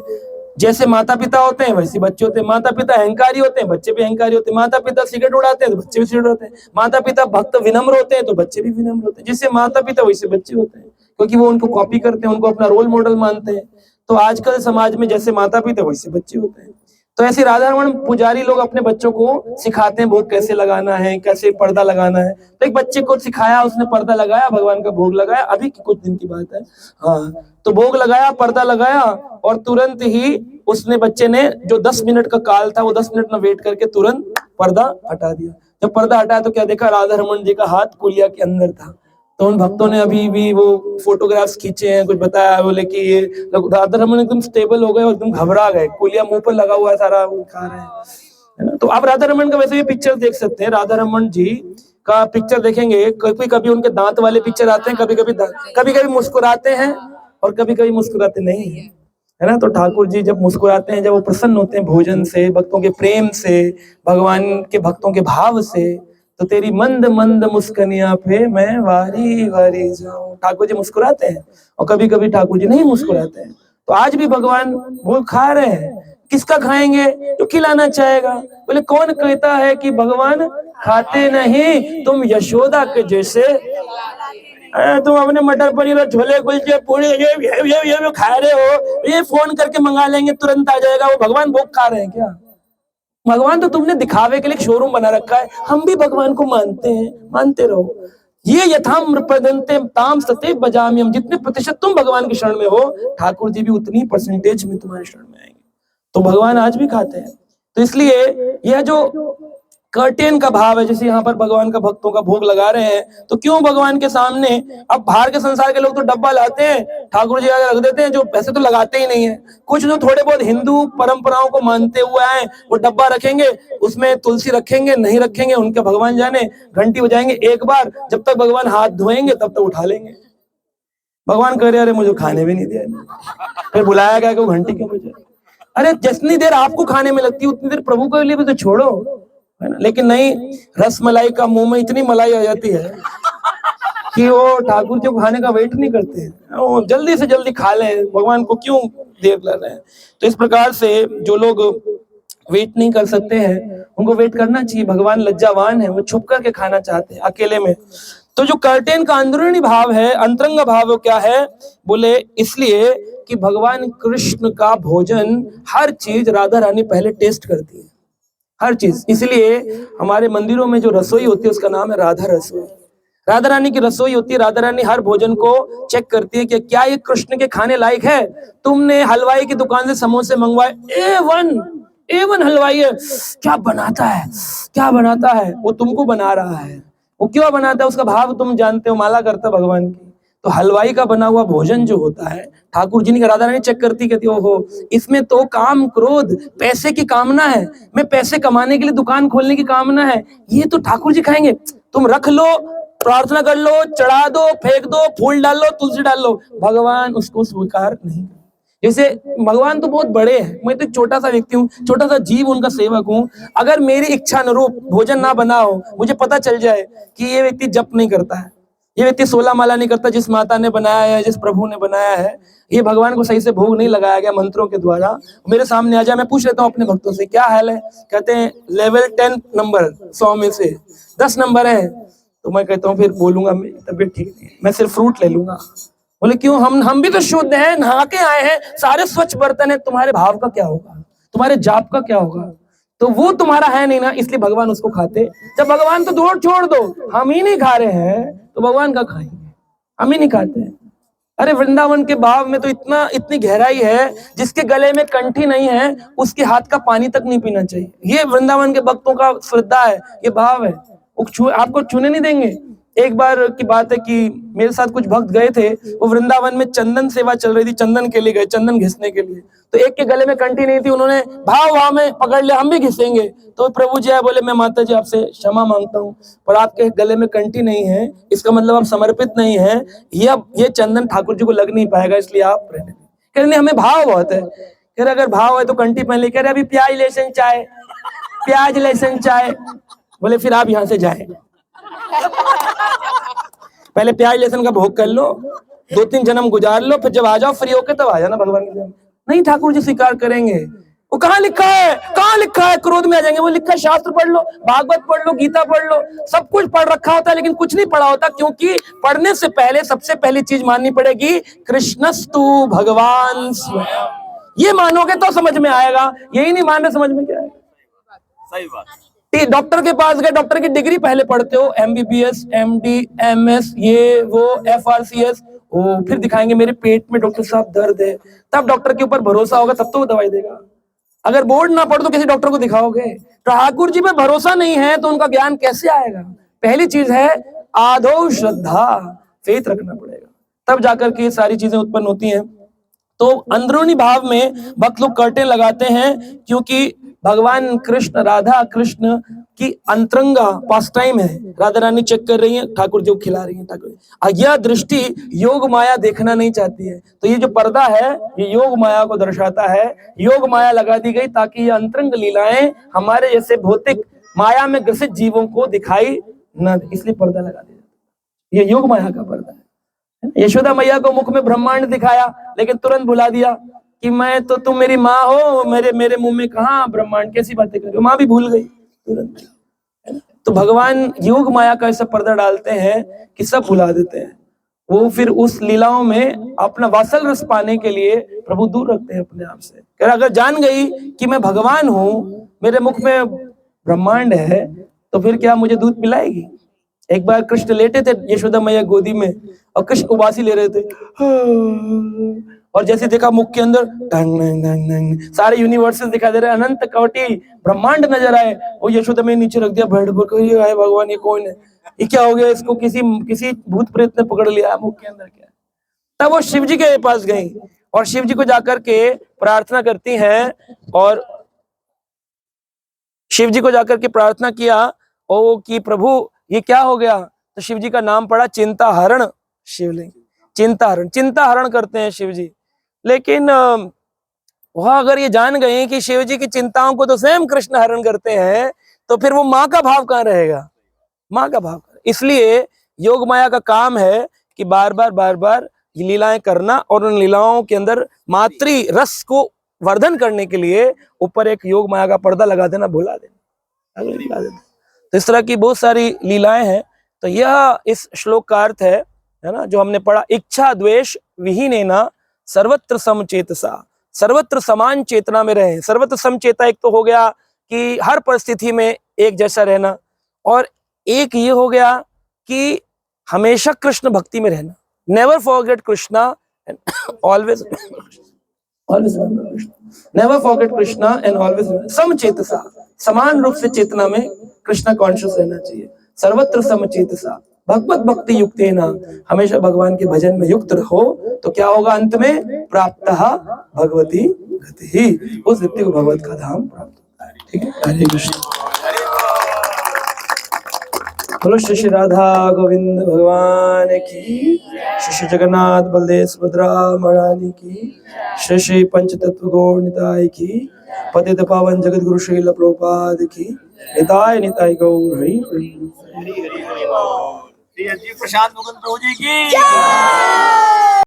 जैसे माता पिता होते हैं वैसे बच्चे होते हैं, माता पिता अहंकारी होते हैं बच्चे भी अहंकारी होते हैं, माता पिता सिगरेट उड़ाते हैं तो बच्चे भी सिगरेट उड़ाते हैं, माता पिता भक्त विनम्र होते हैं तो बच्चे भी विनम्र होते हैं। जैसे माता पिता वैसे बच्चे होते हैं, क्योंकि वो उनको कॉपी करते हैं, उनको अपना रोल मॉडल मानते हैं। तो आजकल समाज में जैसे माता पिता वैसे बच्चे होते हैं। तो ऐसे राधा रमन पुजारी लोग अपने बच्चों को सिखाते हैं भोग कैसे लगाना है, कैसे पर्दा लगाना है। तो एक बच्चे को सिखाया, उसने पर्दा लगाया, भगवान का भोग लगाया, अभी की कुछ दिन की बात है। हाँ, तो भोग लगाया, पर्दा लगाया, और तुरंत ही उसने बच्चे ने जो 10 मिनट का काल था वो 10 मिनट में वेट करके तुरंत पर्दा हटा दिया। जब पर्दा हटाया तो क्या देखा, राधा रमन जी का हाथ कुलिया के अंदर था। तो उन भक्तों ने अभी भी वो फोटोग्राफ्स खींचे हैं, कुछ बताया, बोले कि ये राधा रमन एकदम स्टेबल हो गए और एकदम घबरा गए, कुलिया मुंह पर लगा हुआ है, सारा वो खा रहे हैं, है ना। तो आप राधा रमन का वैसे भी पिक्चर देख सकते हैं, राधा रमन जी का पिक्चर देखेंगे, कभी कभी उनके दांत वाले पिक्चर आते हैं, कभी कभी मुस्कुराते हैं और कभी कभी मुस्कुराते नहीं है, है ना। तो ठाकुर जी जब मुस्कुराते हैं, जब वो प्रसन्न होते हैं भोजन से, भक्तों के प्रेम से, भगवान के भक्तों के भाव से, तो तेरी मंद मंद मुस्कनिया पे मैं वारी वारी जाऊं, ठाकुर जी मुस्कुराते हैं। और कभी कभी ठाकुर जी नहीं मुस्कुराते हैं। तो आज भी भगवान वो खा रहे हैं, किसका खाएंगे, जो खिलाना चाहेगा। बोले कौन कहता है कि भगवान खाते नहीं, तुम यशोदा के जैसे तुम अपने मटर पनीर और छोले कुलचे पूरी ये खा रहे हो, ये फोन करके मंगा लेंगे तुरंत आ जाएगा, वो भगवान भोग खा रहे हैं क्या। भगवान तो तुमने दिखावे के लिए शोरूम बना रखा है, हम भी भगवान को मानते हैं, मानते रहो। ये यथाम प्रदंते ताम सते बजाम्यम, जितने प्रतिशत तुम भगवान के शरण में हो, ठाकुर जी भी उतनी परसेंटेज में तुम्हारे शरण में आएंगे। तो भगवान आज भी खाते हैं। तो इसलिए यह जो कर्टेन का भाव है, जैसे यहाँ पर भगवान का भक्तों का भोग लगा रहे हैं, तो क्यों भगवान के सामने, अब बाहर के संसार के लोग तो डब्बा लाते हैं, ठाकुर जी आगे रख देते हैं, जो पैसे तो लगाते ही नहीं है। कुछ जो थोड़े बहुत हिंदू परंपराओं को मानते हुए आए, वो डब्बा रखेंगे, उसमें तुलसी रखेंगे, नहीं रखेंगे उनके भगवान जाने, घंटी बजाएंगे एक बार, जब तक भगवान हाथ धोएंगे तब तक उठा लेंगे। भगवान कह रहे अरे मुझे खाने भी नहीं दिया, फिर बुलाया गया कि वो घंटी क्यों बजाए। अरे जितनी देर आपको खाने में लगती है उतनी देर प्रभु के लिए भी तो छोड़ो, है ना। लेकिन नहीं, रस मलाई का मुंह में इतनी मलाई आ जाती है कि वो ठाकुर जी को खाने का वेट नहीं करते हैं, वो जल्दी से जल्दी खा लें, भगवान को क्यों देर लग रहे हैं। तो इस प्रकार से जो लोग वेट नहीं कर सकते हैं उनको वेट करना चाहिए। भगवान लज्जावान है, वो छुप करके खाना चाहते हैं अकेले में। तो जो कर्टेन का अंदरूनी भाव है, अंतरंग भाव, वो क्या है, बोले इसलिए कि भगवान कृष्ण का भोजन हर चीज राधा रानी पहले टेस्ट करती है, हर चीज। इसलिए हमारे मंदिरों में जो रसोई होती है उसका नाम है राधा रसोई। राधा रानी की रसोई होती है, राधा रानी हर भोजन को चेक करती है कि क्या ये कृष्ण के खाने लायक है। तुमने हलवाई की दुकान से समोसे मंगवाए, ए वन हलवाई है, क्या बनाता है, क्या बनाता है, वो तुमको बना रहा है, वो क्यों बनाता है उसका भाव तुम जानते हो, माला करता भगवान की। तो हलवाई का बना हुआ भोजन जो होता है, ठाकुर जी ने राधा रानी चेक करती, कहती ओहो इसमें तो काम क्रोध पैसे की कामना है, मैं पैसे कमाने के लिए दुकान खोलने की कामना है, ये तो ठाकुर जी खाएंगे। तुम रख लो, प्रार्थना कर लो, चढ़ा दो, फेंक दो, फूल डाल लो, तुलसी डाल लो, भगवान उसको स्वीकार नहीं। जैसे भगवान तो बहुत बड़े हैं, मैं तो एक छोटा सा व्यक्ति हूँ, छोटा सा जीव, उनका सेवक हूँ। अगर मेरी इच्छा अनुरूप भोजन ना बना हो, मुझे पता चल जाए कि ये व्यक्ति जप नहीं करता है, ये व्यक्ति 16 माला नहीं करता, जिस माता ने बनाया है, जिस प्रभु ने बनाया है, ये भगवान को सही से भोग नहीं लगाया गया मंत्रों के द्वारा, मेरे सामने आ जाए, मैं पूछ लेता हूँ अपने भक्तों से क्या हाल है, कहते हैं लेवल 10 नंबर 100 में से 10 नंबर है, तो मैं कहता हूँ फिर बोलूंगा मेरी तबीयत ठीक नहीं है, मैं सिर्फ फ्रूट ले लूंगा। बोले क्यों, हम भी तो शुद्ध हैं, नहा के आए हैं, सारे स्वच्छ बर्तन है, तुम्हारे भाव का क्या होगा, तुम्हारे जाप का क्या होगा। तो वो तुम्हारा है नहीं ना, इसलिए भगवान उसको खाते। जब भगवान तो दौड़ छोड़ दो, हम ही नहीं खा रहे हैं तो भगवान का खाएंगे, हम ही नहीं खाते हैं। अरे वृंदावन के भाव में तो इतनी गहराई है, जिसके गले में कंठी नहीं है उसके हाथ का पानी तक नहीं पीना चाहिए। ये वृंदावन के भक्तों का श्रद्धा है, ये भाव है, वो आपको छूने नहीं देंगे। एक बार की बात है कि मेरे साथ कुछ भक्त गए थे, वो वृंदावन में चंदन सेवा चल रही थी, चंदन के लिए गए, चंदन घिसने के लिए। तो एक के गले में कंठी नहीं थी, उन्होंने भाव में पकड़ लिया, हम भी घिसेंगे। तो प्रभु जी आए, बोले मैं माता जी आपसे क्षमा मांगता हूँ, पर आपके गले में कंठी नहीं है, इसका मतलब आप समर्पित नहीं है, ये चंदन ठाकुर जी को लग नहीं पाएगा, इसलिए आप रहने। कह रहे हमें भाव बहुत है। कह रहे अगर भाव है तो कंठी पहन ली। कह रहे अभी प्याज लहसुन चाय, प्याज लहसुन चाय। बोले फिर आप यहाँ से जाए, पहले प्याज लहसुन का भोग कर लो, 2-3 जन्म गुजार लो, फिर जब आ जाओ फ्री होके तब आ जाना भगवान के जन्म। नहीं ठाकुर जी स्वीकार करेंगे। वो कहाँ लिखा है, कहाँ लिखा है, क्रोध में आ जाएंगे। वो लिखा है, शास्त्र पढ़ लो, भागवत पढ़ लो, गीता पढ़ लो, सब कुछ पढ़ रखा होता है लेकिन कुछ नहीं पढ़ा होता, क्योंकि पढ़ने से पहले सबसे पहली चीज माननी पड़ेगी, कृष्णस्तु भगवान स्वयं। ये मानोगे तो समझ में आएगा, यही नहीं मान रहे समझ में क्या आएगा। सही बात। डॉक्टर के पास गए, डॉक्टर की डिग्री पहले पढ़ते हो, MBBS, MD, MS, ये वो FRCS, वो फिर दिखाएंगे मेरे पेट में डॉक्टर साहब दर्द है, तब डॉक्टर के ऊपर भरोसा होगा, तब तो वो दवाई देगा। अगर बोर्ड ना पढ़ तो किसी डॉक्टर को दिखाओगे। ठाकुर जी पे भरोसा नहीं है तो उनका ज्ञान कैसे आएगा। पहली चीज है आदौ श्रद्धा, फेथ रखना पड़ेगा, तब जाकर के ये सारी चीजें उत्पन्न होती हैं। तो अंदरूनी भाव में भक्त लोग कर्टेन लगाते हैं, क्योंकि भगवान कृष्ण, राधा कृष्ण की अंतरंगा पास टाइम है। राधा रानी चेक कर रही है, ठाकुर जी को खिला रही है। ठाकुर यह दृष्टि योग माया देखना नहीं चाहती है, तो ये जो पर्दा है ये योग माया को दर्शाता है। योग माया लगा दी गई ताकि ये अंतरंग लीलाएं हमारे जैसे भौतिक माया में ग्रसित जीवों को दिखाई न दे, इसलिए पर्दा लगा दिया। ये योग माया का पर्दा है। यशोदा मैया को मुख में ब्रह्मांड दिखाया लेकिन तुरंत भुला दिया कि मैं तो, तुम मेरी माँ हो, मेरे मुंह में कहाँ ब्रह्मांड, कैसी बातें कर रहे हो। माँ भी भूल गई तुरंत। तो भगवान योग माया का ऐसा पर्दा डालते हैं कि सब भुला देते हैं। वो फिर उस लीलाओं में अपना वात्सल रस पाने के लिए प्रभु दूर रखते हैं अपने आप से। अगर जान गई कि मैं भगवान हूँ, मेरे मुख में ब्रह्मांड है, तो फिर क्या मुझे दूध पिलाएगी। एक बार कृष्ण लेटे थे यशोदा मैया गोदी में और कृष्ण उबासी ले रहे थे, और जैसे देखा मुख के अंदर डंग डंग डंग डंग सारे यूनिवर्सेस दिखाई दे रहे, अनंत कोटि ब्रह्मांड नजर आए। वो यशोदा मैया नीचे रख दिया बेड पर, ये आए भगवान, ये कौन है, ये क्या हो गया, इसको किसी भूत प्रेत ने पकड़ लिया, मुख के अंदर क्या। तब वो शिव जी के पास गई और शिव जी को जाकर के प्रार्थना करती हैं, और शिव जी को जाकर के प्रार्थना किया ओ कि प्रभु ये क्या हो गया। तो शिव जी का नाम पड़ा चिंता हरण शिवलिंग। चिंता हरण करते हैं शिव जी। लेकिन वह अगर ये जान गए कि शिव जी की चिंताओं को तो स्वयं कृष्ण हरण करते हैं, तो फिर वो माँ का भाव कहाँ रहेगा, माँ का भाव। इसलिए योग माया का काम है कि बार बार ये लीलाएं करना, और उन लीलाओं के अंदर मातृ रस को वर्धन करने के लिए ऊपर एक योग माया का पर्दा लगा देना, भुला देना। तो इस तरह की बहुत सारी लीलाएं हैं। तो यह इस श्लोक का अर्थ है ना, जो हमने पढ़ा, इच्छा द्वेष विहीनेना सर्वत्र समचेतसा, सर्वत्र समान चेतना में रहे। सर्वत्र समचेता एक तो हो गया कि हर परिस्थिति में एक जैसा रहना, और एक ये हो गया कि हमेशा कृष्ण भक्ति में रहना, never forget Krishna and always never forget Krishna and always समचेतसा, समान रूप से चेतना में कृष्णा कॉन्शियस रहना चाहिए। सर्वत्र समचेतसा भगवत भक्ति युक्तेन, हमेशा भगवान के भजन में युक्त रहो, तो क्या होगा अंत में, प्राप्तः भगवती गतिः, उस व्यक्ति को भगवत का धाम प्राप्त होता है। ठीक है, हरे कृष्ण। बोलो श्री श्री राधा गोविंद भगवान की, श्री श्री जगन्नाथ बलदेव सुभद्रा महारानी की, श्री श्री पंचतत्व गौर निताय की, पतित पावन जगत गुरु श्रील प्रभुपाद की, निताय निताय गौर हरि हरि। प्रसाद मुकुंद प्रभु जी की।